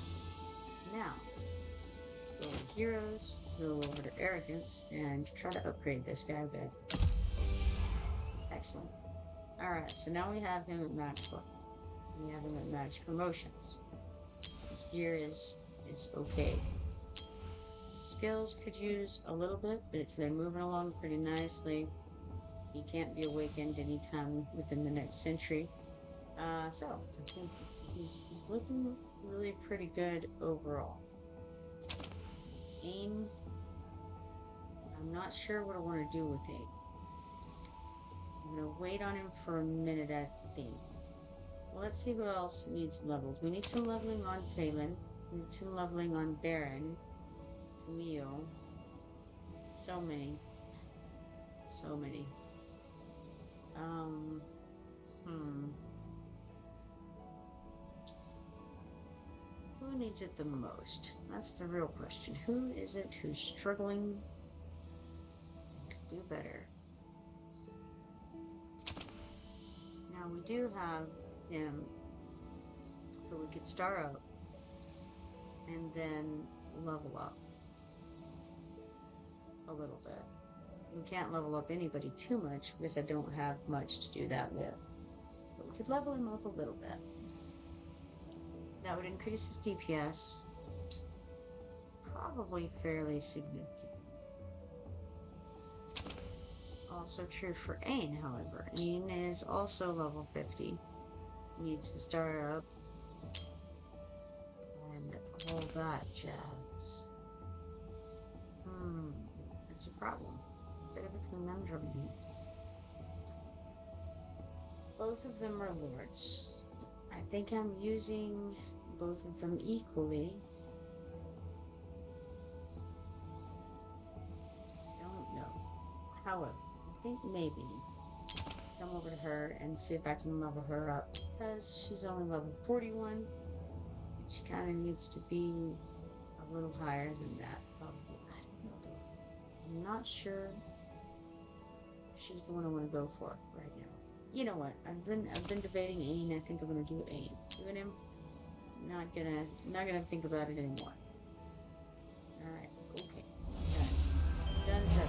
Now, let's go to heroes, go over to arrogance, and try to upgrade this guy a bit. Excellent. Alright, so now we have him at max level. We have him at max promotions. His gear is okay. Skills could use a little bit, but they're moving along pretty nicely. He can't be awakened anytime within the next century. So I think he's looking really pretty good overall. Aim, I'm not sure what I want to do with Aim. I'm gonna wait on him for a minute, I think. Well, let's see who else needs leveled. We need some leveling on Phelan. We need some leveling on Baron. Camille. So many. Who needs it the most? That's the real question. Who is it who's struggling? Could do better. Now we do have him who we could star up and then level up a little bit. We can't level up anybody too much because I don't have much to do that with. But we could level him up a little bit. That would increase his DPS probably fairly significantly. Also true for Ain, however. Ain is also level 50. Needs to start up and all that jazz. That's a problem. Bit of a conundrum. Both of them are lords. I think I'm using both of them equally. Don't know. However, I think maybe come over to her and see if I can level her up because she's only level 41 and she kind of needs to be a little higher than that probably. I don't know though. I'm not sure if she's the one I want to go for right now. You know what? I've been debating Ain. I think I'm gonna do Ain. Doing him. Not gonna think about it anymore. Alright, okay. Done so.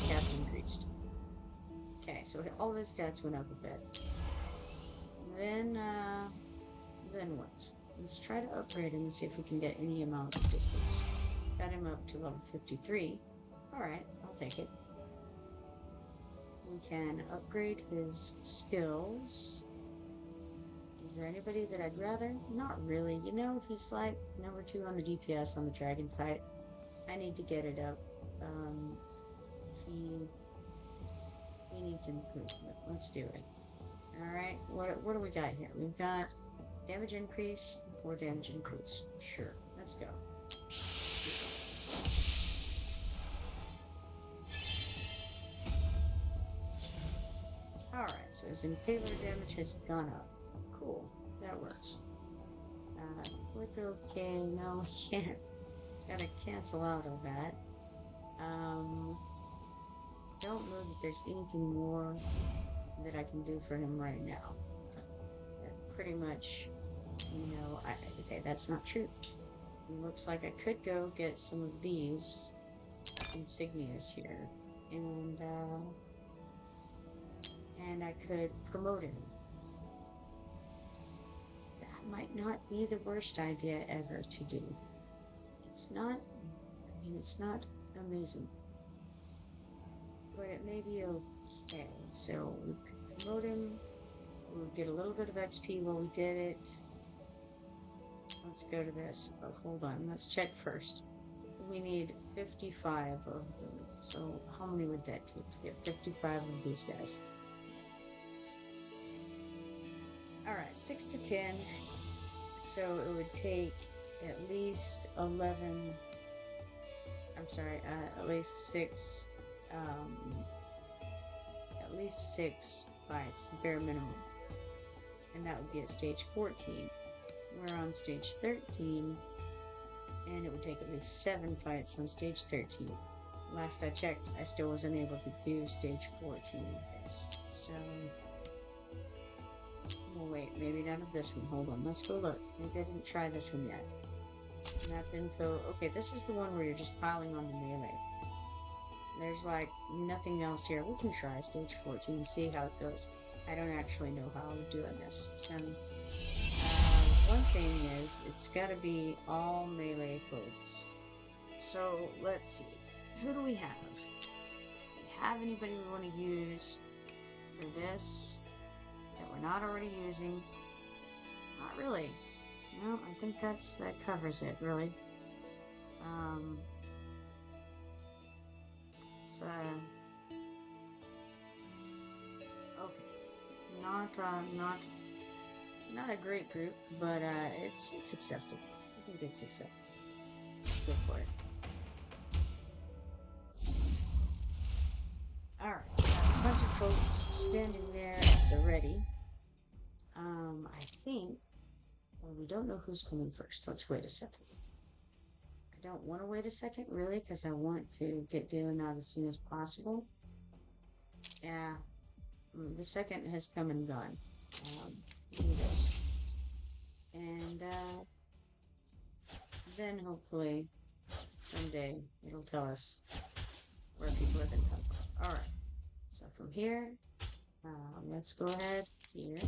Cap increased. Okay, so all of his stats went up a bit. Then what? Let's try to upgrade him and see if we can get any amount of distance. Got him up to level 53. Alright, I'll take it. We can upgrade his skills. Is there anybody that I'd rather? Not really. You know, he's like number 2 on the DPS on the dragon fight. I need to get it up. He needs improvement. Let's do it. Alright, what do we got here? We've got damage increase, 4 damage increase. Sure, let's go. Alright, so his impaler damage has gone up. Cool, that works. Click OK. No, he can't. Gotta cancel out of that. Don't know that there's anything more that I can do for him right now. Pretty much, you know, okay, that's not true. It looks like I could go get some of these insignias here, and I could promote him. That might not be the worst idea ever to do. It's not, I mean, it's not amazing, but it may be okay. So we could promote him. We'll get a little bit of XP while we did it. Let's go to this. Oh, hold on. Let's check first. We need 55 of them. So how many would that take to get 55 of these guys? Alright, 6 to 10. So it would take at least 11. I'm sorry, at least 6. At least 6 fights, bare minimum. And that would be at stage 14. We're on stage 13, and it would take at least 7 fights on stage 13. Last I checked, I still wasn't able to do stage 14 with this. So, Oh, wait, maybe none of this one. Hold on, let's go look. Maybe I didn't try this one yet. Map info. Okay, this is the one where you're just piling on the melee. There's like nothing else here. We can try stage 14, see how it goes. I don't actually know how I'm doing this. So, one thing is, it's gotta be all melee folks. So, let's see. Who do we have? Do we have anybody we want to use for this that we're not already using? Not really. No, I think that covers it, really. So, okay. Not a great group, but it's acceptable. I think it's acceptable. Go for it. Alright, got a bunch of folks standing there at the ready. I think, well, we don't know who's coming first. Let's wait a second. I don't want to wait a second, really, because I want to get dealing out as soon as possible. Yeah, the second has come and gone. Do this. And, then hopefully, someday, it'll tell us where people are going to come from. Alright, so from here, let's go ahead here.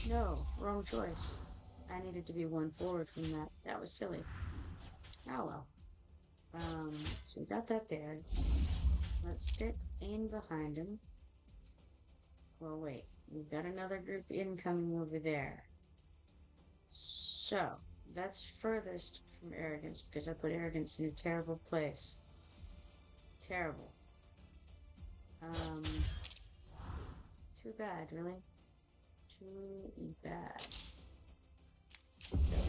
No, wrong choice. I needed to be one forward from that. That was silly. Oh well. So we got that there. Let's stick in behind him. Well, wait. We've got another group incoming over there. So, that's furthest from arrogance because I put arrogance in a terrible place. Terrible. Too bad, really. Too bad. It's okay.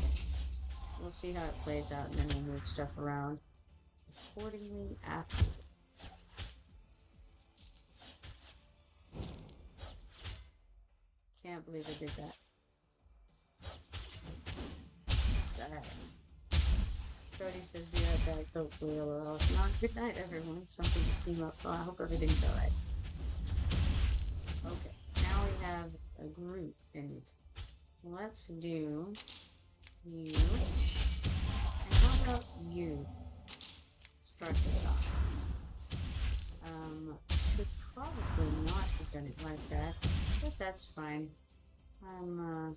We'll see how it plays out and then we'll move stuff around accordingly after. Can't believe I did that. Sorry. Cody says be right back, hopefully LOL. If not, good night everyone. Something just came up. Oh, I hope everything's alright. Okay, now we have a group and let's do you. And how about you? Start this off. Should probably not have done it like that, but that's fine. I'm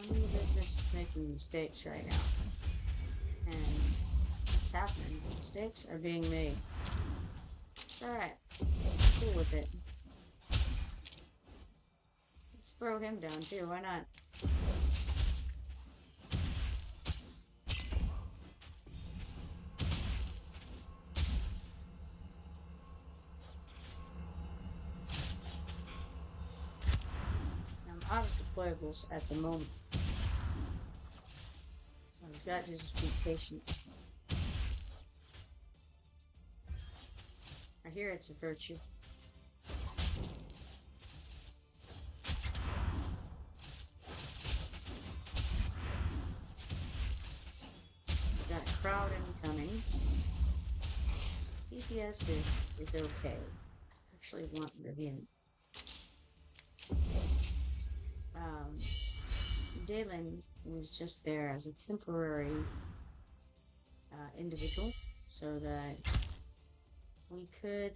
in the business of making mistakes right now. And it's happening. Mistakes are being made. It's alright. Cool with it. Let's throw him down too, why not? I'm out of deployables at the moment. So I've got to just be patient. I hear it's a virtue. Got a crowd incoming. DPS is okay. I actually want Rivian. Dalen was just there as a temporary individual so that we could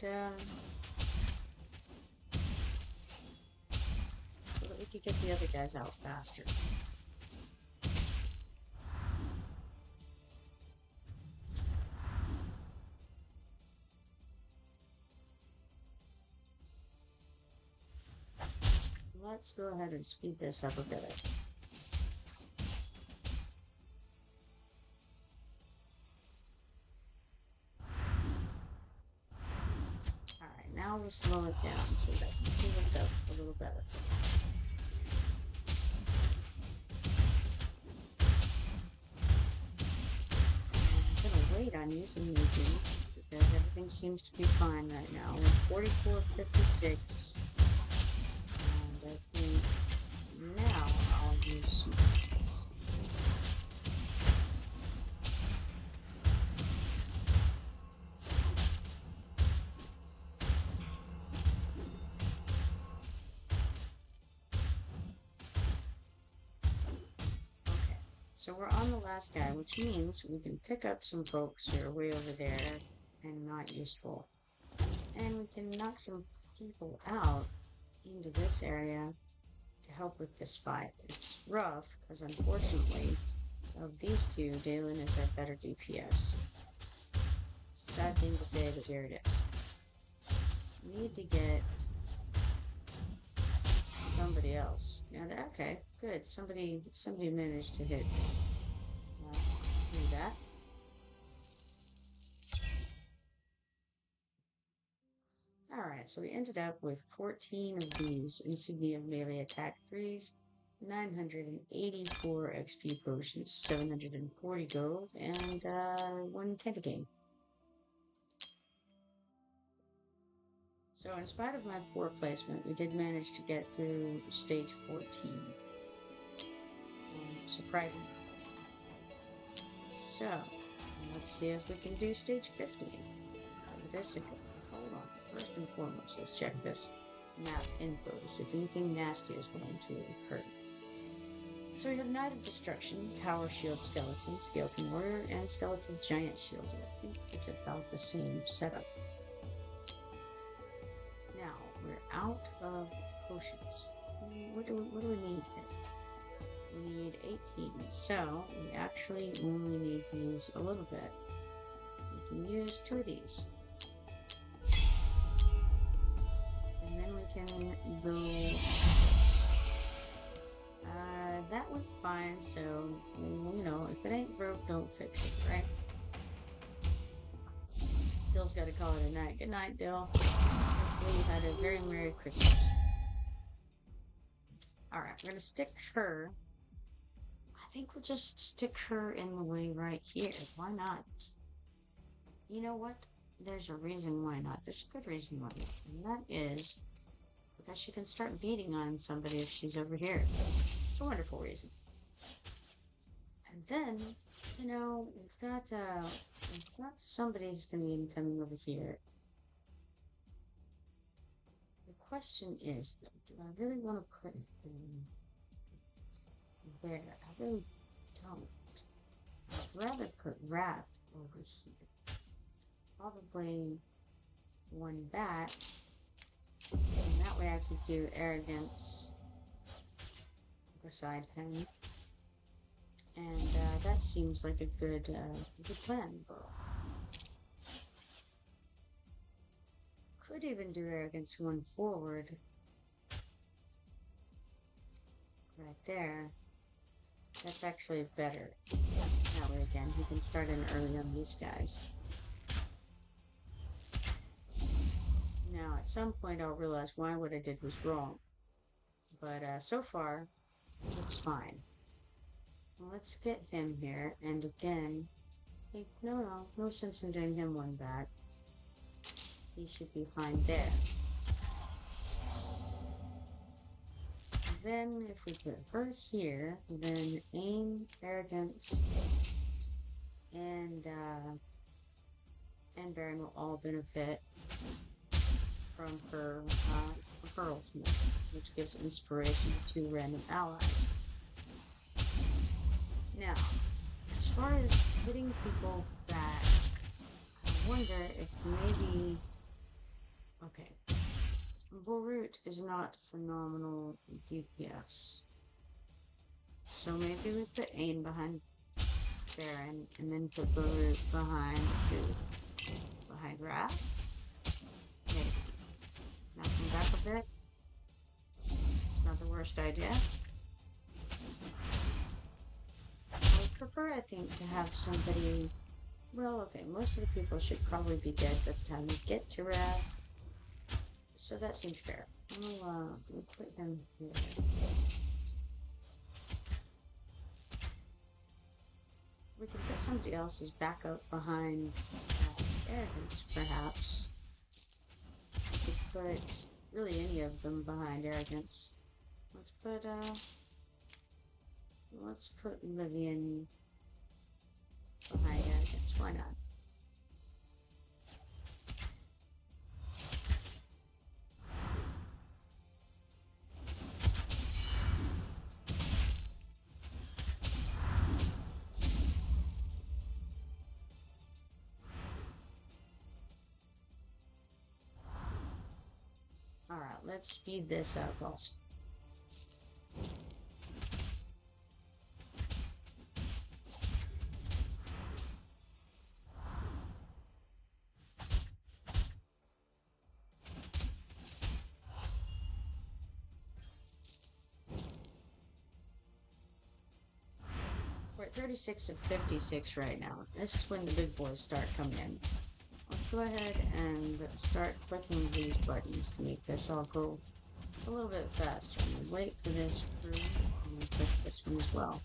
get the other guys out faster. Let's go ahead and speed this up a bit. Alright, now we'll slow it down so that I can see what's up a little better. I'm gonna wait on using Legion because everything seems to be fine right now. We're 44.56. And I think now I'll use some. So we're on the last guy, which means we can pick up some folks who are way over there and not useful. And we can knock some people out into this area to help with this fight. It's rough, because unfortunately, of these two, Dalen is our better DPS. It's a sad thing to say, but here it is. We need to get somebody else. Okay, good. Somebody managed to hit do that. Alright, so we ended up with 14 of these Insignia Melee Attack 3s, 984 XP potions, 740 gold, and 1 candy game. So in spite of my poor placement, we did manage to get through stage 14. Surprising. So, let's see if we can do stage 50. Hold on. First and foremost, let's check this map info to see if anything nasty is going to occur. So we have Knight of Destruction, Tower Shield Skeleton, Skeleton Warrior, and Skeleton Giant Shield. I think it's about the same setup. Now, we're out of potions. What do we need here? We need 18, so we actually only need to use a little bit. We can use 2 of these. And then we can go... that went fine, so, you know, if it ain't broke, don't fix it, right? Dill's gotta call it a night. Good night, Dill. Hopefully you had a very Merry Christmas. Alright, we're gonna stick her... I think we'll just stick her in the way right here. Why not? You know what? There's a reason why not. There's a good reason why not. And that is because she can start beating on somebody if she's over here. It's a wonderful reason. And then, you know, we've got somebody who's going to be coming over here. The question is, though, do I really want to put it in there? I really don't. I'd rather put Wrath over here. Probably one back. And that way I could do Arrogance beside him. And that seems like a good plan. Could even do Arrogance going forward. Right there. That's actually better. That way again, he can start in early on these guys. Now, at some point I'll realize why what I did was wrong. But so far, it looks fine. Well, let's get him here, and again, no sense in doing him one back. He should be behind there. And then, if we put her here, then aim, Arrogance, and Baron will all benefit from her ultimate, which gives inspiration to random allies. Now, as far as hitting people back, I wonder if maybe... Okay. Bullroot is not phenomenal DPS. So maybe we put Ain behind Baron, and then put Bullroot behind Wrath? Maybe. Knock him back a bit. Not the worst idea. I would prefer, I think, to have somebody... Well, okay, most of the people should probably be dead by the time we get to Wrath. So that seems fair. We'll put him here. We could put somebody else's backup behind Arrogance, perhaps. We could put really any of them behind Arrogance. Let's put Livian behind Arrogance. Why not? let's speed this up also. We're at 36 of 56 right now. This is when the big boys start coming in. Let's go ahead and start clicking these buttons to make this all go a little bit faster. I'm gonna wait for this through and click this one as well.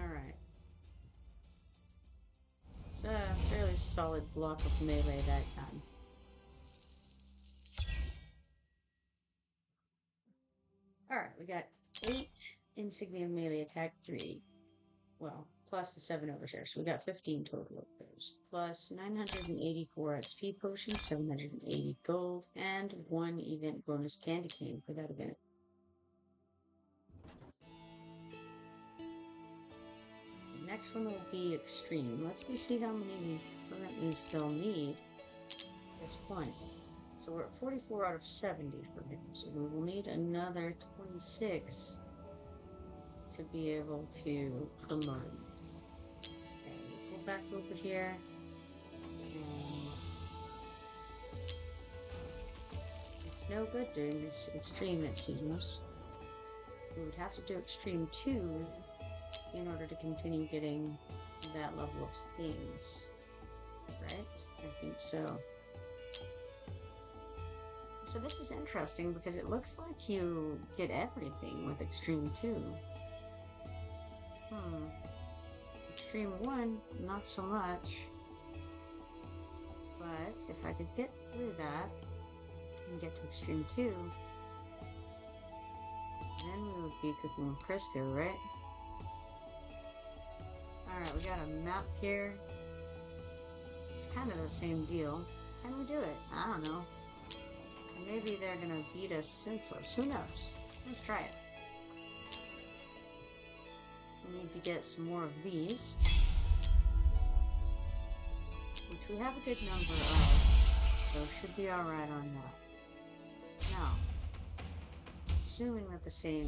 Alright. It's a fairly solid block of melee that time. Alright, we got 8 insignia melee attack, 3. Well, plus the 7 over here, so we got 15 total of those. Plus 984 XP potions, 780 gold, and 1 event bonus candy cane for that event. The next one will be extreme. Let's see how many we currently still need at this point. So we're at 44 out of 70 for him, so we will need another 26 to be able to promote. Okay, go back over here. And it's no good doing this extreme, it seems. We would have to do extreme 2 in order to continue getting that level of things. Right? I think so. So this is interesting because it looks like you get everything with Extreme 2. Extreme 1, not so much. But if I could get through that and get to Extreme 2, then we would be cooking with Crisco, right? Alright, we got a map here. It's kind of the same deal. Can we do it? I don't know. Maybe they're gonna beat us senseless. Who knows? Let's try it. We need to get some more of these, which we have a good number of, so should be alright on that. Now, assuming that the same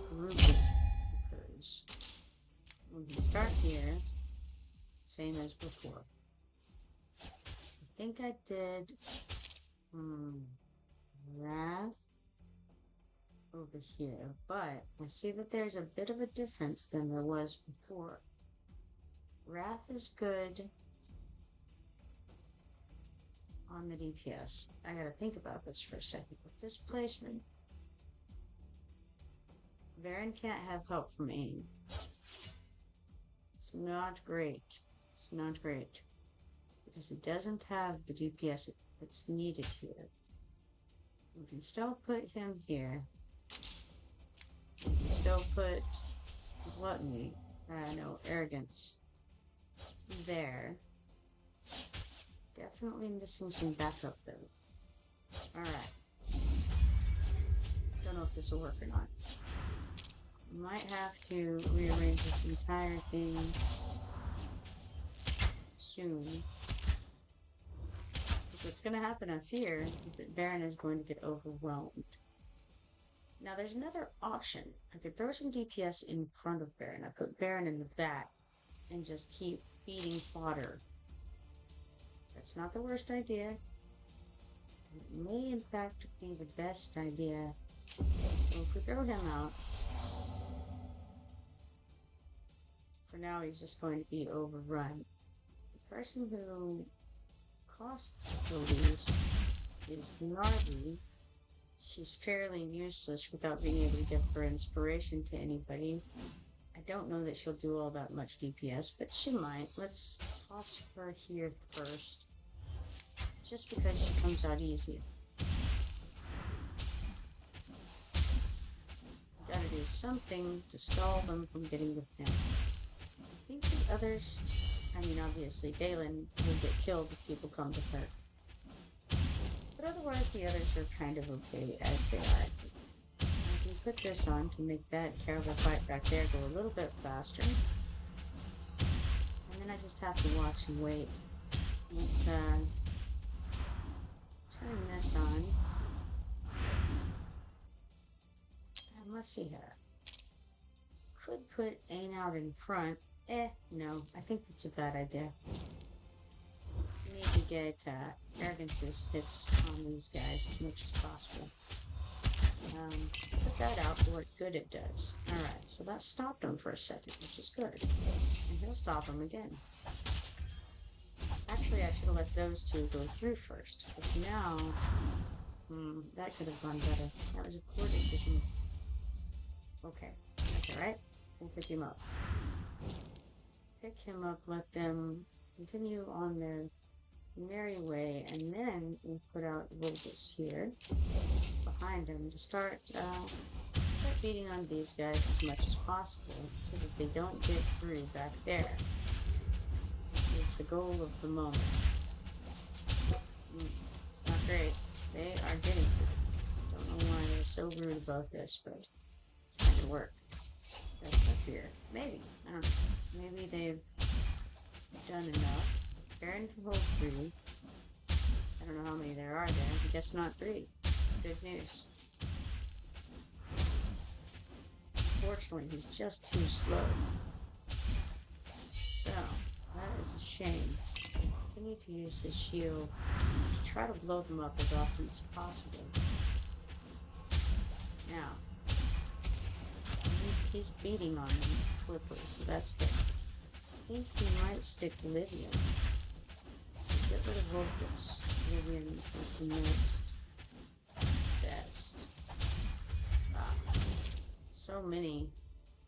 group occurs, we can start here, same as before. I think I did Wrath over here, but I see that there's a bit of a difference than there was before. Wrath is good on the DPS. I gotta think about this for a second. With this placement, Baron can't have help from aim. It's not great. It's not great. Because it doesn't have the DPS that's needed here. We can still put him here. We can still put Gluttony, Arrogance there. Definitely missing some backup though. Alright. Don't know if this will work or not. Might have to rearrange this entire thing soon. What's going to happen, I fear, is that Baron is going to get overwhelmed. Now, there's another option. I could throw some DPS in front of Baron. I put Baron in the back and just keep feeding fodder. That's not the worst idea. It may, in fact, be the best idea. So if we throw him out, for now he's just going to be overrun. The person who costs the least is Narvi. She's fairly useless without being able to give her inspiration to anybody. I don't know that she'll do all that much DPS, but she might. Let's toss her here first. Just because she comes out easy. Gotta do something to stall them from getting with him. I think the others... obviously, Dalen will get killed if people come to her. But otherwise, the others are kind of okay as they are. I can put this on to make that terrible fight back there go a little bit faster. And then I just have to watch and wait. Let's turn this on. And let's see here. Could put Ain out in front. No, I think that's a bad idea. We need to get arrogance's hits on these guys as much as possible. Put that out for what good it does. Alright, so that stopped him for a second, which is good. And he'll stop him again. Actually, I should have let those two go through first. Because now... that could have gone better. That was a poor decision. Okay, that's alright. We'll pick him up. Pick him up, let them continue on their merry way, and then we'll put out Voltus here behind him to start beating on these guys as much as possible so that they don't get through back there. This is the goal of the moment. It's not great. They are getting through. Don't know why they're so rude about this, but it's not gonna work. That's my fear. Maybe. I don't know. Maybe they've done enough. Baron can hold 3. I don't know how many there are there. I guess not 3. Good news. Unfortunately, he's just too slow. So, that is a shame. Continue to use his shield to try to blow them up as often as possible. Now, he's beating on them quickly, so that's good. I think he might stick to Livian. Get rid of Voltus. Livian is the next best. So many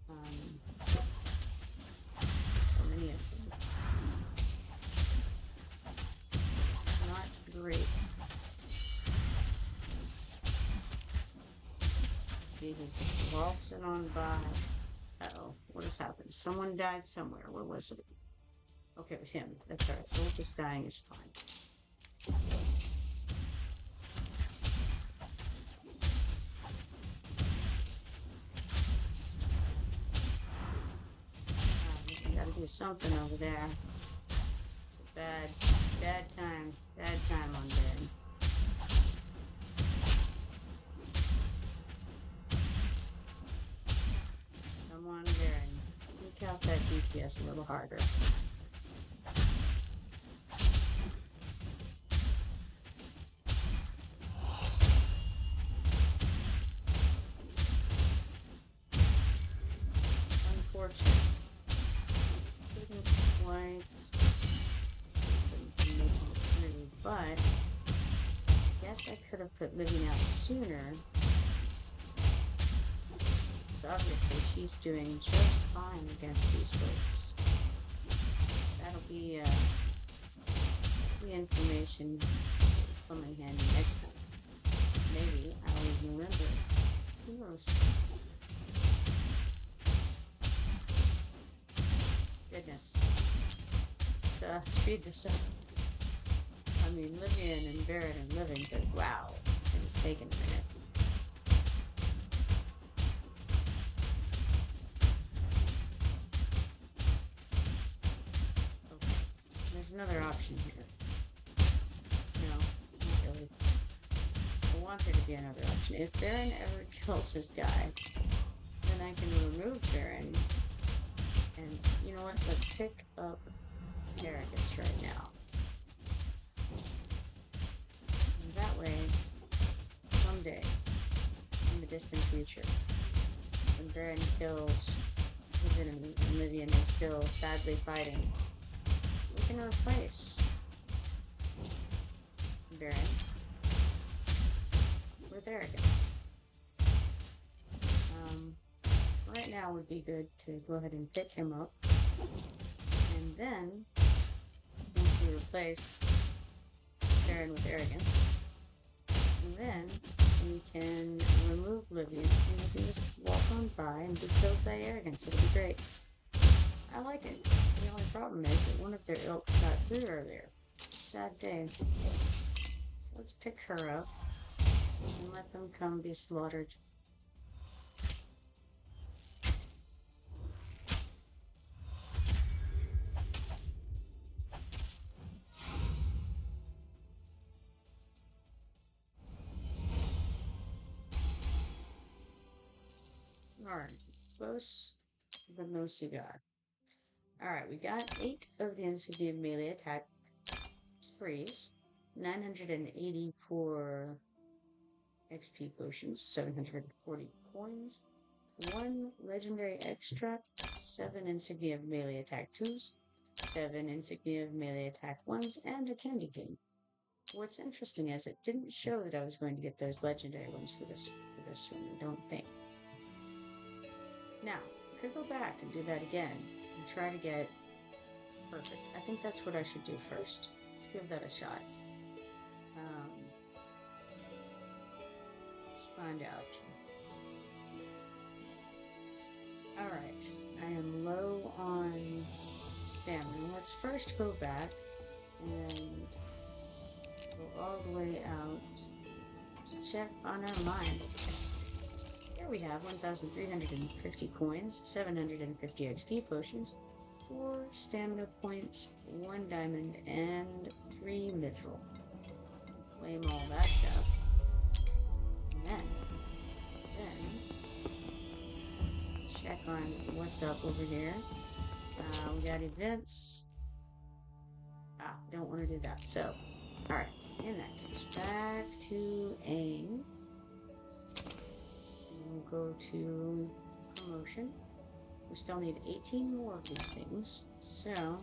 of them. Not great. See, he's waltzing on by. Uh-oh, what has happened? Someone died somewhere. Where was it? Okay, it was him. That's alright. Voltus dying is fine. We gotta do something over there. It's a bad time on Baron. Come on, Baron. Look out that DPS a little harder. Unfortunate. Couldn't quite make it through, but I guess I could have put Living out sooner. Because obviously she's doing just fine against these folks. That'll be information come in handy next time. Maybe I'll even remember. Who knows? Goodness. Let's speed this up. I mean, Livian and Baron and living, but wow, it has taken a minute. Okay, there's another option here. No, not really. I want there to be another option. If Baron ever kills this guy, then I can remove Baron. And you know what? Let's pick up Arrogance right now. And that way, someday, in the distant future, when Baron kills his enemy and Livian is still sadly fighting, we can replace Baron with Arrogance. Right now would be good to go ahead and pick him up, and then once we replace Baron with Arrogance, and then we can remove Livian and we can just walk on by and be killed by Arrogance. It'll be great. I like it. The only problem is that one of their ilk got through earlier. It's a sad day. So let's pick her up and let them come be slaughtered. Alright, close, but no cigar. Alright, we got 8 of the insignia melee attack 3s, 984 XP potions, 740 coins, 1 legendary extract, 7 insignia of melee attack 2s, 7 insignia of melee attack 1s, and a candy cane. What's interesting is it didn't show that I was going to get those legendary ones for this one, I don't think. Now, I could go back and do that again and try to get perfect. I think that's what I should do first. Let's give that a shot. Let's find out. Alright, I am low on stamina. Let's first go back and go all the way out to check on our mind. Here we have 1,350 coins, 750 XP potions, 4 stamina points, 1 diamond, and 3 mithril. Claim all that stuff. And then check on what's up over here. We got events. Don't want to do that. So, alright, in that case, back to aim. We'll go to promotion. We still need 18 more of these things. So,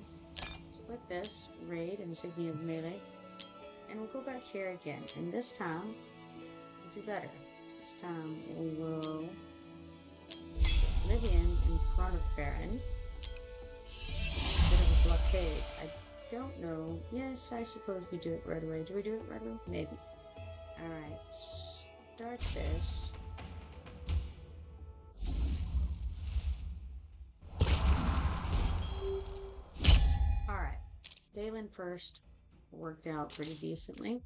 split this, raid, insignia of melee, and we'll go back here again. And this time, we'll do better. This time, we will Livian in front of Baron. Bit of a blockade. I don't know. Yes, I suppose we do it right away. Do we do it right away? Maybe. Alright, start this. Alright, Dalen first worked out pretty decently.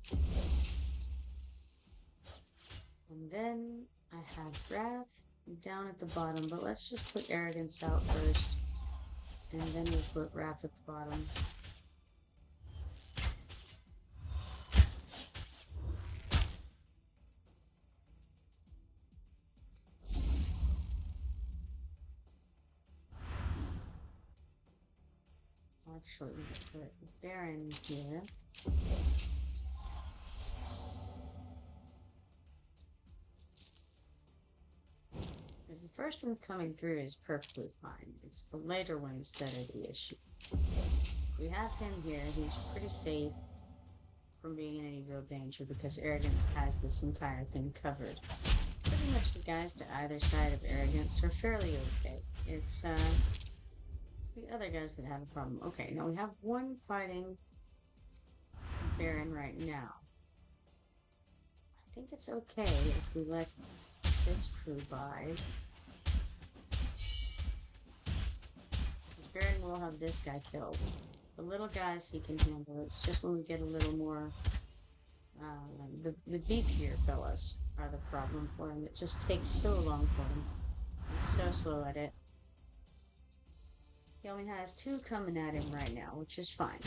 And then I have Wrath down at the bottom, but let's just put Arrogance out first. And then we'll put Wrath at the bottom. Actually, we'll put Baron here. Because the first one coming through is perfectly fine. It's the later ones that are the issue. We have him here. He's pretty safe from being in any real danger because Arrogance has this entire thing covered. Pretty much the guys to either side of Arrogance are fairly okay. It's the other guys that have a problem. Okay, now we have one fighting Baron right now. I think it's okay if we let this crew by. Baron will have this guy killed. The little guys he can handle. It's just when we get a little more the beefier fellas are the problem for him. It just takes so long for him. He's so slow at it. He only has 2 coming at him right now, which is fine.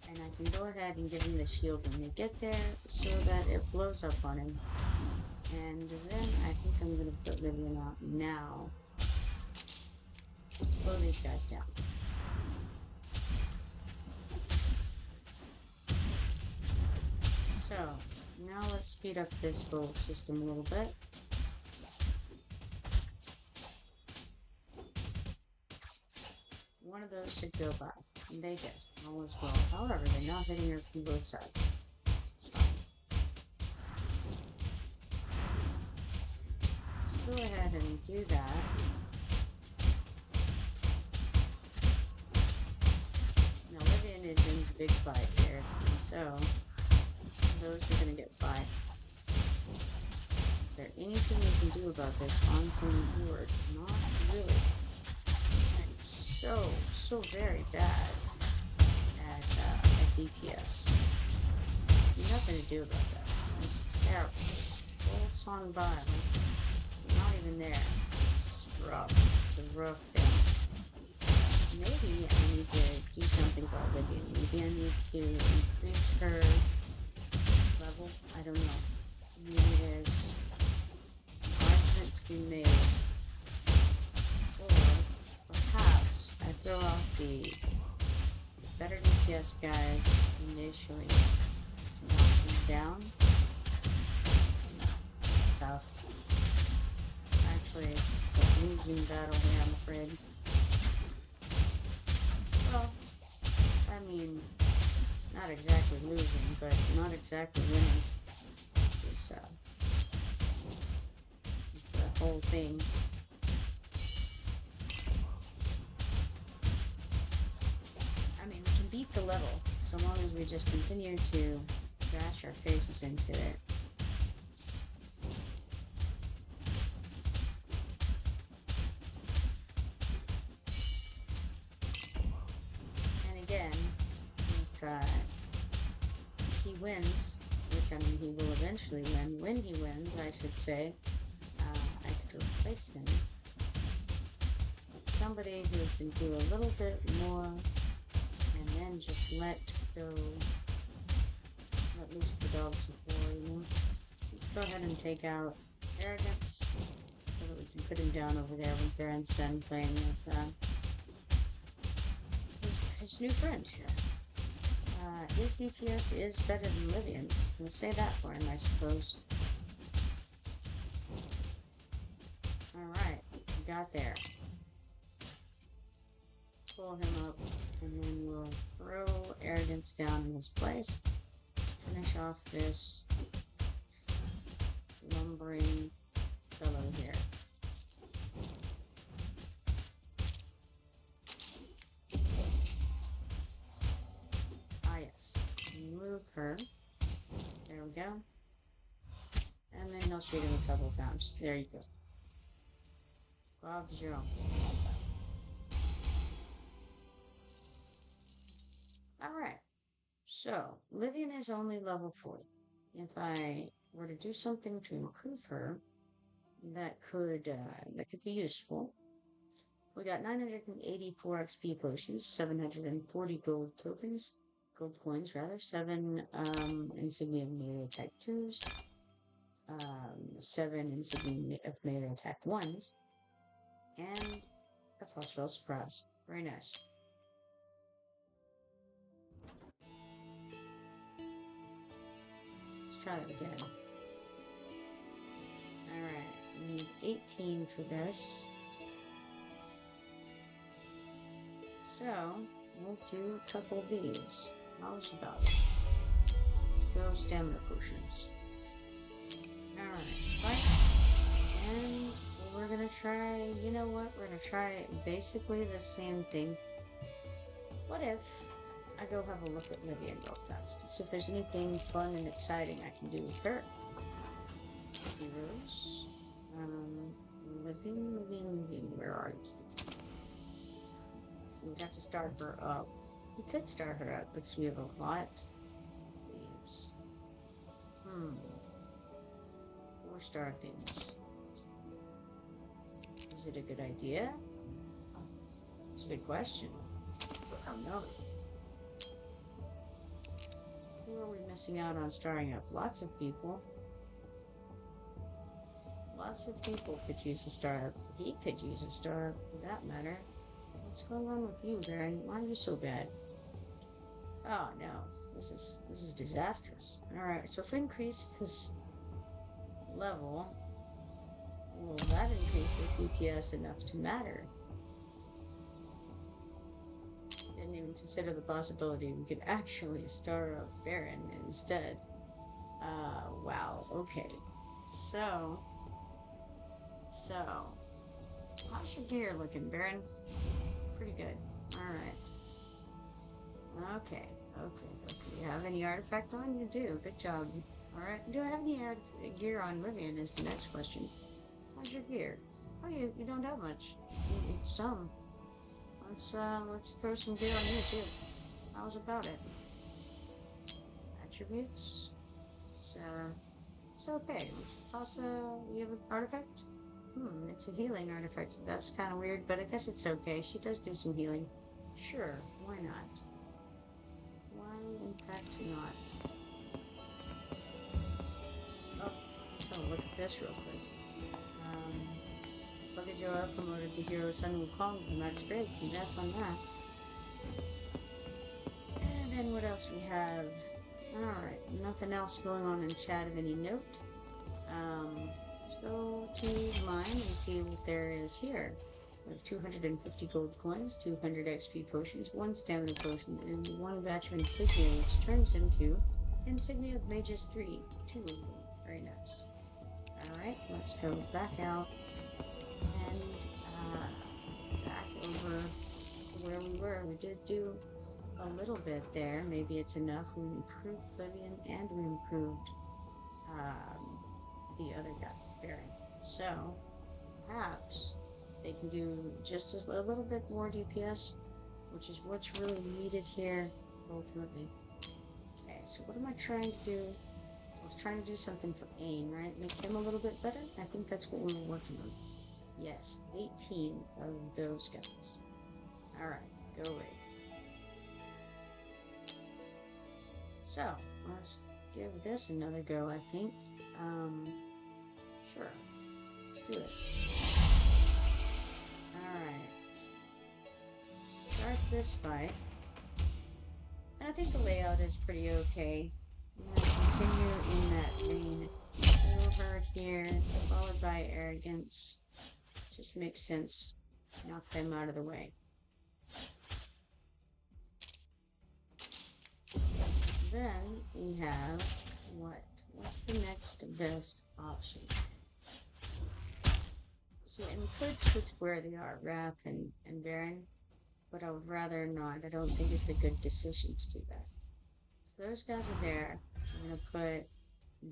And I can go ahead and give him the shield when they get there so that it blows up on him. And then I think I'm going to put Livian out now to slow these guys down. So, now let's speed up this whole system a little bit. One of those should go by. And they did. All is well. However, they're not hitting her from both sides. It's fine. Let's go ahead and do that. Now, Livian is in the big fight here. And so, those are going to get by. Is there anything we can do about this oncoming horde? Not really. So very bad at DPS. There's nothing to do about that. It's terrible. Just bolts on by. Like, not even there. It's rough. It's a rough thing. Maybe I need to do something about Livian. Maybe I need to increase her level. I don't know. Maybe there's an argument to be the better DPS guys initially to knock them down. It's tough. Actually, it's a losing battle here, I'm afraid. Well, I mean, not exactly losing, but not exactly winning. This is a whole thing. I mean, we can beat the level so long as we just continue to bash our faces into it. And again, if he wins, which I mean he will eventually win, when he wins, I should say, I could replace him with somebody who can do a little bit more and then just let loose the dogs before, you know. Let's go ahead and take out Arrogance so that we can put him down over there when Baron's done playing with his new friend here. His DPS is better than Livian's. We'll say that for him, I suppose. Alright, we got there. Pull him up, and then we'll throw Arrogance down in his place. Finish off this lumbering fellow here. Ah, yes. Move her. There we go. And then he'll shoot him a couple times. There you go. Bob's your own. Alright. So, Livian is only level 40. If I were to do something to improve her, that could be useful. We got 984 XP potions, 740 gold coins rather, 7 insignia of melee attack 2s, 7 insignia of melee attack 1s, and a phosphorus surprise. Very nice. Let's try that again. Alright, we need 18 for this. So, we'll do a couple of these. How's about it? Let's go stamina potions. Alright, fight. And we're gonna try, you know what? We're gonna try basically the same thing. What if I go have a look at Livian real fast? See if there's anything fun and exciting I can do with her. Heroes. Livian, where are you? We'd have to start her up. We could start her up because we have a lot of these. 4-star things. Is it a good idea? It's a good question. I don't know. Who are we missing out on starring up? Lots of people. Lots of people could use a star up. He could use a star up for that matter. What's going on with you, Baron? Why are you so bad? Oh no, this is disastrous. Alright, so if we increase his level, will that increases DPS enough to matter? Didn't even consider the possibility we could actually star up Baron instead. Wow, okay. So, how's your gear looking, Baron? Pretty good. Alright. Okay. You have any artifact on? You do. Good job. Alright. Do I have any gear on Livian is the next question. How's your gear? Oh, you don't have much. Some. Let's throw some gear on you too. How's about it? Attributes? It's okay. Let's toss you have an artifact? It's a healing artifact. That's kind of weird, but I guess it's okay. She does do some healing. Sure, why not? Why, in fact, not? Oh, let's have a look at this real quick. Bugajoa promoted the hero Sun Wukong to max grade. Congrats on that. And then what else we have? Alright, nothing else going on in chat of any note. Let's go to mine and see what there is here. We have 250 gold coins, 200 XP potions, 1 stamina potion, and 1 batch of insignia, which turns into insignia of mages 3. 2 of them. Very nice. Alright, let's go back out and back over to where we were. We did do a little bit there. Maybe it's enough. We improved Livian and we improved the other guy, Baron. So perhaps they can do just a little bit more DPS, which is what's really needed here ultimately. Okay, so what am I trying to do? I was trying to do something for Ain, right? Make him a little bit better? I think that's what we were working on. Yes, 18 of those guys. Alright, go away. So, let's give this another go, I think. Sure. Let's do it. Alright. Start this fight. And I think the layout is pretty okay. I'm going to continue in that vein. Over here, followed by arrogance. Just makes sense. Knock them out of the way. Then we have what? What's the next best option? See, and we could switch where they are, Wrath and Baron, but I would rather not. I don't think it's a good decision to do that. So those guys are there. I'm going to put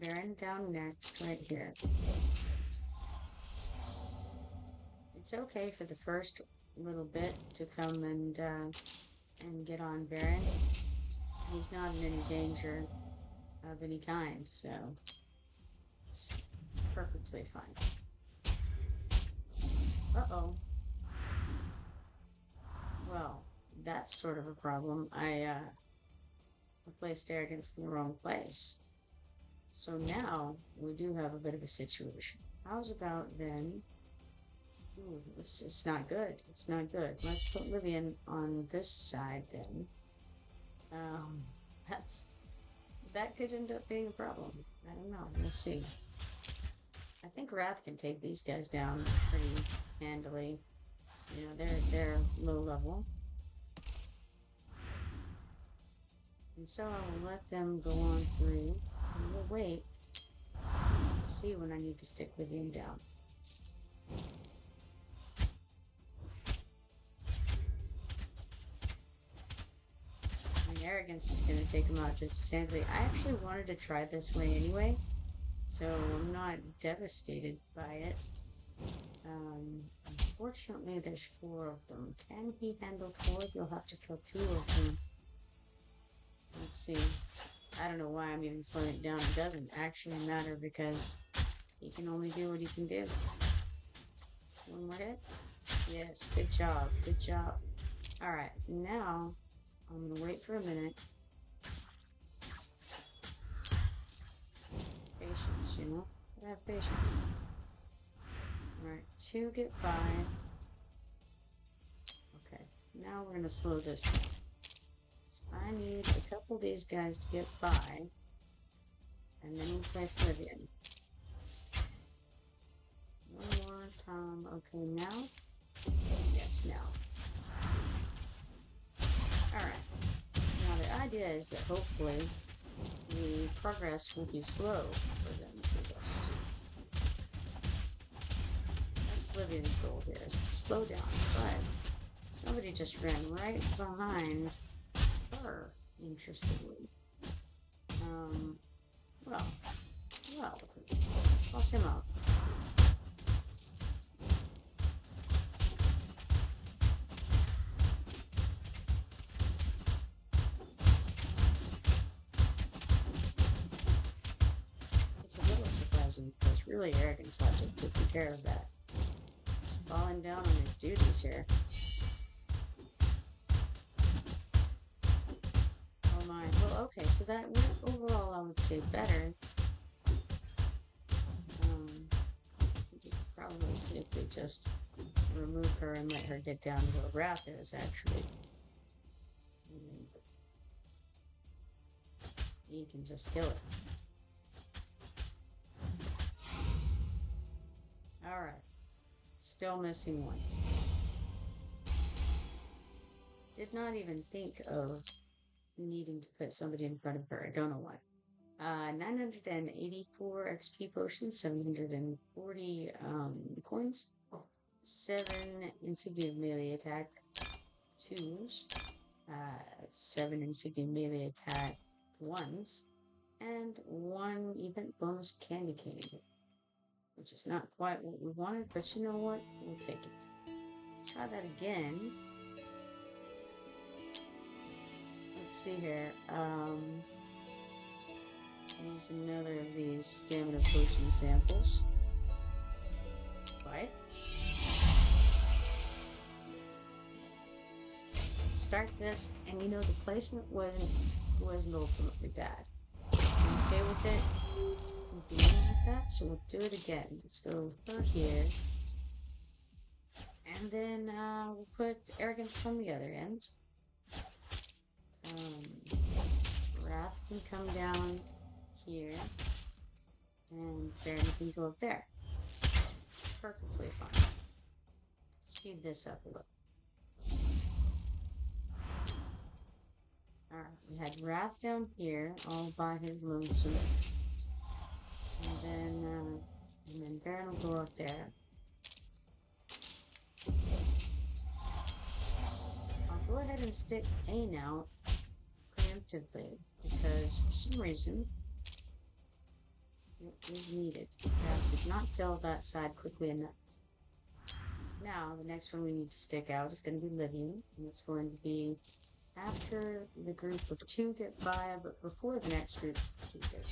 Baron down next, right here. It's okay for the first little bit to come and get on Baron. He's not in any danger of any kind, so it's perfectly fine. Uh-oh. Well, that's sort of a problem. I placed arrogance in the wrong place. So now we do have a bit of a situation. How's about then? Ooh, it's not good. It's not good. Let's put Livian on this side then. That could end up being a problem. I don't know. We'll see. I think Wrath can take these guys down pretty handily. You know, they're low level. And so I will let them go on through, and we'll wait to see when I need to stick Livian down. Arrogance is going to take him out just as handily. I actually wanted to try this way anyway, so I'm not devastated by it. Unfortunately, there's 4 of them. Can he handle 4? You'll have to kill 2 of them. Let's see. I don't know why I'm even slowing it down. It doesn't actually matter because he can only do what he can do. 1 more hit? Yes, good job. Good job. Alright, now I'm going to wait for a minute. Patience, you know? I have patience. Alright, 2 get by. Okay, now we're going to slow this down. So I need a couple of these guys to get by. And then we'll place Livian. 1 more time. Okay, now? Yes, now. Alright. Now the idea is that hopefully the progress will be slow for them to this. That's Livian's goal here, is to slow down, but somebody just ran right behind her, interestingly. Well, let's toss him out. Because really arrogance ought to take care of that. He's falling down on his duties here. Oh my. Well, okay, so that went overall, I would say, better. We could probably safely just remove her and let her get down to where Wrath is, actually. he can just kill it. Alright. Still missing one. Did not even think of needing to put somebody in front of her. I don't know why. 984 XP potions, 740 coins, 7 insignia melee attack 2s, 7 insignia melee attack 1s, and 1 event bonus candy cane, which is not quite what we wanted, but you know what? We'll take it. Try that again. Let's see here. Use another of these stamina potion samples. Right. Start this, and you know the placement wasn't ultimately bad. I'm okay with it. Continue like that, so we'll do it again. Let's go through here. And then we'll put arrogance on the other end. Wrath can come down here, and Baron can go up there. Perfectly fine. Speed this up a little. Alright, we had Wrath down here, all by his lonesome. And then Baron will go up there. I'll go ahead and stick Ain out preemptively, because for some reason it is needed. Wrath did not fill that side quickly enough. Now, the next one we need to stick out is going to be Livian, and it's going to be after the group of 2 get by, but before the next group of 2 get by.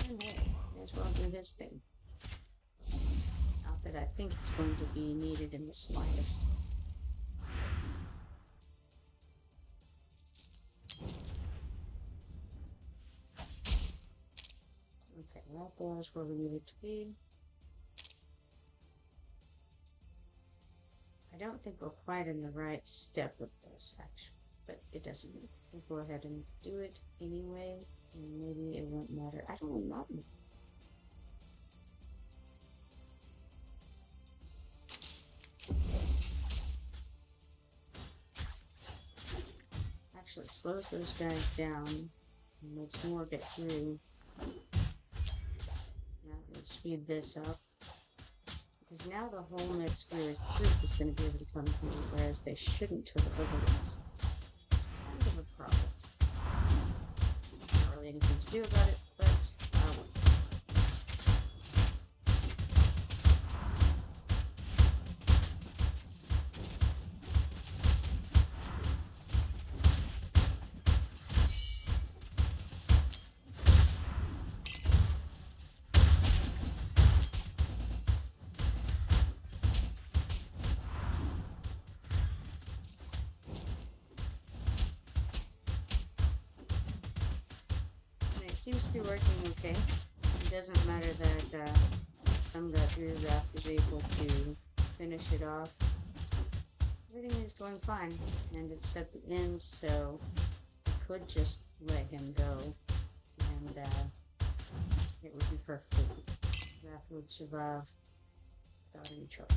And hey, may as well do this thing. Not that I think it's going to be needed in the slightest. Okay, that there's where we need it to be. I don't think we're quite in the right step with this, actually, but it doesn't matter. We'll go ahead and do it anyway, and maybe it won't matter. I don't know. Actually slows those guys down and makes more get through. Now let's speed this up, because now the whole next group is going to be able to come through, whereas they shouldn't have otherwise. It's kind of a problem. Not really anything to do about it, but I will. Seems to be working okay. It doesn't matter that some got through. Wrath was able to finish it off. Everything is going fine, and it's at the end, so I could just let him go, and it would be perfectly fine. Wrath would survive without any trouble.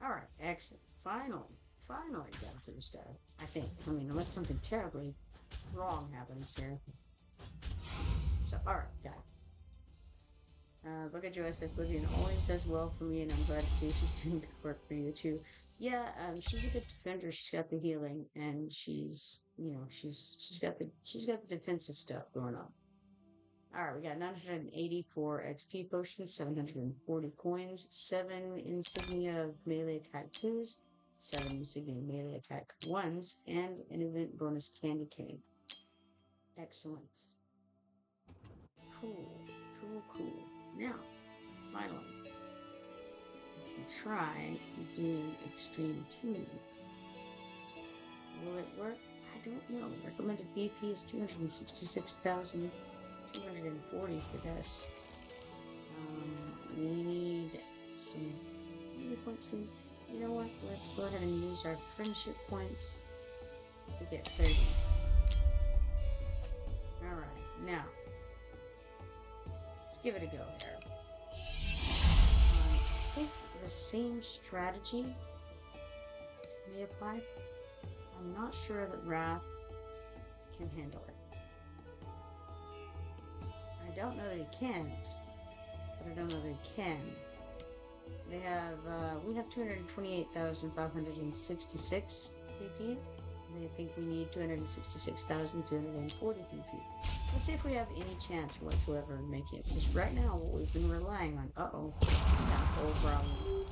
Alright, excellent. Finally got through stuff. I think. I mean, unless something terribly wrong happens here. So, alright, got it. Book of Joy says Livian always does well for me, and I'm glad to see she's doing good work for you too. Yeah, she's a good defender. She's got the healing, and she's got the defensive stuff going on. Alright, we got 984 XP potions, 740 coins, 7 insignia of melee attack 2s, 7 insignia melee attack 1s, and an event bonus candy cane. Excellent. Cool. Now, finally, we can try doing Extreme 2. Will it work? I don't know. Recommended BP is 266,000. 240 for this. We need some points. You know what? Let's go ahead and use our friendship points to get 30. Alright, now let's give it a go here. I think the same strategy may apply. I'm not sure that Wrath can handle it. I don't know that he can't, but I don't know that he can. We have 228,566 PP. They think we need 266,240 PP. Let's see if we have any chance whatsoever of making it. Because right now, what we've been relying on... Uh-oh. Got a whole problem.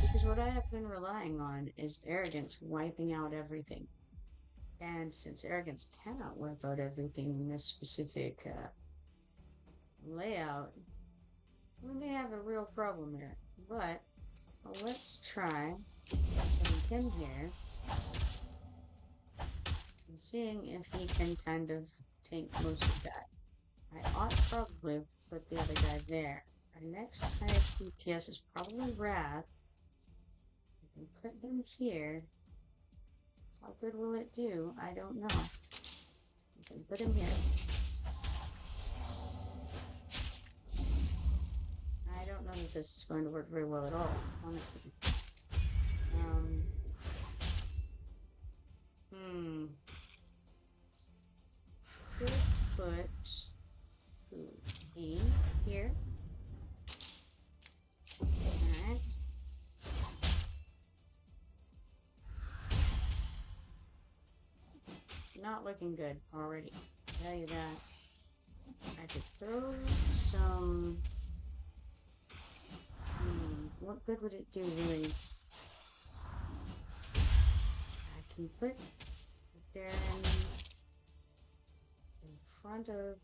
Because what I have been relying on is arrogance wiping out everything. And since arrogance cannot wipe out everything in this specific layout, we may have a real problem here. But let's try putting him here and seeing if he can kind of tank most of that. I ought to probably put the other guy there. Our next highest DPS is probably Wrath. I can put him here. How good will it do? I don't know. I can put him here. I don't know that this is going to work very well at all, honestly. Could put D here. Alright. It's not looking good already. I'll tell you that. I could throw some... what good would it do, really? I can put Baron in front of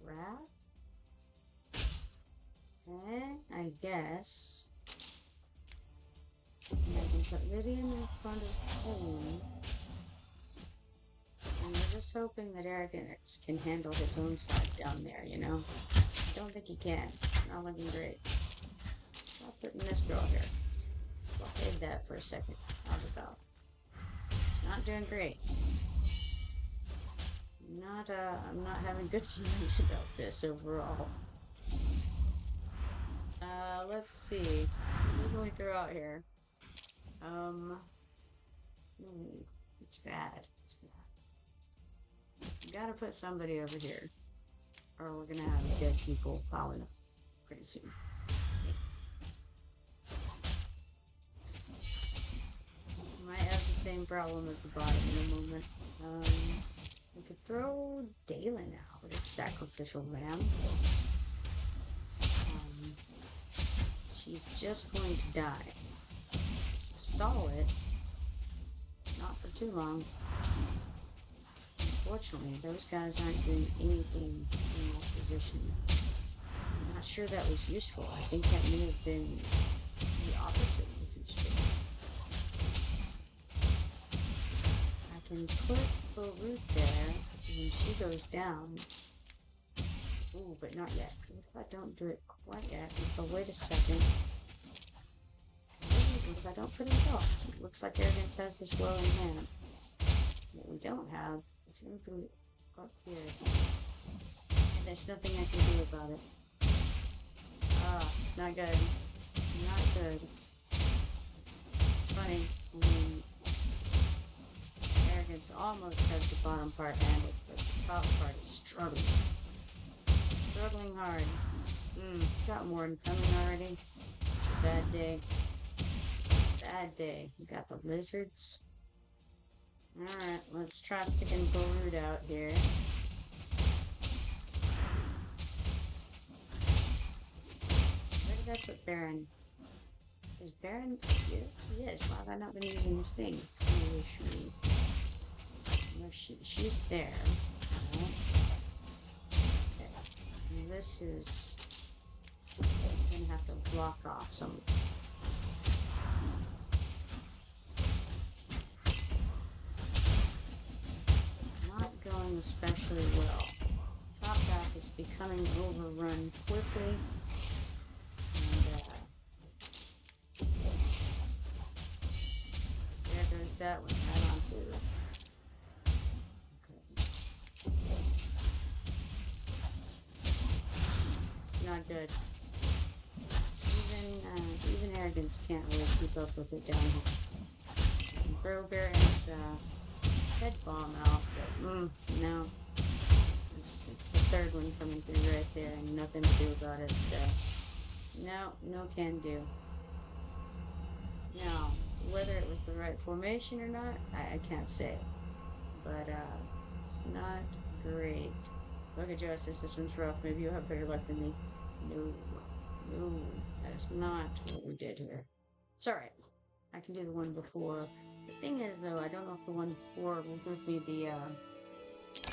Wrath. And I guess I can put Lydian in front of home. And we're just hoping that Arrogance can handle his own side down there, you know? I don't think he can. Not looking great. I'll put in this girl here. Blockade that for a second. How's it go? It's not doing great. I'm not having good feelings about this overall. Let's see. What can we throw out here? It's bad. It's bad. We gotta put somebody over here, or we're gonna have dead people piling up pretty soon. Might have the same problem at the bottom in a moment. We could throw Dalen out with a sacrificial lamb. She's just going to die. She'll stall it. Not for too long. Unfortunately, those guys aren't doing anything in that position. I'm not sure that was useful. I think that may have been the opposite of useful. I can put Root there, and when she goes down... Ooh, but not yet. What if I don't do it quite yet? But wait a second. What if I don't put him off? It looks like Arrogance has this well in hand. What we don't have is anything up here. And there's nothing I can do about it. It's not good. Not good. It's funny. Arrogance almost has the bottom part handled, but the top part is struggling. Struggling hard. Got more than coming already. It's a bad day. Bad day. We got the lizards. Alright, let's try sticking Barud out here. Where did I put Baron? Is Baron here? He is. Why have I not been using this thing? She's there. Right. Okay. And this is gonna have to block off some of this. Not going especially well. is becoming overrun quickly. And there goes that one right on through. Okay. It's not good. Even arrogance can't really keep up with it down here. You can throw Baron's head bomb out, but no. It's the third one coming through right there and nothing to do about it, so no can do. Now, whether it was the right formation or not, I can't say. But it's not great. Look at Joe says this one's rough. Maybe you'll have better luck than me. No, that is not what we did here. It's alright. I can do the one before. The thing is, though, I don't know if the one before will give me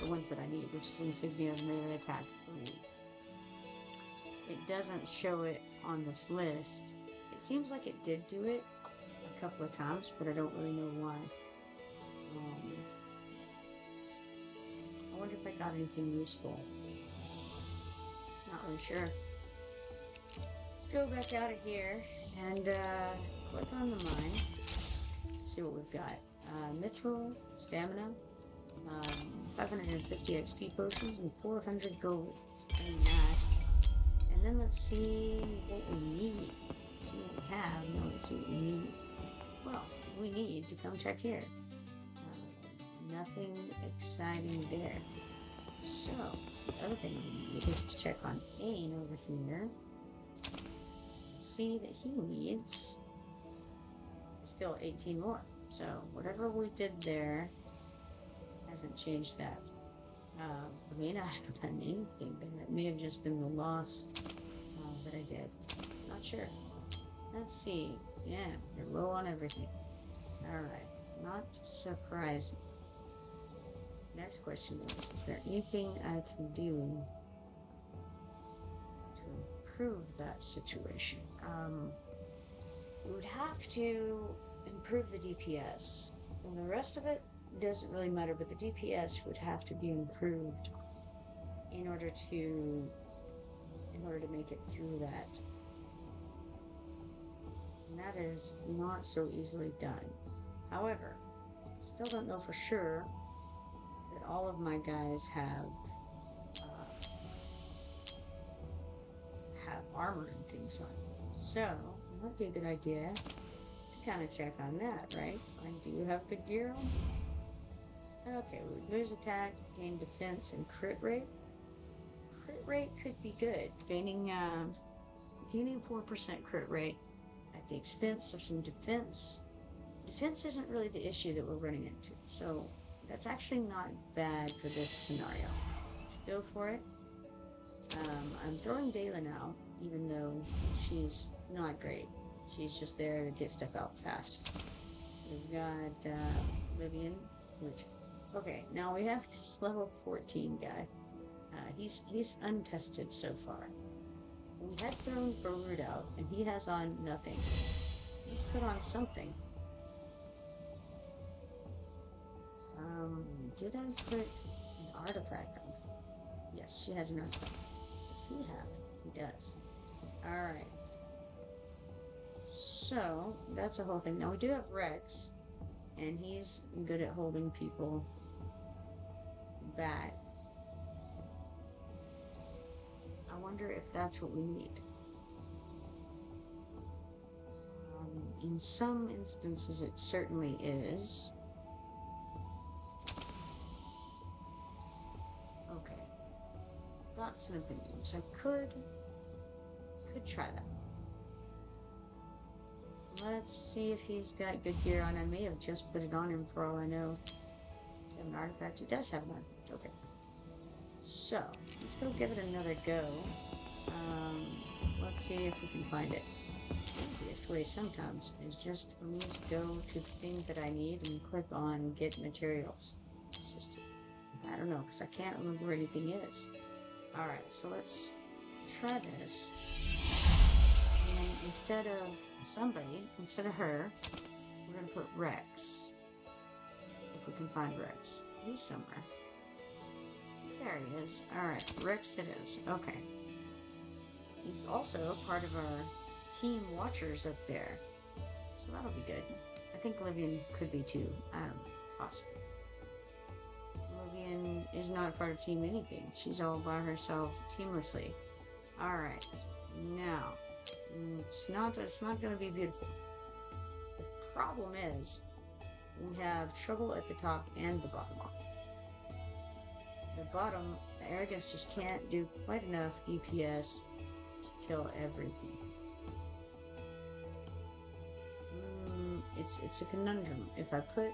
the ones that I need, which is Insignia of Melee Attack 3. It doesn't show it on this list. It seems like it did do it a couple of times, but I don't really know why. I wonder if I got anything useful. Not really sure. Let's go back out of here and click on the mine. See what we've got. Mithril, stamina, 550 XP potions, and 400 gold. Spending that. And then let's see what we need. See what we have. Now let's see what we need. Well, we need to come check here. Nothing exciting there. So, the other thing we need is to check on Ain over here. See that he needs still 18 more. So, whatever we did there hasn't changed that. I may not have done anything there. It may have just been the loss that I did. Not sure. Let's see. Yeah, you're low on everything. Alright. Not surprising. Next question is there anything I can do to improve that situation? We would have to improve the DPS. And the rest of it doesn't really matter, but the DPS would have to be improved in order to make it through that. And that is not so easily done. However, I still don't know for sure that all of my guys have armor and things on. So it might be a good idea to kind of check on that, right? Like, do you have good gear on? Okay, we lose attack, gain defense, and crit rate. Crit rate could be good. Gaining 4% crit rate at the expense of some defense. Defense isn't really the issue that we're running into, so that's actually not bad for this scenario. Should go for it. I'm throwing Dayla now, even though she's not great. She's just there to get stuff out fast. We've got Livian, which... Okay, now we have this level 14 guy. He's untested so far. We had thrown Barut out, and he has on nothing. Let's put on something. Did I put an artifact on? Yes, she has an artifact. Does he have? He does. Alright. So, that's a whole thing. Now, we do have Rex, and he's good at holding people back. I wonder if that's what we need. In some instances, it certainly is. Okay. Thoughts and opinions. I could try that. Let's see if he's got good gear on. I may have just put it on him for all I know. Does he have an artifact? He does have an artifact. Okay. So, let's go give it another go. Let's see if we can find it. The easiest way sometimes is just for me to go to the thing that I need and click on get materials. It's just, I don't know, because I can't remember where anything is. Alright, so let's try this. And instead of her, we're going to put Rex. If we can find Rex. He's somewhere. There he is. Alright, Rex it is. Okay. He's also part of our team watchers up there. So that'll be good. I think Livian could be too. I don't know. Possible. Livian is not part of team anything. She's all by herself, teamlessly. Alright. Now, it's not going to be beautiful. The problem is, we have trouble at the top and the bottom. The bottom, the arrogance just can't do quite enough DPS to kill everything. It's a conundrum. If I put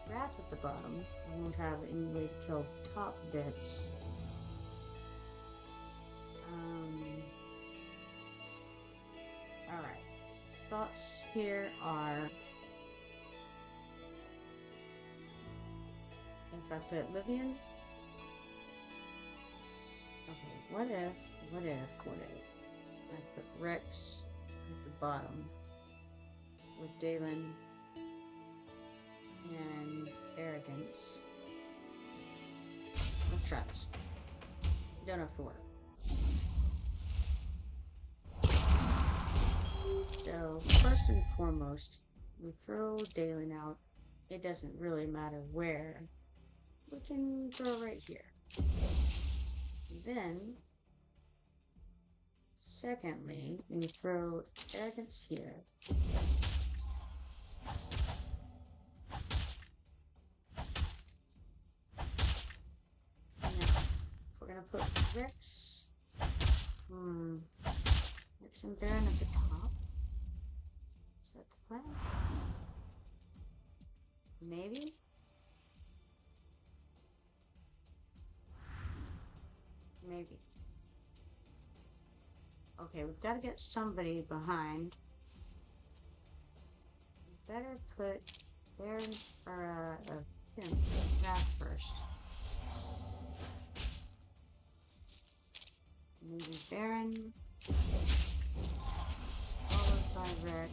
Wrath at the bottom, I won't have any way to kill the top bits. Alright. Thoughts here are, if I put Livian, okay, what if I put Rex at the bottom with Dalen and Arrogance. Let's try this. Don't have to work. So, first and foremost, we throw Dalen out. It doesn't really matter where. We can throw right here. Then, secondly, we throw Arrogance here. Now, if we're gonna put Rex, Rex and Baron at the top. Is that the plan? Maybe? Maybe. Okay, we've got to get somebody behind. We better put Baron or him back first. Maybe Baron, followed by Rex.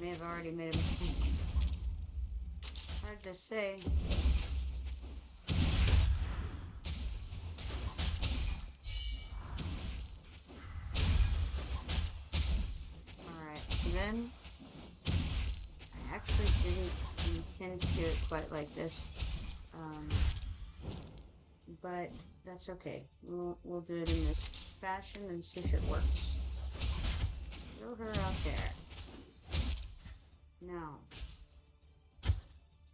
May have already made a mistake. Hard to say. Alright, so then I actually didn't intend to do it quite like this. But that's okay. We'll do it in this fashion and see if it works. Throw her out there. Now,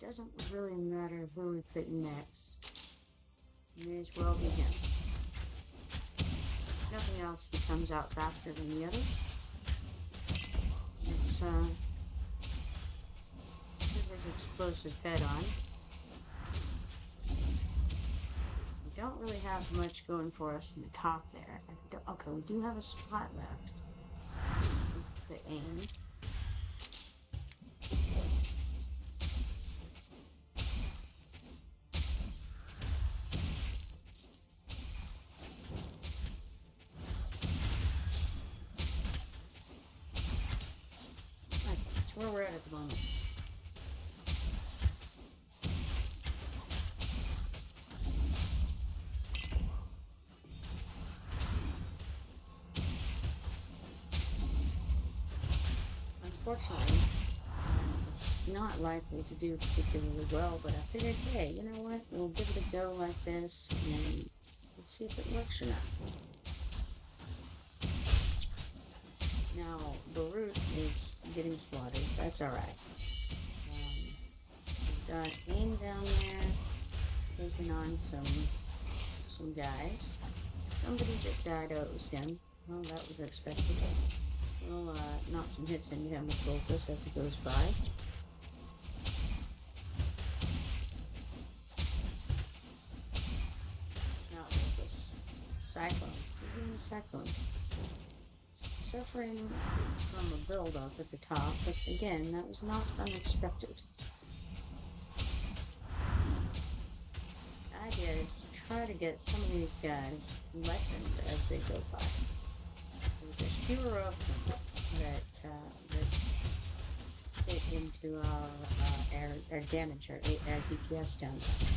doesn't really matter who we put next. May as well be him. If nothing else, he comes out faster than the others. It's put his explosive head on. We don't really have much going for us in the top there. Okay, we do have a spot left. We put aim. Where we're at the moment. Unfortunately, it's not likely to do particularly well, but I figured, hey, you know what? We'll give it a go like this, and let's see if it works or not. Now, Barut is getting slaughtered. That's alright. We've got Aim down there, taking on some guys. Somebody just died. Oh, it was him. Well, that was expected. We'll knock some hits into him with Voltus as he goes by. Not Voltus. Cyclone. His name is Cyclone. Suffering from a build-up at the top, but again, that was not unexpected. The idea is to try to get some of these guys lessened as they go by. So there's fewer of them that fit into our damage, our DPS down there.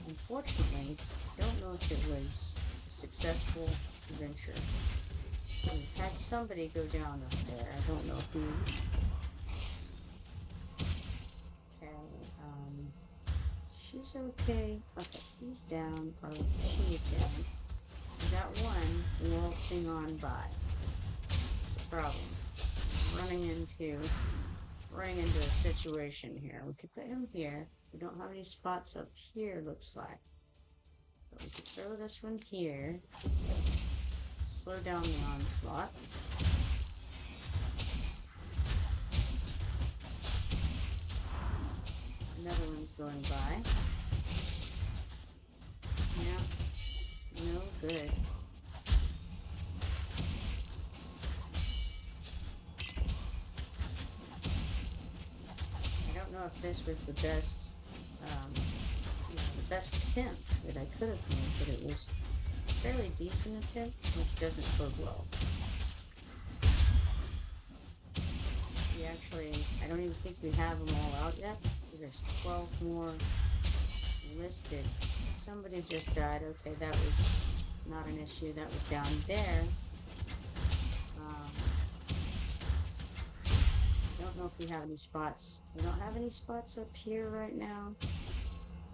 Unfortunately, don't know if it was a successful venture. We've had somebody go down up there. I don't know who. Okay, she's okay. Okay, he's down, or she's down. We got one waltzing on by. It's a problem. Running into a situation here. We could put him here. We don't have any spots up here, looks like. But we could throw this one here. Slow down the onslaught. Another one's going by. Yeah, no good. I don't know if this was the best, the best attempt that I could have made, but it was a fairly decent attempt, which doesn't bode well. I don't even think we have them all out yet, because there's 12 more listed. Somebody just died. Okay, that was not an issue. That was down there. I don't know if we have any spots. We don't have any spots up here right now.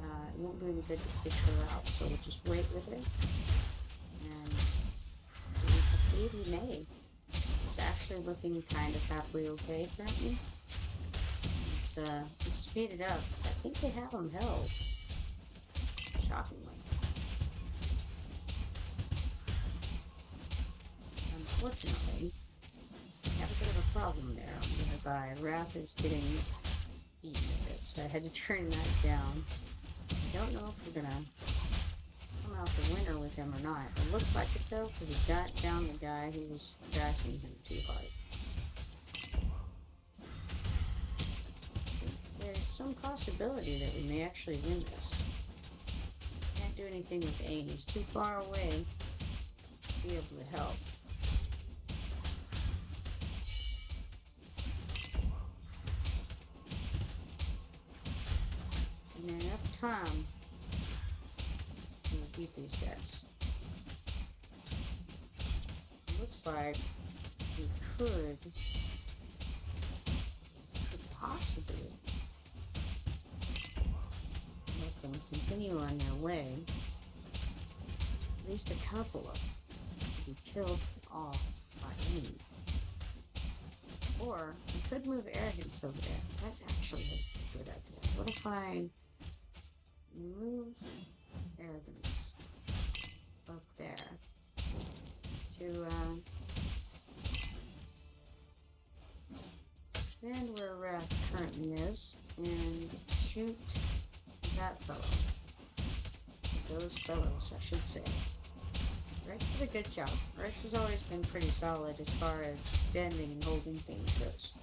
It won't do any good to stick her out, so we'll just wait with it. And do we succeed? We may. It's actually looking kind of halfway okay currently. Let's speed it up, because I think they have them held. Shockingly. Unfortunately, we have a bit of a problem there. Whereby Wrath is getting eaten a bit, so I had to turn that down. I don't know if we're gonna come out the winner with him or not. It looks like it though, because he got down the guy who was bashing him too hard. There's some possibility that we may actually win this. Can't do anything with Aang. He's too far away to be able to help. And enough time to beat these guys. It looks like we could possibly let them continue on their way. At least a couple of them to be killed off by Aang. Or we could move Arrogance over there. That's actually a good idea. What if I move Arrogance up there to stand where Wrath currently is and shoot that fellow. Those fellows, I should say. Rex did a good job. Rex has always been pretty solid as far as standing and holding things goes.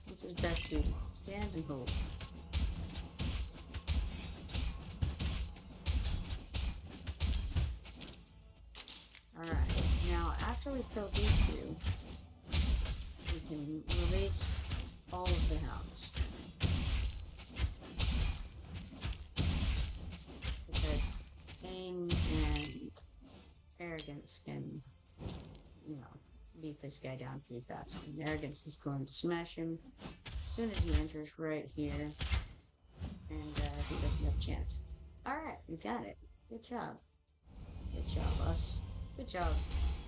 That's his best duty. Stand and hold. Alright, now after we kill these two, we can release all of the hounds. Because Aang and Arrogance can, beat this guy down pretty fast. And Arrogance is going to smash him as soon as he enters right here. And he doesn't have a chance. Alright, we got it. Good job. Good job, us. Good job,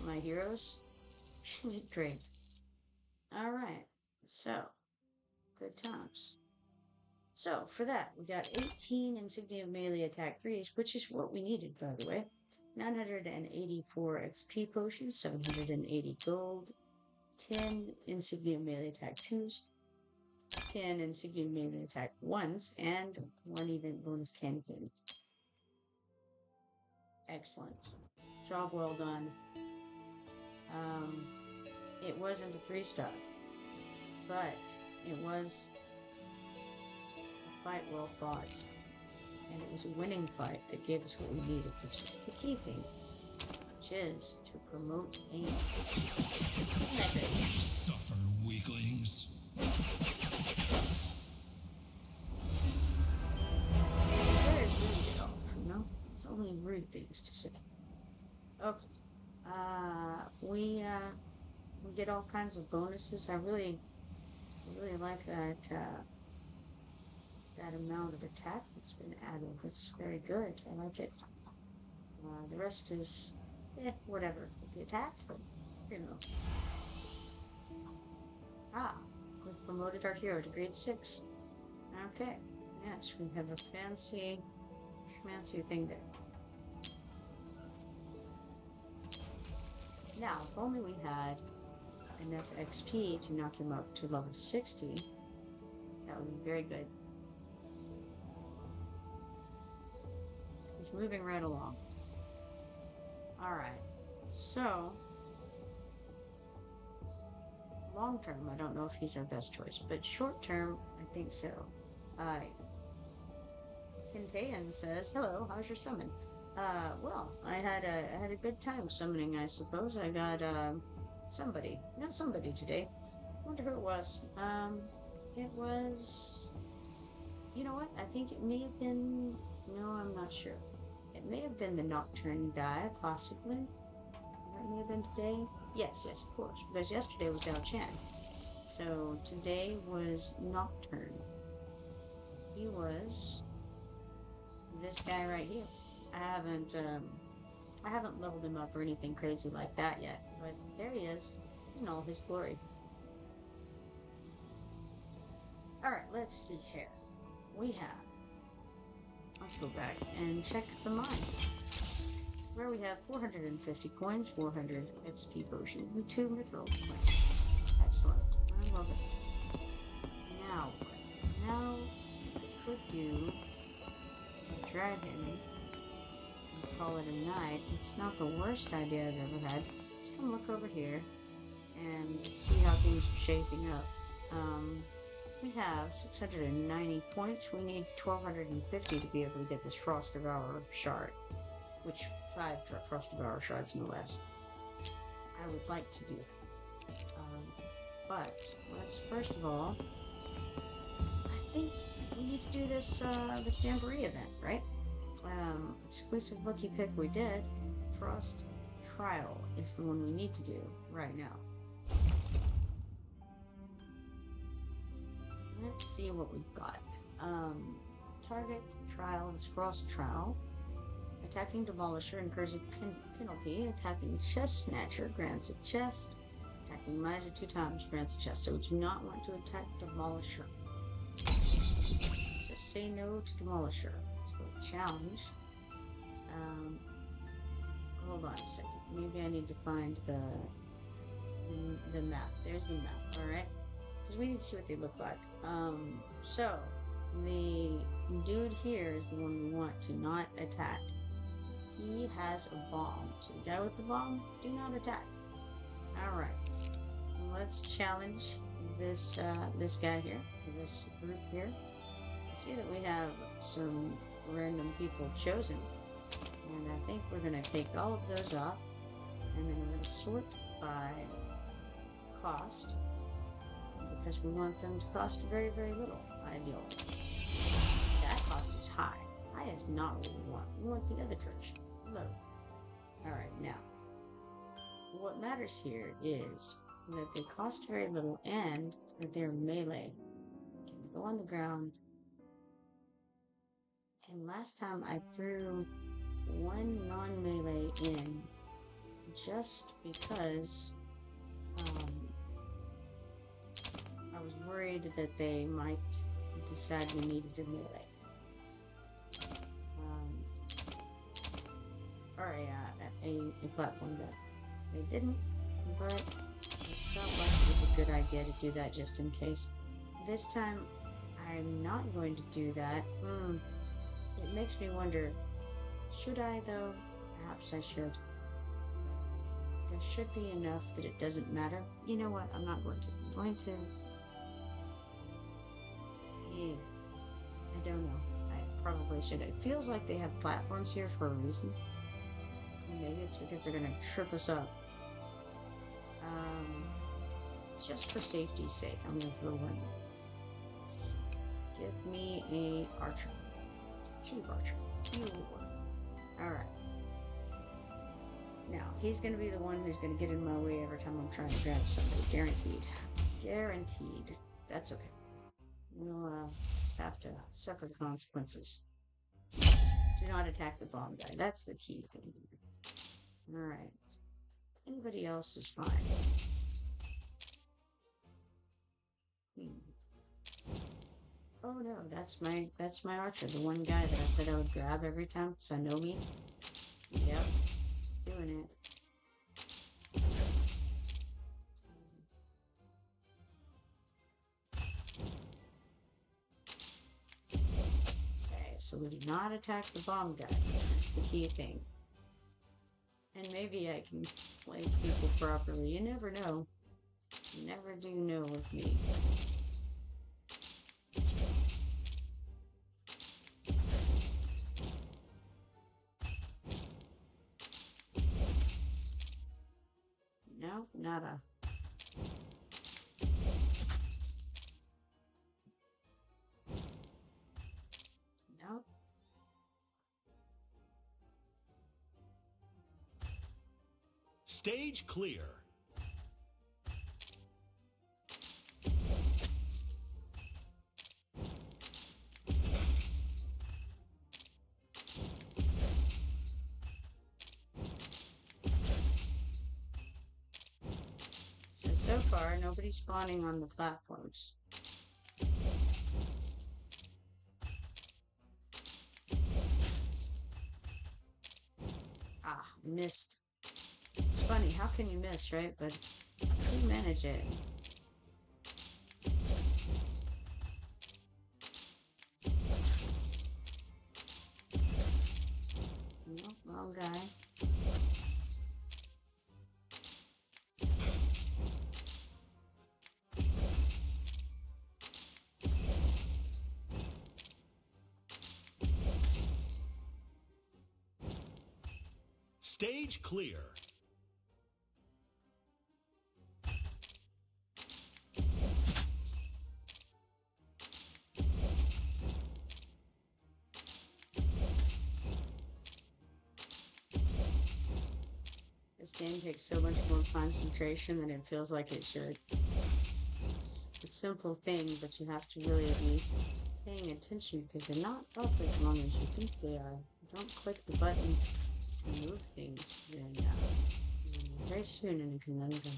my heroes. You did great. Alright, so, good times. So, for that, we got 18 Insignia of Melee Attack 3s, which is what we needed, by the way. 984 XP potions, 780 gold, 10 Insignia Melee Attack 2s, 10 Insignia Melee Attack 1s, and 1 event bonus candy pin. Excellent. Job well done. It wasn't a 3-star, but it was a fight well fought, and it was a winning fight that gave us what we needed, which is the key thing, which is to promote aim. Isn't that good?
Suffer, weaklings.
It's very rude elf, you know? It's only rude things to say. Okay. We get all kinds of bonuses. I really like that amount of attack that's been added. That's very good. I like it. The rest is, whatever with the attack, but you know. Ah, we've promoted our hero to grade 6. Okay. Yes, we have a fancy thing there. Now, if only we had enough XP to knock him up to level 60, that would be very good. He's moving right along. Alright, so long term, I don't know if he's our best choice, but short term, I think so. Kintaean says, "Hello, how's your summon?" Well, I had a good time summoning, I suppose. I got not somebody today. Wonder who it was. It was, you know what? I think it may have been. No, I'm not sure. It may have been the Nocturne guy, possibly. That may have been today. Yes, of course, because yesterday was Dao Chan. So today was Nocturne. He was this guy right here. I haven't leveled him up or anything crazy like that yet, but there he is in all his glory. All right, let's see here. Let's go back and check the mine, where we have 450 coins, 400 XP potion, and 2 mithril coins. Excellent. I love it. Now what? Now I could do a dragon and call it a night. It's not the worst idea I've ever had. Just come look over here and see how things are shaping up. We have 690 points. We need 1250 to be able to get this Frost Devourer shard, which 5 Frost Devourer shards, no less. I would like to do that. But let's first of all, I think we need to do this Jamboree event, right? Exclusive lucky pick we did. Frost Trial is the one we need to do right now. Let's see what we've got. Target trial is Frost Trial. Attacking Demolisher incurs a penalty. Attacking Chest Snatcher grants a chest. Attacking Miser 2 times grants a chest. So we do not want to attack Demolisher. Just say no to Demolisher. Let's go to challenge. Hold on a second. Maybe I need to find the map. There's the map. All right. Because we need to see what they look like. So the dude here is the one we want to not attack. He has a bomb. So the guy with the bomb, do not attack. All right. Let's challenge this guy here, this group here. I see that we have some random people chosen, and I think we're going to take all of those off, and then we're going to sort by cost, because we want them to cost very, very little, ideally. That cost is high. High is not what we want. We want the other direction, low. Alright, now, what matters here is that they cost very little and that they're melee. Can go on the ground. And last time I threw one non-melee in just because I was worried that they might decide we needed a melee. Or a platform that they didn't, but it felt like it was a good idea to do that just in case. This time, I'm not going to do that. It makes me wonder, should I though? Perhaps I should. There should be enough that it doesn't matter. You know what? I'm not going to. I'm going to Yeah, I don't know. I probably should. It feels like they have platforms here for a reason. Maybe it's because they're gonna trip us up. Um, just for safety's sake, I'm gonna throw one. Give me a archer. Two archer. Alright. Now, he's gonna be the one who's gonna get in my way every time I'm trying to grab somebody. Guaranteed. Guaranteed. That's okay. We'll just have to suffer the consequences. Do not attack the bomb guy. That's the key thing. Alright. Anybody else is fine. Oh no, that's my archer, the one guy that I said I would grab every time because I know me. Yep, doing it. Okay, so we do not attack the bomb guy. That's the key thing. And maybe I can place people properly. You never know. You never do know with me. No, nada. No.
Stage clear.
So far, nobody's spawning on the platforms. Ah, missed. It's funny, how can you miss, right? But you manage it. Nope, wrong guy.
Stage clear.
This game takes so much more concentration than it feels like it should. It's a simple thing, but you have to really be paying attention because they're not up as long as you think they are. You don't click the button to move things, then you're very soon in a conundrum.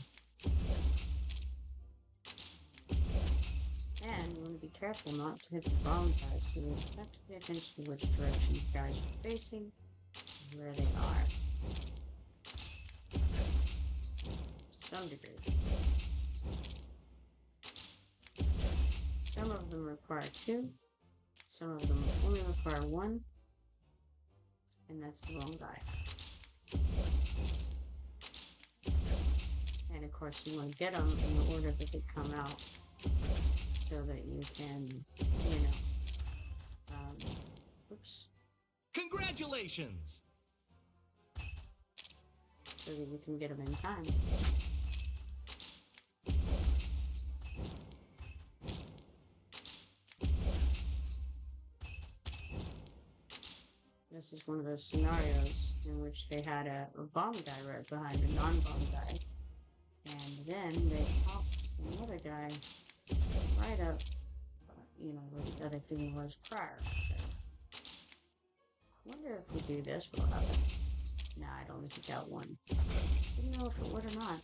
And you want to be careful not to hit the bomb guys, so you have to pay attention to which direction you guys are facing and where they are. To some degree. Some of them require two, some of them only require one, and that's the wrong guy. And of course you want to get them in the order that they come out so that you can, you know, oops.
Congratulations!
So that you can get them in time. This is one of those scenarios in which they had a bomb guy right behind a non-bomb guy. And then they popped another guy right up, you know, where the other thing was prior. So, I wonder if we do this, what'll happen. Nah, I'd only took out one. Didn't know if it would or not.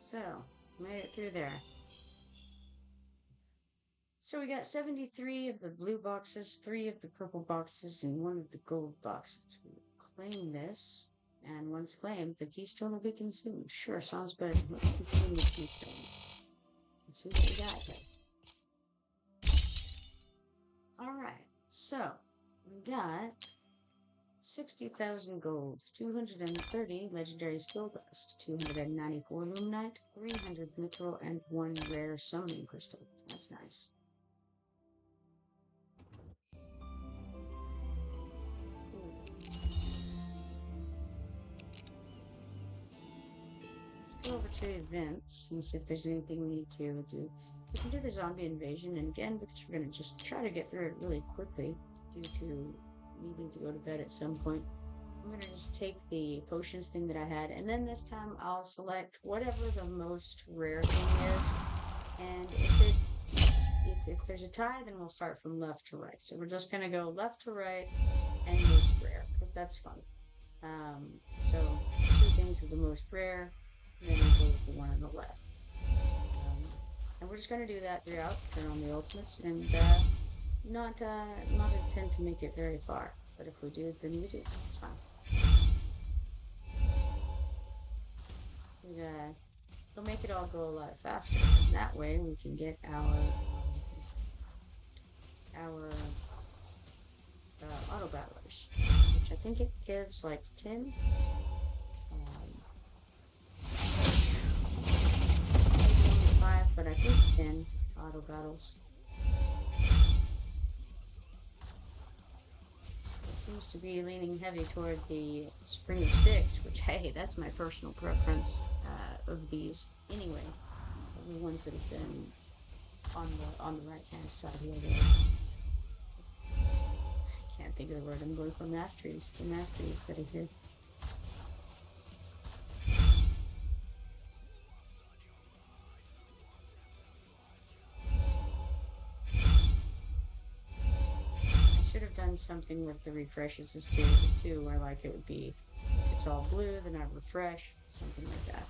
So, made it through there. So we got 73 of the blue boxes, 3 of the purple boxes, and 1 of the gold boxes. We claim this, and once claimed, the keystone will be consumed. Sure, sounds good. Let's consume the keystone. Let's see what we got here. Alright, so we got 60,000 gold, 230 legendary skill dust, 294 luminite, 300 mithril, and 1 rare summoning crystal. That's nice. Let's go over to events and see if there's anything we need to do. We can do the zombie invasion, and again, because we're going to just try to get through it really quickly due to needing to go to bed at some point. I'm going to just take the potions thing that I had, and then this time I'll select whatever the most rare thing is, and if there's a tie, then we'll start from left to right. So we're just going to go left to right and most rare, because that's fun. So 2 things of the most rare, and then we'll go with the one on the left. And we're just going to do that throughout, turn on the ultimates, and not intend to make it very far. But if we do, then we do. It's fine. It'll make it all go a lot faster. And that way we can get our auto battlers, which I think it gives like 10. Maybe only 5, but I think 10 auto battles. It seems to be leaning heavy toward the Spring of Sticks, which, hey, that's my personal preference of these anyway. Of the ones that have been on the right hand side here. I can't think of the word. I'm going for masteries. The masteries that are here. I should have done something with the refreshes too, where like it would be, if it's all blue, then I'd refresh, something like that.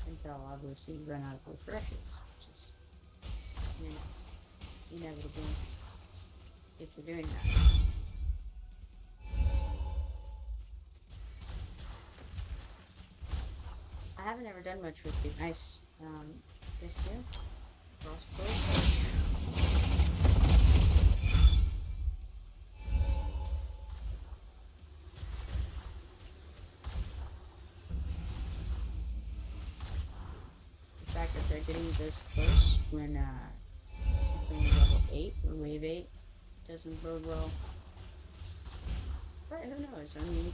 Until obviously run out of refreshes, which is, you know, inevitable if you're doing that. I haven't ever done much with the ice this year. Frostbolt. The fact that they're getting this close when it's only level 8 or wave 8 doesn't bode well. But who knows? I mean,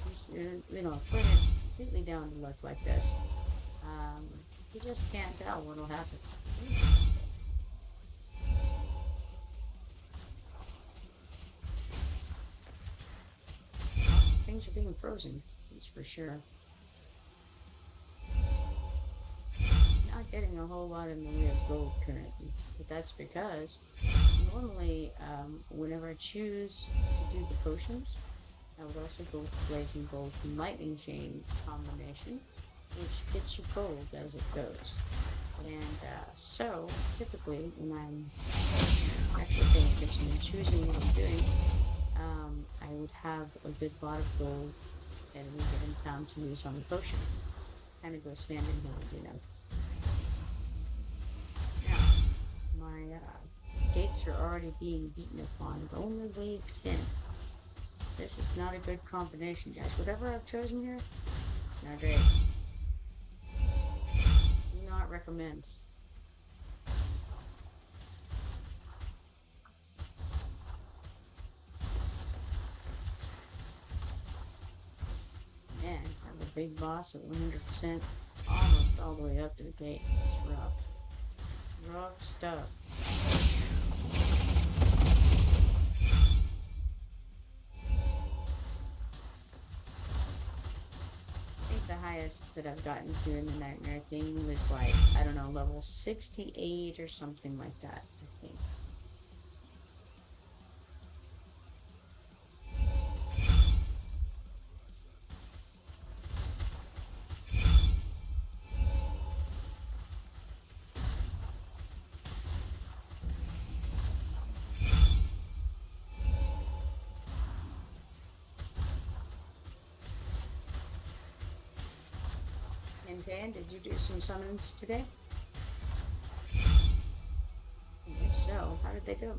you know, putting it completely down to luck like this, you just can't tell what'll happen. Lots of things are being frozen, that's for sure. Not getting a whole lot in the way of gold currently, but that's because normally, whenever I choose to do the potions, I would also go with Blazing Bolt and Lightning Chain combination, which gets you gold as it goes. And so, typically, when I'm actually paying attention and choosing what I'm doing, I would have a good lot of gold at any given time to use on the potions. Kind of goes hand in hand, you know. Now, my gates are already being beaten upon, but only wave 10. This is not a good combination, guys. Whatever I've chosen here, it's not great. Do not recommend. Man, I have a big boss at 100%, almost all the way up to the gate. It's rough. Rough stuff. The highest that I've gotten to in the nightmare thing was like, I don't know, level 68 or something like that, I think. Tan, did you do some summons today? If so, how did they go?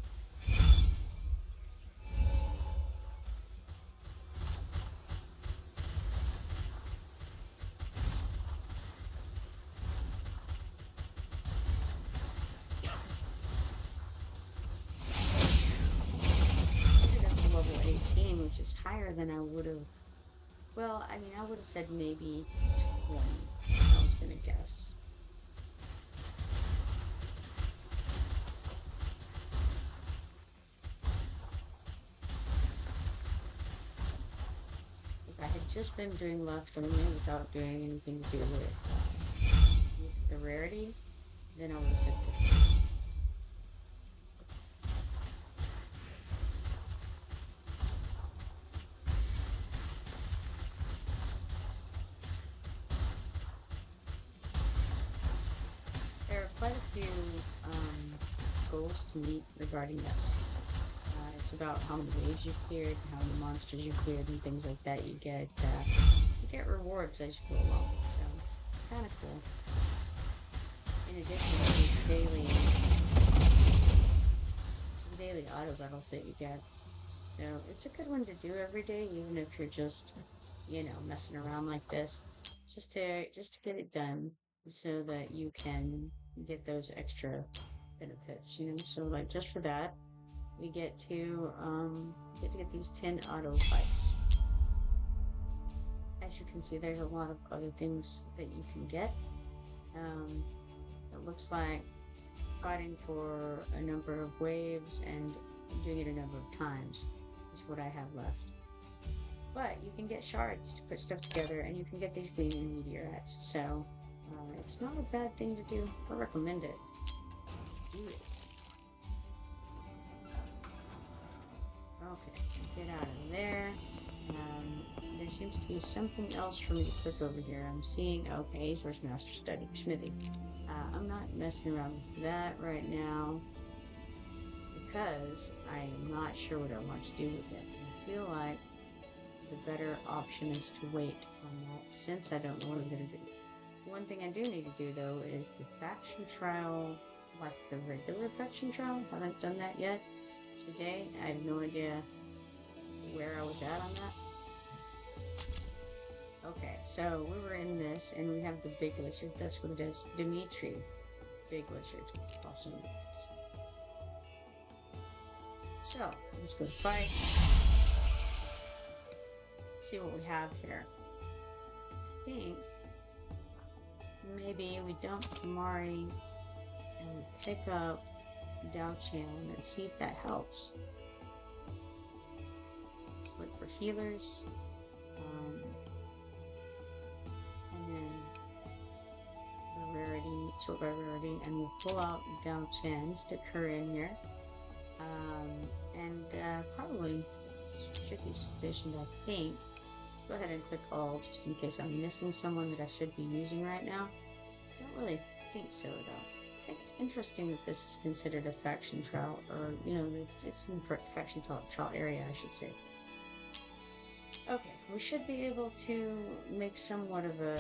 I ended up to level 18, which is higher than I would have. Well, I mean, I would have said maybe 20. I was gonna guess. If I had just been doing left only without doing anything to do with the rarity, then I would have said 50. There are quite a few goals to meet regarding this. It's about how many waves you cleared, how many monsters you cleared, and things like that. You get rewards as you go along, so it's kind of cool. In addition to the daily auto battles that you get, so it's a good one to do every day, even if you're just messing around like this, just to get it done, so that you can get those extra benefits. So like just for that we get to get these 10 auto fights. As you can see, there's a lot of other things that you can get. It looks like fighting for a number of waves and doing it a number of times is what I have left. But you can get shards to put stuff together, and you can get these gleaming meteorites. So it's not a bad thing to do. I recommend it. Do it. Okay, get out of there. There seems to be something else for me to click over here. I'm seeing, okay, Source Master Study, Smithy. I'm not messing around with that right now because I am not sure what I want to do with it. I feel like the better option is to wait on that, since I don't know what I'm going to do. One thing I do need to do, though, is the faction trial, like the regular faction trial. I haven't done that yet today. I have no idea where I was at on that. Okay, so we were in this, and we have the big lizard. That's what it is. Dimitri. Big lizard. Also known as. So, let's go fight. See what we have here. I think maybe we dump Mari and we pick up Dao-Chan and see if that helps. Let's look for healers. And then the rarity, sort by rarity, and we'll pull out Dao-Chan, stick her in here. And probably should be sufficient, I think. Let's go ahead and click all, just in case I'm missing someone that I should be using right now. I don't really think so, though. I think it's interesting that this is considered a faction trial, or, it's in the faction trial area, I should say. Okay, we should be able to make somewhat of a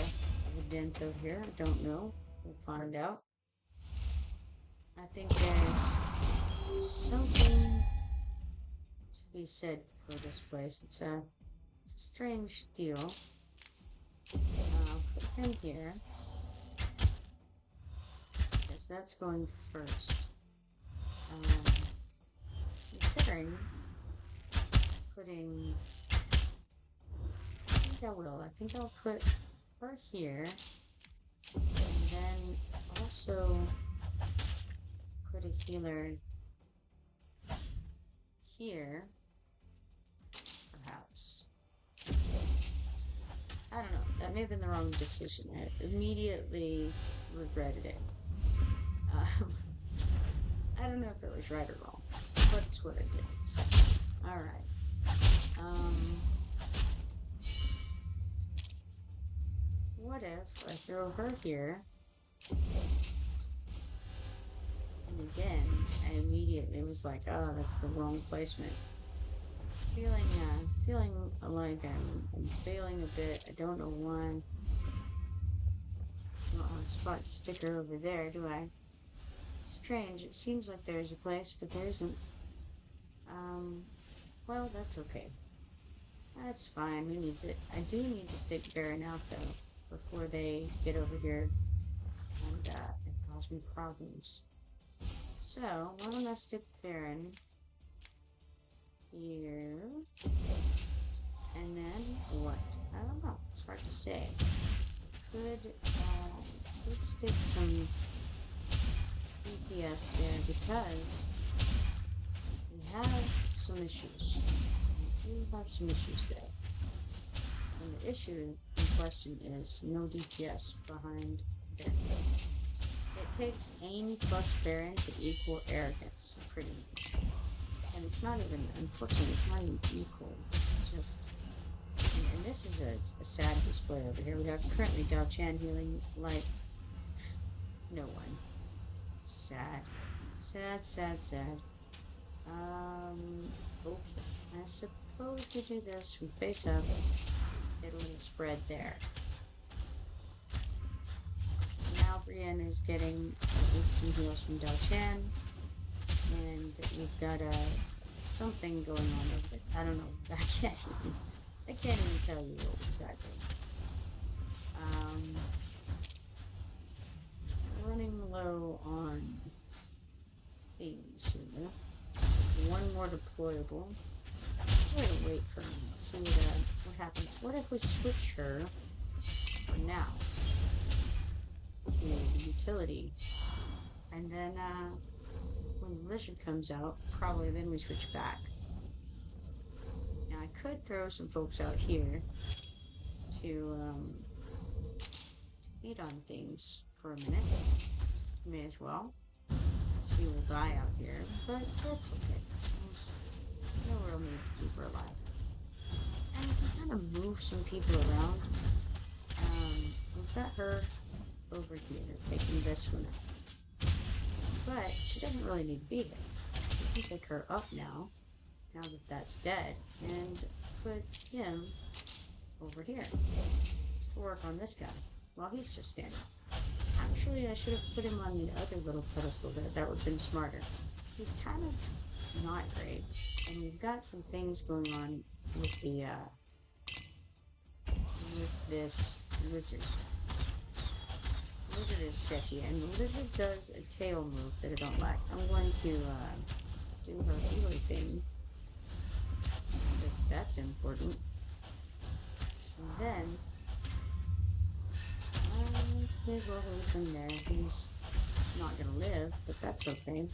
dent over here. I don't know. We'll find out. I think there's something to be said for this place. It's a strange deal. I'll put him here, because that's going first. Considering putting... I think I'll put her here, and then also put a healer here, perhaps. I don't know, that may have been the wrong decision. I immediately regretted it. I don't know if it was right or wrong, but it's what I did. So, alright. What if I throw her here, and again, I immediately was like, oh, that's the wrong placement. Feeling like I'm failing a bit. I don't know why. spot to stick her over there, do I? Strange. It seems like there's a place, but there isn't. Um, well, that's okay. That's fine. Who needs it? I do need to stick Baron out, though, before they get over here and cause me problems. So, why don't I stick Baron here? And then what? I don't know. It's hard to say. Could stick some DPS there because we have some issues. We do have some issues there. And the issue in question is no DPS behind Baron. It takes aim plus Baron to equal arrogance, pretty much. And it's not even, unfortunately, it's not even equal. It's just, and this is a sad display over here. We have currently Dao Chan healing like no one. Sad. Sad, sad, sad. Okay. I suppose we do this. We face up. It'll spread there. Now Brienne is getting at least some heals from Dao Chan. And we've got something going on over there. I don't know. I can't even tell you what we've got going. Running low on things here. One more deployable. I'm going to wait for a minute. See what happens. What if we switch her for now to utility, and then when the lizard comes out, probably then we switch back. Now I could throw some folks out here to feed on things for a minute. May as well. She will die out here, but that's okay. There's no real need to keep her alive. And we can kind of move some people around. We've got her over here taking this one out. But she doesn't really need to be here. We can take her up now that that's dead, and put him over here to work on this guy while he's just standing. Actually, I should have put him on the other little pedestal there. That would have been smarter. He's kind of not great, and we've got some things going on with the with this lizard. Lizard is sketchy, and the lizard does a tail move that I don't like. I'm going to do her healer thing, because that's important. And then may as well leave him there. He's not gonna live, but that's okay.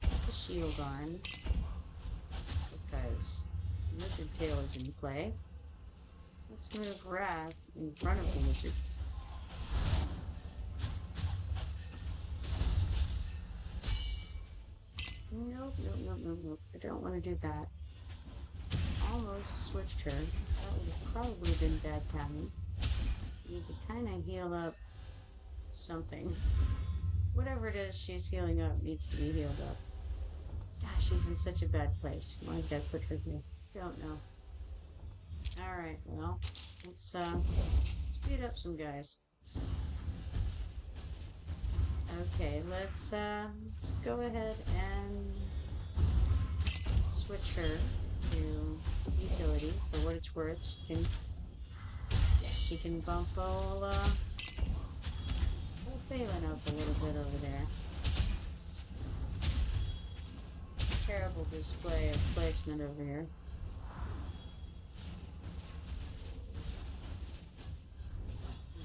Put the shield on, because lizard tail is in play. Let's move Wrath in front of the lizard. Nope. I don't want to do that. Almost switched her. That would have probably been bad timing. Need to kind of heal up something. Whatever it is she's healing up needs to be healed up. Gosh, she's in such a bad place. Why did I put her here? Don't know. Alright, well, let's speed up some guys. Okay, let's go ahead and switch her to utility for what it's worth. She can bump old Phelan up a little bit over there. Terrible display of placement over here.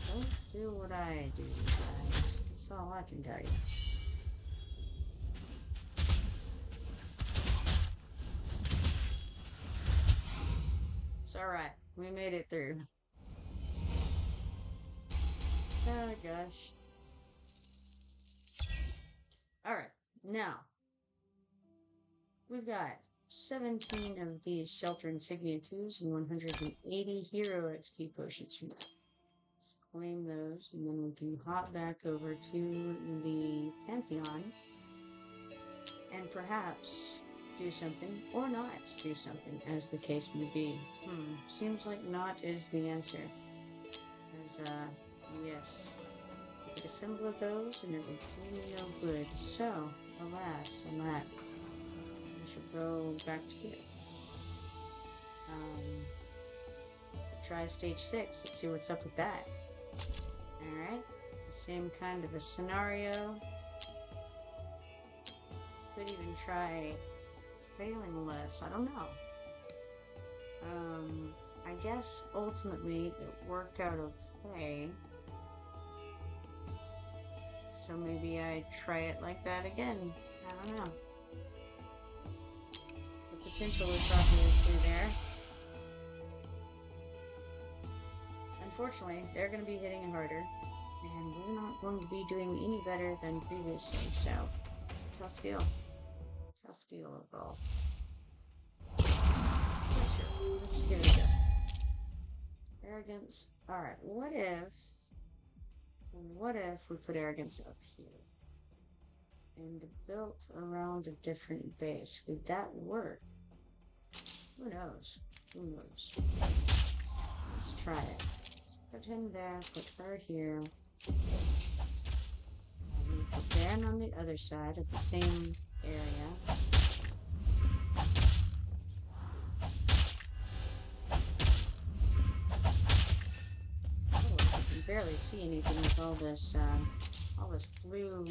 Don't do what I do, guys. That's all I can tell you. It's alright. We made it through. Oh gosh. Alright, now we've got 17 of these Shelter Insignia 2s and 180 Hero XP potions from that. Let's claim those, and then we can hop back over to the Pantheon and perhaps do something, or not do something, as the case may be. Seems like not is the answer. As Yes. Get a symbol of those and it would do me no good. So, alas, alack. I should go back to here. Try stage 6. Let's see what's up with that. Alright. Same kind of a scenario. Could even try failing less. I don't know. I guess ultimately it worked out okay. So maybe I try it like that again. I don't know. The potential is obviously there. Unfortunately, they're going to be hitting harder, and we're not going to be doing any better than previously, so it's a tough deal. Tough deal overall. Yeah, sure. Let's give it a go. Arrogance. Alright, what if we put arrogance up here and built around a different base? Would that work? Who knows? Who knows? Let's try it. Let's put him there, put her here. And put Ben on the other side of the same area. Barely see anything with all this blue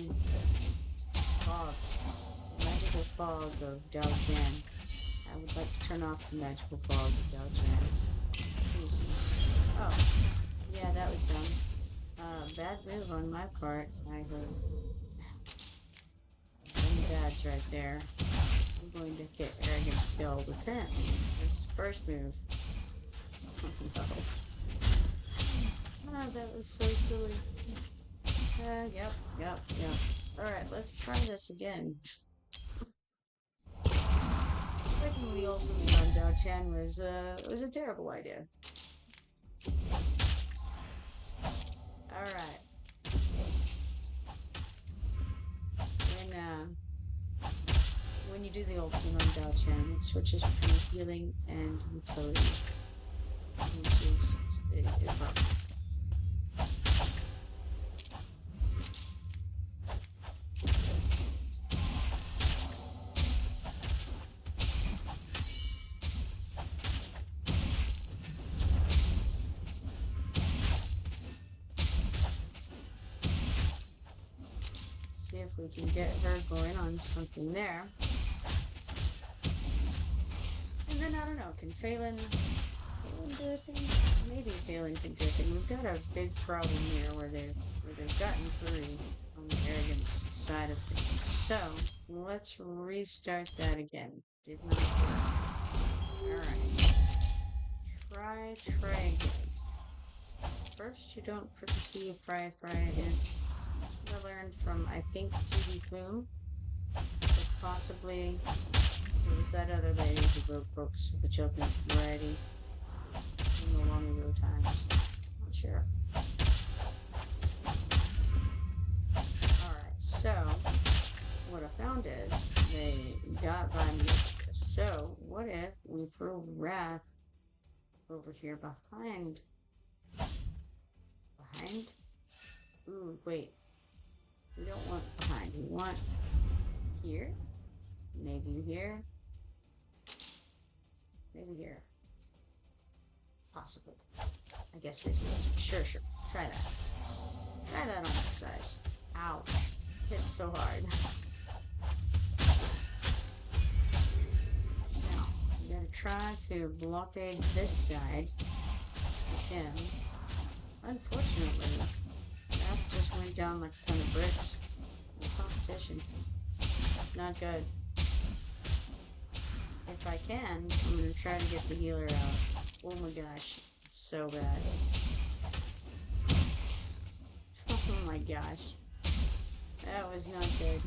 fog, magical fog of Daojian. I would like to turn off the magical fog of Daojian. Please. Oh, yeah, that was dumb. Bad move on my part. I heard. Many bads right there. I'm going to get arrogance killed. Apparently, this first move. No. Oh, that was so silly. Yep. Alright, let's try this again. Breaking the ultimate on Dao Chan was a terrible idea. Alright. When you do the ultimate on Dao Chan, it switches between healing and utility, which is perfect. See if we can get her going on something there. And then, I don't know, can Phelan do a thing? Maybe Phelan can do a thing. We've got a big problem here where they've gotten through on the arrogance side of things. So, let's restart that again. Did not work. Alright. Try again. First, you don't perceive fry again. I learned from, I think, Judy Plume. But possibly it was that other lady who wrote books of the children's variety in the long ago times. Not sure. Alright, so what I found is they got by me. So what if we throw Wrath over here behind? Ooh, wait. We don't want behind. We want here. Maybe here. Maybe here. Possibly. I guess we see this. Sure. Try that. Try that on exercise. Ouch. Hits so hard. Now, I'm gonna try to blockade this side with him. Unfortunately, that just went down like a ton of bricks. No competition. It's not good. If I can, I'm gonna try to get the healer out. Oh my gosh, it's so bad. Oh my gosh. That was not good.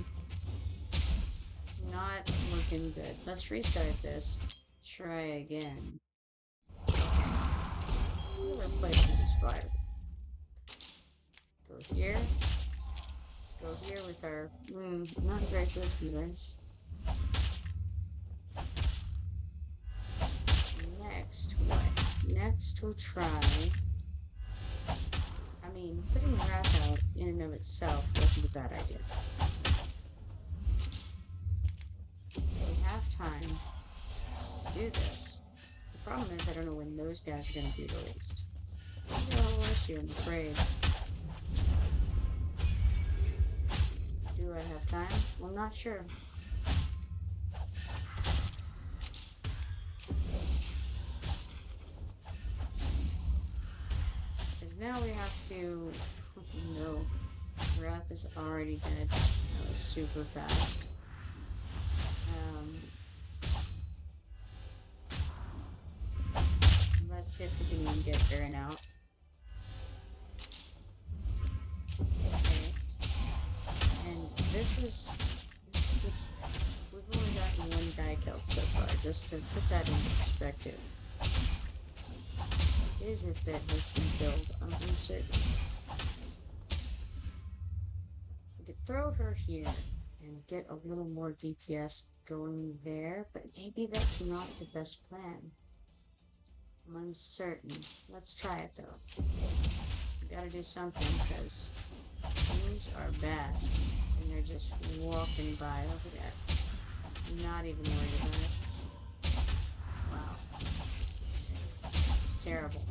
Not looking good. Let's restart this. Try again. Okay. We'll replace this fire. Go here. Go here with our not very good healers. Next, what? Next we'll try. I mean, putting Wrath out in and of itself wasn't a bad idea. We have time to do this. The problem is I don't know when those guys are going to be released. That's the whole issue, I'm afraid. Do I have time? Well, I'm not sure. Because now we have to... No. Wrath is already dead. That was super fast. Let's see if we can even get Baron out. Okay. And this is we've only gotten one guy killed so far, just to put that into perspective. Is it that has been killed? I'm uncertain. We could throw her here and get a little more DPS going there, but maybe that's not the best plan. I'm uncertain. Let's try it though. We gotta do something because things are bad and they're just walking by over there. Not even worried about it. Wow. It's terrible.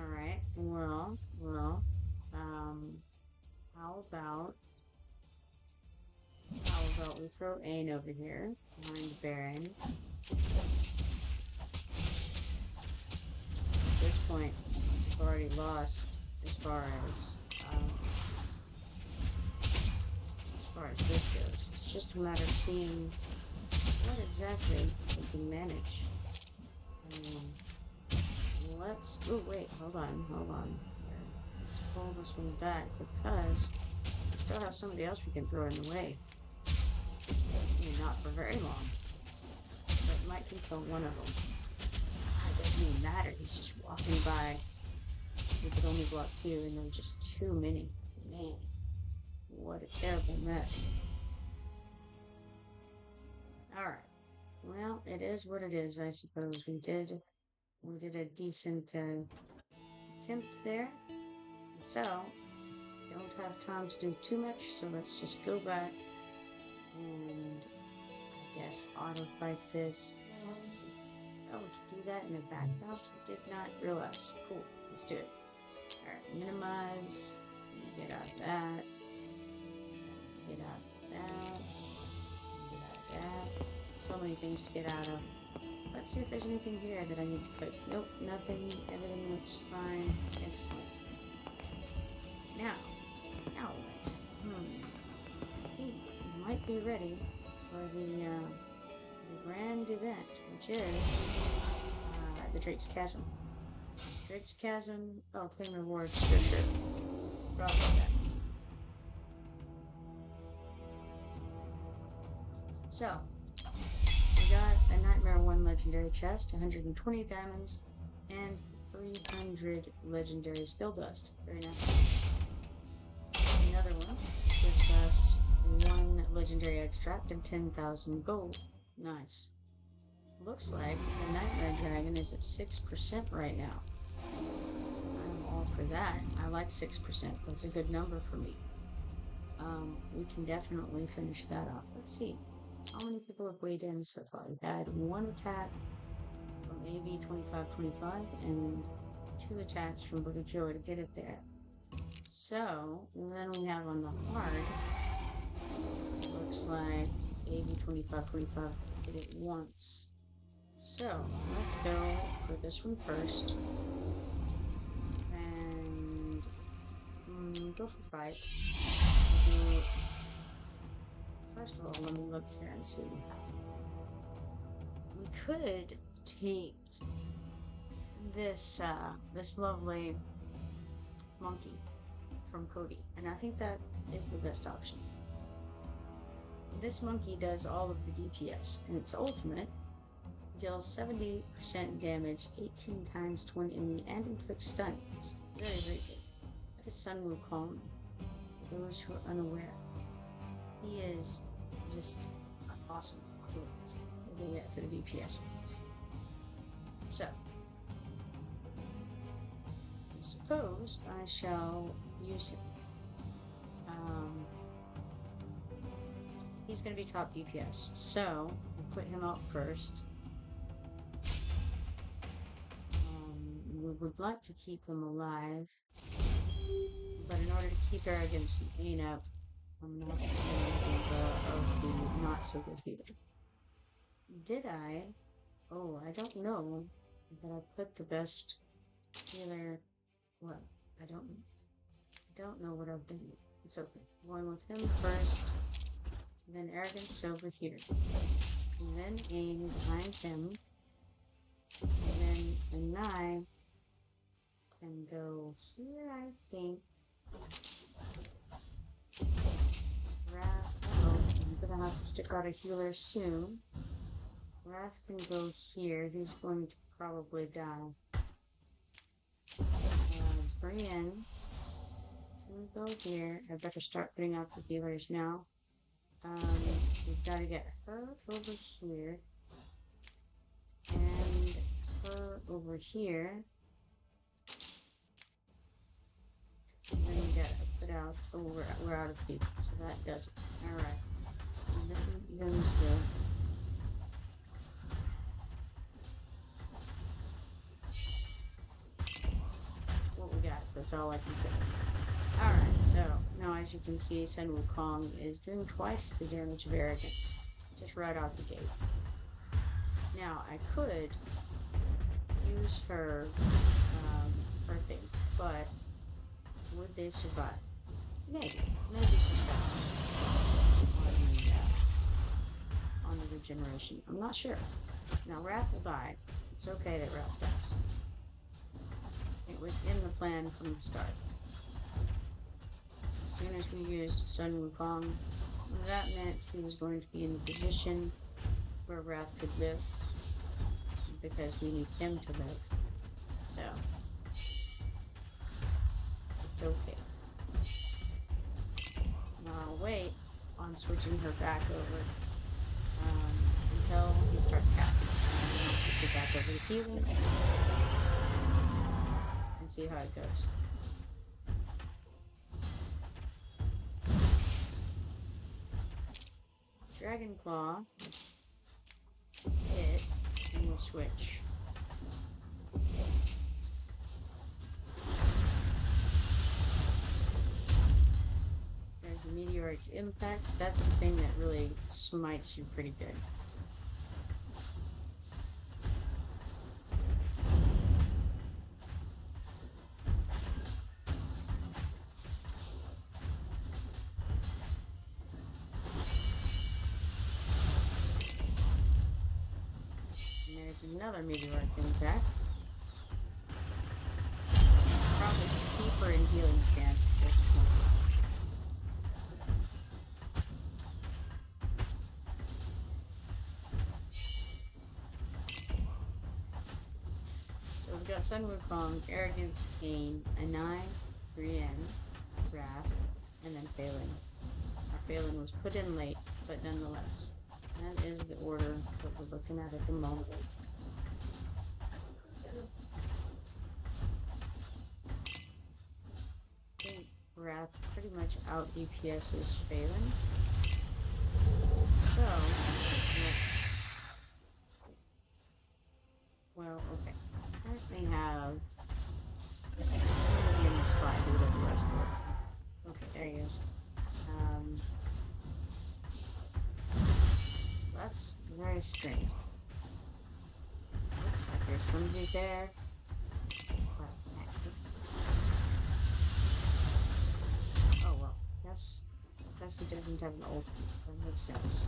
Alright, well, how about we throw Ain over here, behind Baron. At this point, we've already lost as far as this goes. It's just a matter of seeing what exactly we can manage. Let's... Oh, wait, hold on. Let's pull this one back because we still have somebody else we can throw in the way. I mean, not for very long. But it might kill one of them. It doesn't even matter. He's just walking by. He could only block two, and there were just too many. Man, what a terrible mess. Alright. Well, it is what it is, I suppose. We did a decent attempt there. So, don't have time to do too much, so let's just go back and I guess auto fight this. Oh, we can do that in the background. We did not realize. Cool, let's do it. Alright, minimize. Get out of that. Get out of that. Get out of that. So many things to get out of. Let's see if there's anything here that I need to put. Nope, nothing. Everything looks fine. Excellent. Now what? I think we might be ready for the grand event, which is the Drake's Chasm. Drake's Chasm. Oh, claim rewards. Sure. Probably that. So, we got a Nightmare 1 legendary chest, 120 diamonds, and 300 legendary skill dust. Very nice. Another one gives us 1 legendary extract and 10,000 gold. Nice. Looks like the Nightmare Dragon is at 6% right now. I'm all for that. I like 6%. That's a good number for me. We can definitely finish that off. Let's see. How many people have weighed in so far? We've had 1 attack from AV 2525 and 2 attacks from Buddha Joe to get it there. So, and then we have on the hard, looks like AV 2525 did it once. So, let's go for this one first. And go for fight. First of all, let me look here and see what we have. We could take this this lovely monkey from Cody, and I think that is the best option. This monkey does all of the DPS, and its ultimate deals 70% damage 18 times 20 enemy and inflicts stun. It's very good. That is Sun Wukong, for those who are unaware. He is just awesome for the DPS. So, suppose I shall use him. He's going to be top DPS, so I'll put him out first. We would like to keep him alive, but in order to keep Arrogance and Gain up, I'm not going of the not so good healer. Did I? Oh, I don't know that I put the best healer. Well, I don't know what I've done. It's okay. Going with him first, then Arrogance over here, and then aim behind him, and then the knife can go here, I think. Wrath, I'm gonna have to stick out a healer soon. Wrath can go here. He's going to probably die. Brienne can go here. I better start putting out the healers now. We've got to get her over here. And her over here. And then we got to put out... Oh, we're out of people, so that does it. Alright. And then there's the... What we got, that's all I can say. Alright, so now as you can see, Sun Wukong is doing twice the damage of Arrogance, just right out the gate. Now, I could use her, her thing, but would they survive? Maybe. Maybe she's faster on the regeneration. I'm not sure. Now, Wrath will die. It's okay that Wrath dies. It was in the plan from the start. As soon as we used Sun Wukong, that meant he was going to be in the position where Wrath could live, because we need him to live. So, it's okay. Now I'll wait on switching her back over until he starts casting. So I'll switch her back over to healing and see how it goes. Dragon Claw hit, and we'll switch. There's a meteoric impact. That's the thing that really smites you pretty good. Another meteoric impact. Probably just keep her in healing stance at this point. So we've got Sun Wukong, Arrogance, Gain, Anai, Brienne, Wrath, and then Phelan. Our Phelan was put in late, but nonetheless, that is the order that we're looking at the moment. I think Wrath pretty much out DPS's Phelan. So, let's... Well, okay. I currently have somebody in this fight who does the rest work. Okay, there he is. That's very strange. Looks like there's somebody there. Oh well, guess he doesn't have an ultimate. That makes sense.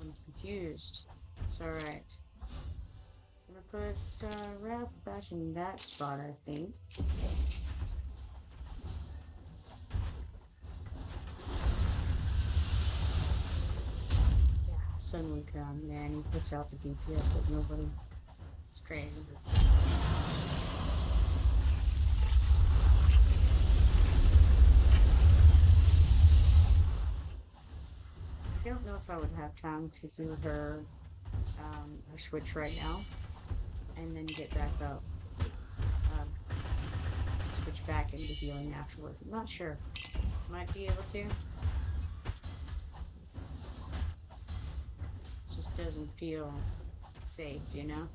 I'm confused. It's alright. I'm gonna put Wrath back in that spot, I think. Sun Wukong, man, he puts out the DPS like nobody. It's crazy. don't know if I would have time to do her switch right now and then get back up. To switch back into healing afterward. I'm not sure. Might be able to. Just doesn't feel safe, you know?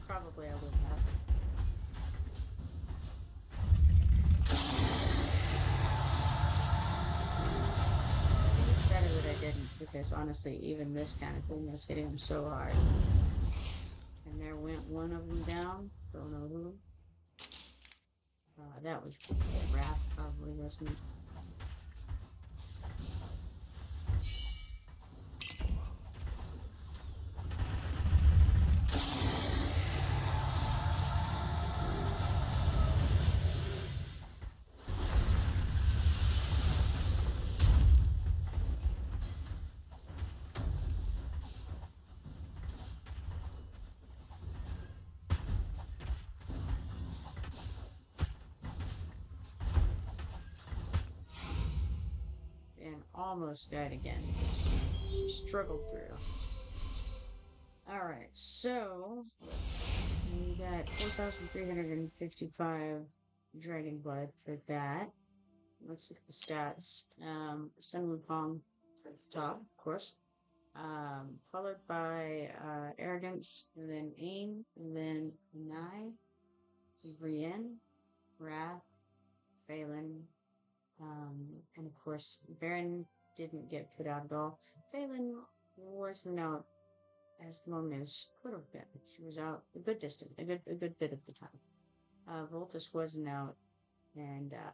Probably I would have. I think it's better that I didn't, because honestly, even this kind of thing is hitting him so hard. And there went one of them down. Don't know who. That was Wrath, probably, wasn't it? And almost died again. She struggled through. Alright, so we got 4,355 dragon blood for that. Let's look at the stats. Sun Wukong at the top, of course. Followed by Arrogance, and then Aim, and then Nai, Brienne, Wrath, Phelan, and of course, Baron didn't get put out at all. Phelan wasn't out as long as she could have been. She was out a good distance, a good bit of the time. Voltus wasn't out, and it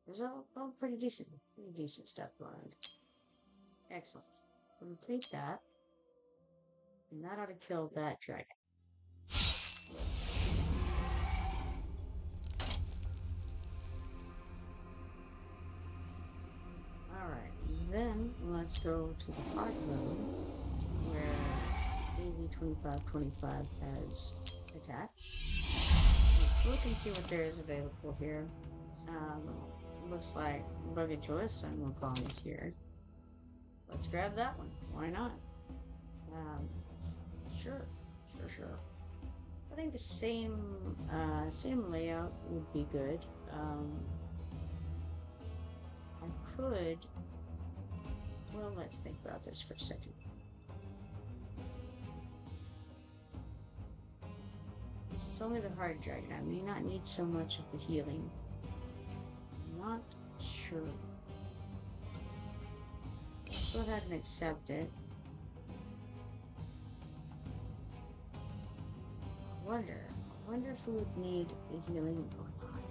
was all pretty decent stuff going on. Excellent. Complete that, and that ought to kill that dragon. Alright, then let's go to the hard mode, where AV2525 has attacked. Let's look and see what there is available here. Looks like Buggy Choice Sun Wukong is here. Let's grab that one. Why not? Sure. I think the same layout would be good. I could. Well, let's think about this for a second. This is only the hard dragon. I may not need so much of the healing. Not sure. Let's go ahead and accept it. I wonder if we would need the healing or not.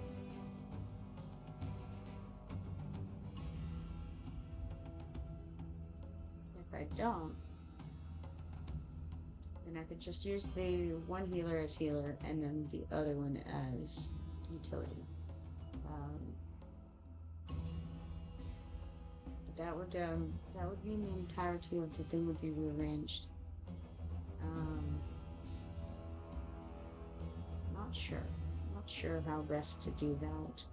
If I don't, then I could just use the one healer as healer and then the other one as utility. But that would mean the entirety of the thing would be rearranged. Not sure how best to do that.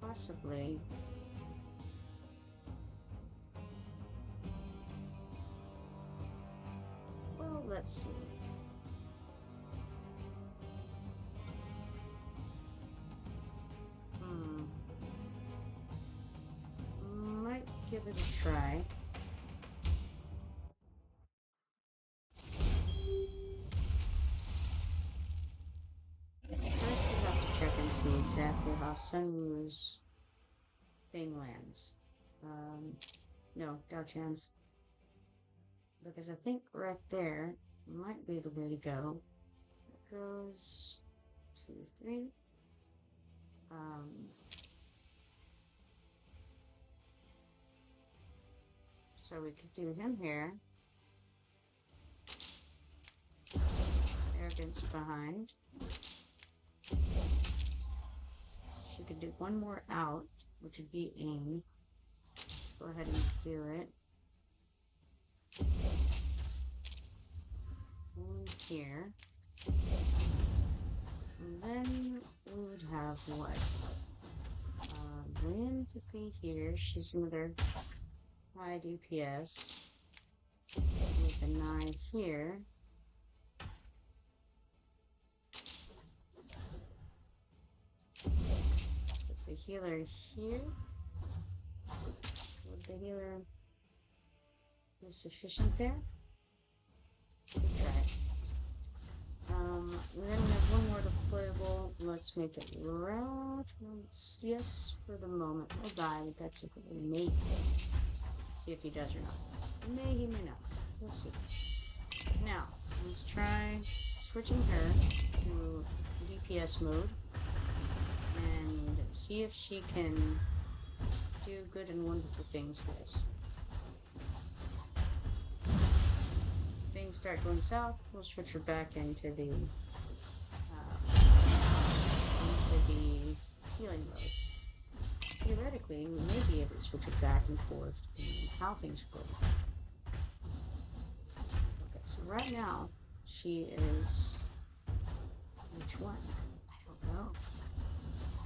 Possibly. Well, let's see. Might give it a try. First, we have to check and see exactly how Sunwoo's thing lands. No, Dao-chan's. Because I think right there might be the way to go. It goes 2, 3. So we could do him here. Arrogance behind. She could do one more out, which would be Aim. Let's go ahead and do it. One here. And then we would have what? Rand could be here. She's another high DPS. With an eye here. Put the healer here. Would the healer be sufficient there? Good try. And then we have one more deployable. Let's make it route. Yes, for the moment. He'll die, but that's okay. Maybe. Let's see if he does or not. He may not. We'll see. Now, let's try switching her to DPS mode and see if she can do good and wonderful things for us. If things start going south, we'll switch her back into the healing mode. Theoretically, we may be able to switch it back and forth depending on how things go. Okay, so right now, she is... Which one? I don't know.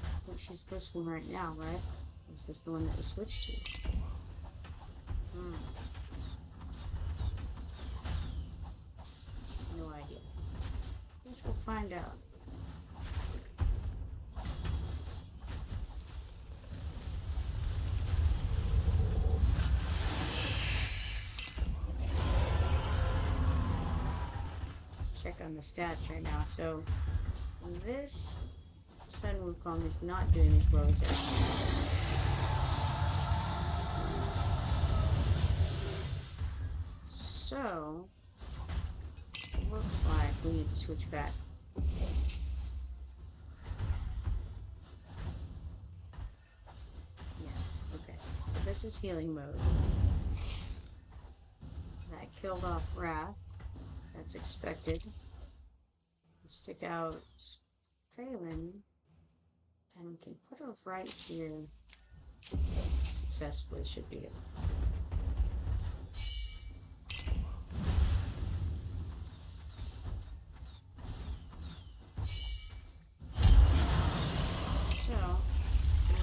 I think she's this one right now, right? Or is this the one that we switched to? No idea. Guess we'll find out. Let's check on the stats right now. So this Sun Wukong is not doing as well as everyone. So looks like we need to switch back. Yes, okay. So this is healing mode. That killed off Wrath. That's expected. Stick out Phelan, and we can put her right here. Successfully should be it. So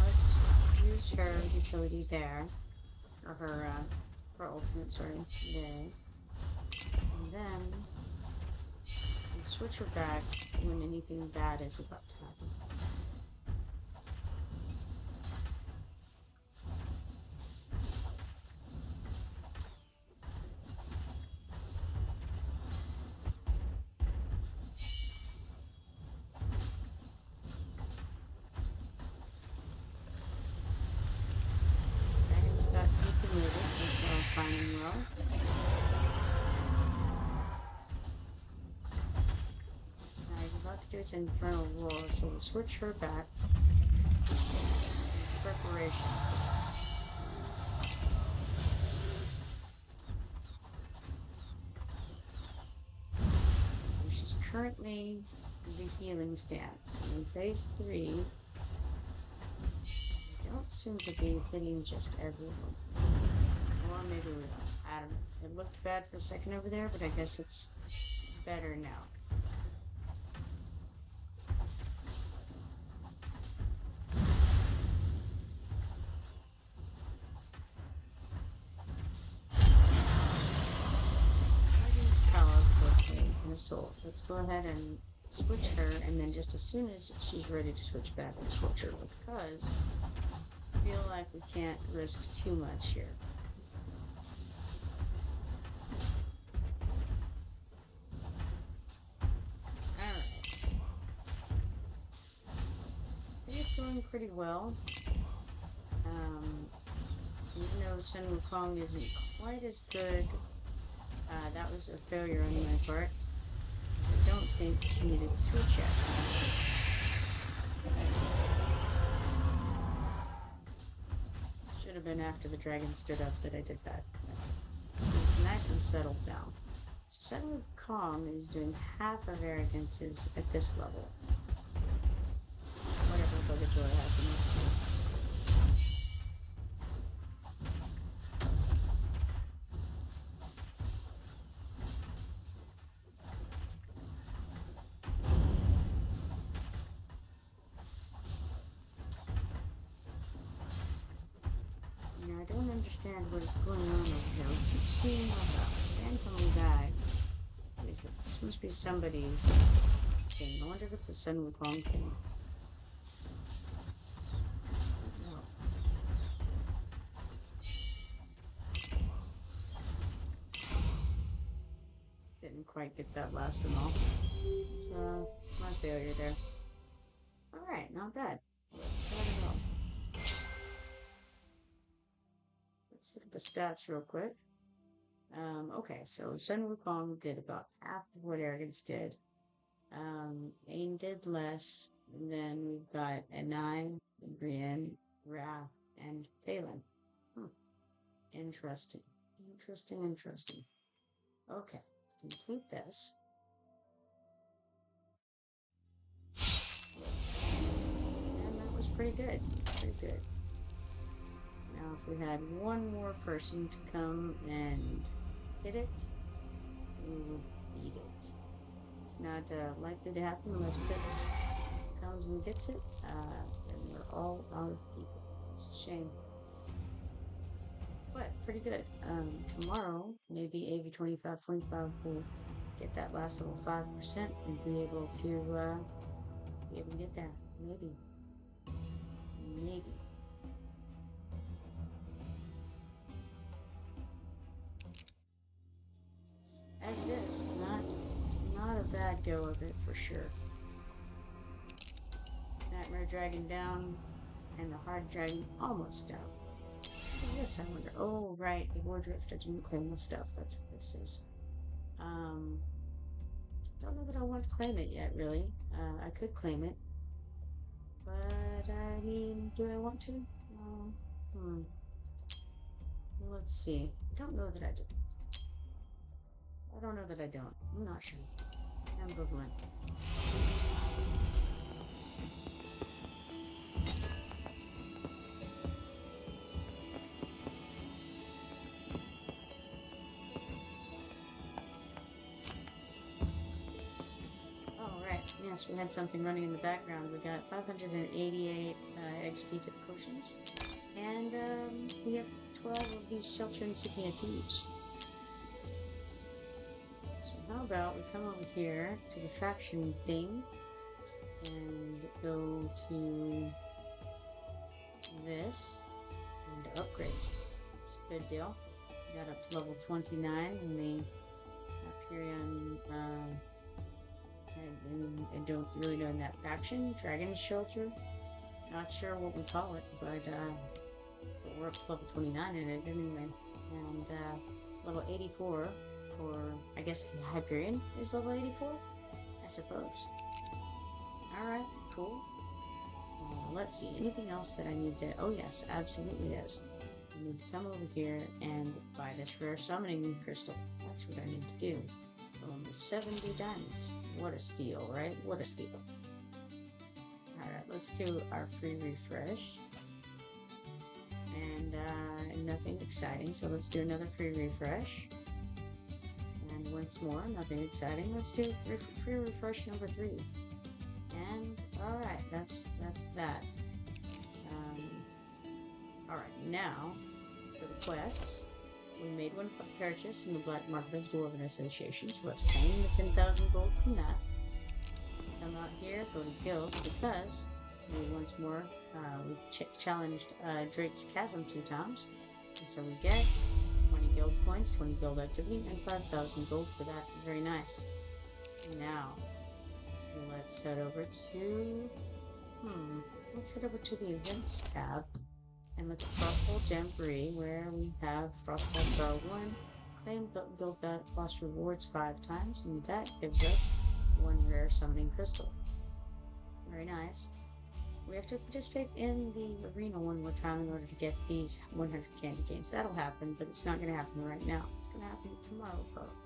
let's use her utility there, or her ultimate, sorry, there, and then we'll switch her back when anything bad is about to happen. Finding well. Now he's about to do his infernal roar, so we'll switch her back. Preparation. So she's currently in the healing stance. In phase 3, we don't seem to be hitting just everyone. Or maybe we don't. I don't know. It looked bad for a second over there, but I guess it's better now. Guardian's power, quickly, and assault. Let's go ahead and switch her, and then just as soon as she's ready to switch back, we'll switch her, because I feel like we can't risk too much here. It's going pretty well. Even though Sun Wukong isn't quite as good, that was a failure on my part. I don't think she needed to switch yet. That's okay. Should have been after the dragon stood up that I did that. That's okay. It's nice and settled now. So Sun Wukong is doing half of arrogances at this level. Whatever Purgatory has him up to. understand what is going on over here. We keep seeing a phantom guy. What is this? This must be somebody's thing. I wonder if it's a Sun Wukong thing. I don't know. Didn't quite get that last one off. So, my failure there. Alright, not bad. Not bad at all. Let's look at the stats real quick. Okay, so Sun Wukong did about half of what Arrogance did. Ain did less, and then we've got Anai, Brienne, Wrath, and Phelan. Hmm. Interesting. Interesting. Okay, complete this. And that was pretty good. Pretty good. Now, if we had one more person to come and hit it, we would beat it. It's not likely to happen unless Chris comes and gets it. Then we're all out of people. It's a shame. But pretty good. Tomorrow, maybe AV2525 will get that last little 5% and be able to get there. Maybe. As it is, not a bad go of it for sure. Nightmare Dragon down, and the Hard Dragon almost down. What is this, I wonder? Oh, right, the War Drift. I didn't claim the stuff. That's what this is. Don't know that I want to claim it yet, really. I could claim it. But, I mean, do I want to? Let's see. I don't know that I do. I don't know that I don't. I'm not sure. Ambivalent. Yes, we had something running in the background. We got 588 XP to potions, and we have 12 of these shelter insignia to use. So how about we come over here to the faction thing and go to this and upgrade. It's a good deal. We got up to level 29 in the Hyperion. I don't really know in that faction. Dragon Shelter. Not sure what we call it, but we're up to level 29 in it anyway. And level 84 for, I guess, Hyperion is level 84? I suppose. Alright, cool. Let's see, anything else that I need to... Oh yes, absolutely yes. I need to come over here and buy this rare summoning crystal. That's what I need to do. Only 70 diamonds. What a steal, right? What a steal. Alright, let's do our free refresh. And nothing exciting, so let's do another free refresh. And once more, nothing exciting. Let's do free refresh number 3. And alright, that's that. Alright, now for the quests. We made one purchase in the Black Market of Dwarven Association, so let's claim the 10,000 gold from that. Come out here, go to Guild, because we once more, we challenged Drake's Chasm 2 times, and so we get 20 guild points, 20 guild activity, and 5,000 gold for that. Very nice. Now, let's head over to, the events tab. And look at Frostbolt Jamboree, where we have Frostbolt Star 1, claim Guild Boss rewards 5 times, and that gives us 1 rare summoning crystal. Very nice. We have to participate in the arena one more time in order to get these 100 candy canes. That'll happen, but it's not going to happen right now. It's going to happen tomorrow, probably.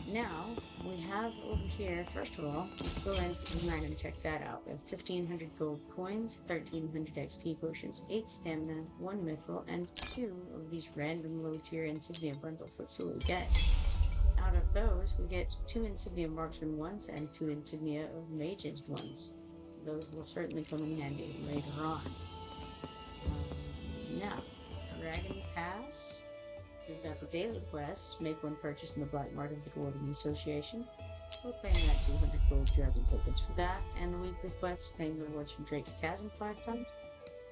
Now, we have over here, first of all, let's go in and check that out. We have 1,500 gold coins, 1,300 XP potions, 8 stamina, 1 mithril, and 2 of these random low-tier insignia bundles. Let's see what we get. Out of those, we get 2 insignia marksman ones and 2 insignia of mages ones. Those will certainly come in handy later on. Now, Dragon Pass. We've got the daily quests. Make one purchase in the black market of the Golden Association. We'll claim that 200 gold dragon tokens for that. And the weekly quest, claim rewards from Drake's Chasm 5 times.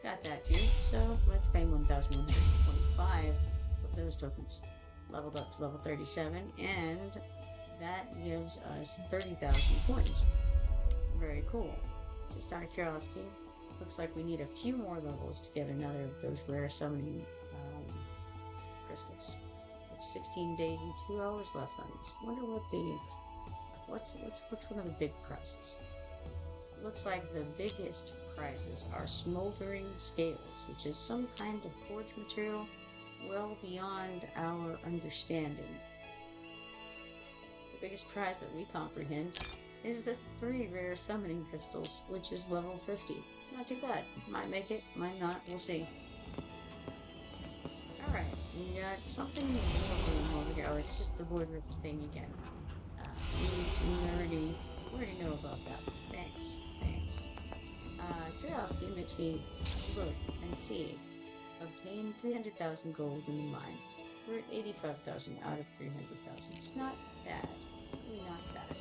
Got that too. So let's claim 1,125 of those tokens. Leveled up to level 37, and that gives us 30,000 coins. Very cool. Just out of curiosity, looks like we need a few more levels to get another of those rare summoning crystals. We have 16 days and 2 hours left on this. Wonder what what's one of the big prizes? Looks like the biggest prizes are smoldering scales, which is some kind of forge material well beyond our understanding. The biggest prize that we comprehend is the 3 rare summoning crystals, which is level 50. It's not too bad. Might make it, might not, we'll see. Alright, we got something in the room over here. Oh, it's just the void rift thing again. We already know about that. Thanks. Curiosity makes me look and see. Obtain 300,000 gold in the mine. We're at 85,000 out of 300,000. It's not bad. Really not bad.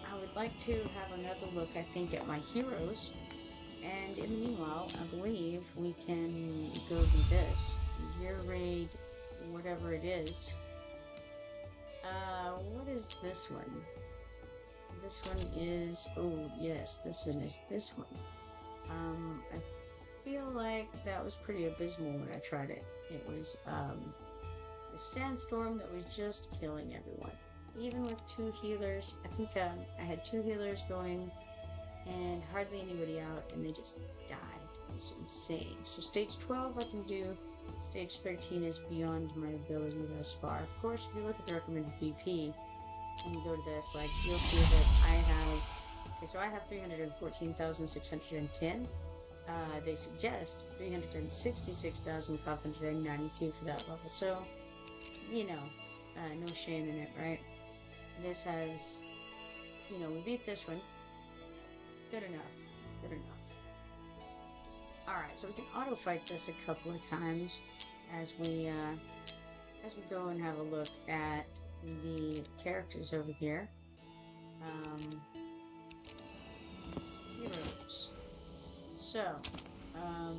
I would like to have another look, I think, at my heroes. And in the meanwhile, I believe we can go do this. Gear raid, whatever it is. What is this one? This one is, oh yes, this one is this one. I feel like that was pretty abysmal when I tried it. It was a sandstorm that was just killing everyone. Even with 2 healers, I think I had 2 healers going and hardly anybody out, and they just died. It was insane. So stage 12 I can do. Stage 13 is beyond my ability thus far. Of course, if you look at the recommended BP and you go to this, like, you'll see that I have, okay, so I have 314,610. They suggest 366,592 for that level. So, you know, no shame in it, right? This has, you know, we beat this one. Good enough. Alright, so we can auto fight this a couple of times as we go and have a look at the characters over here. Heroes. So, I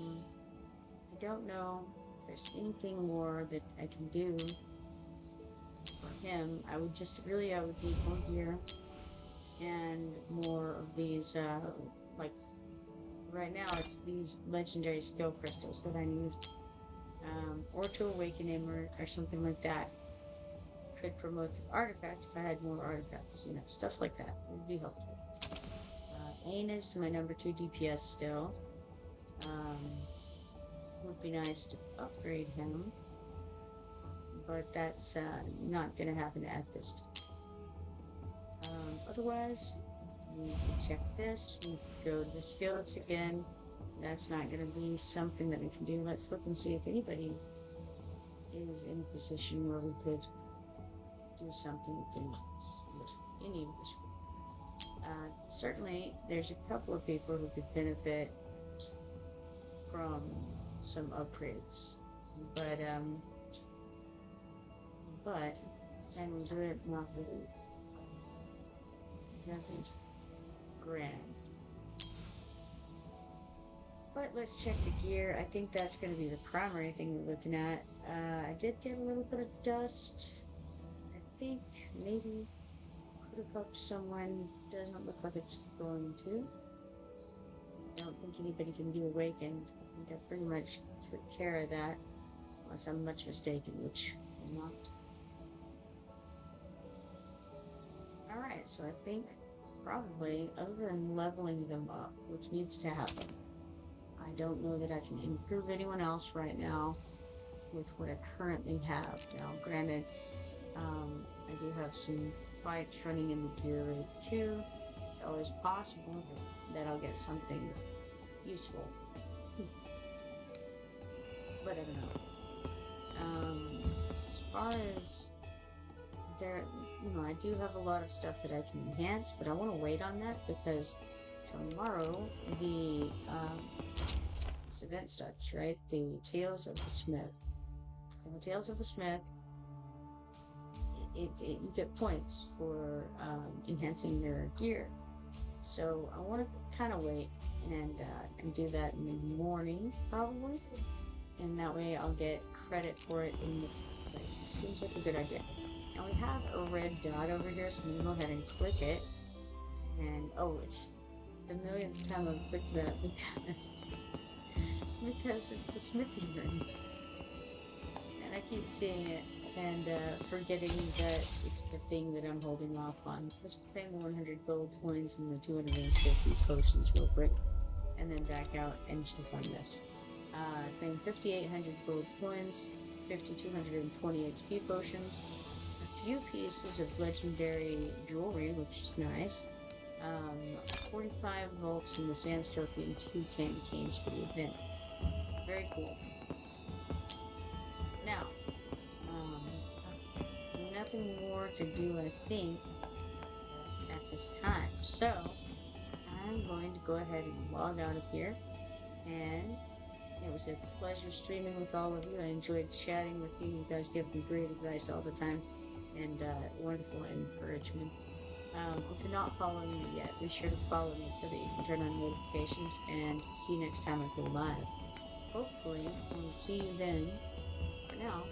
don't know if there's anything more that I can do for him. I would need more gear and more of these, like, right now it's these legendary skill crystals that I need, or to awaken him or something like that. Could promote the artifact if I had more artifacts, you know, stuff like that would be helpful. Ain is my number 2 DPS still. Would be nice to upgrade him, but that's not gonna happen at this time. Otherwise, we can check this. We can go to the skills again. That's not going to be something that we can do. Let's look and see if anybody is in a position where we could do something with any of this. Certainly, there's a couple of people who could benefit from some upgrades, but can we do it? Not really. Nothing's grand. But let's check the gear. I think that's going to be the primary thing we're looking at. I did get a little bit of dust. I think maybe could have helped someone. Doesn't look like it's going to. I don't think anybody can be awakened. I think I pretty much took care of that. Unless I'm much mistaken, which I'm not. Alright, so I think probably, other than leveling them up, which needs to happen, I don't know that I can improve anyone else right now with what I currently have. Now, granted, I do have some fights running in the gear raid too. It's always possible that I'll get something useful. But I don't know. As far as there, you know, I do have a lot of stuff that I can enhance, but I want to wait on that because tomorrow the this event starts, right? The Tales of the Smith. And the Tales of the Smith, you get points for enhancing your gear. So I want to kind of wait and do that in the morning probably, and that way I'll get credit for it in the place. It seems like a good idea. And we have a red dot over here, so I'm gonna go ahead and click it. And oh, it's the millionth time I've clicked that because it's the smithing room, and I keep seeing it and forgetting that it's the thing that I'm holding off on. Let's pay the 100 gold coins and the 250 potions real quick, and then back out and jump on this. Paying 5,800 gold coins, 5,220 XP potions, a few pieces of legendary jewelry, which is nice. 45 volts in the Sandstroke and 2 candy canes for the event. Very cool. Now, um, nothing more to do, I think, at this time. So, I'm going to go ahead and log out of here. And it was a pleasure streaming with all of you. I enjoyed chatting with you. You guys give me great advice all the time and wonderful encouragement. If you're not following me yet, be sure to follow me so that you can turn on notifications, and see you next time I go live. Hopefully, we'll see you then. For now,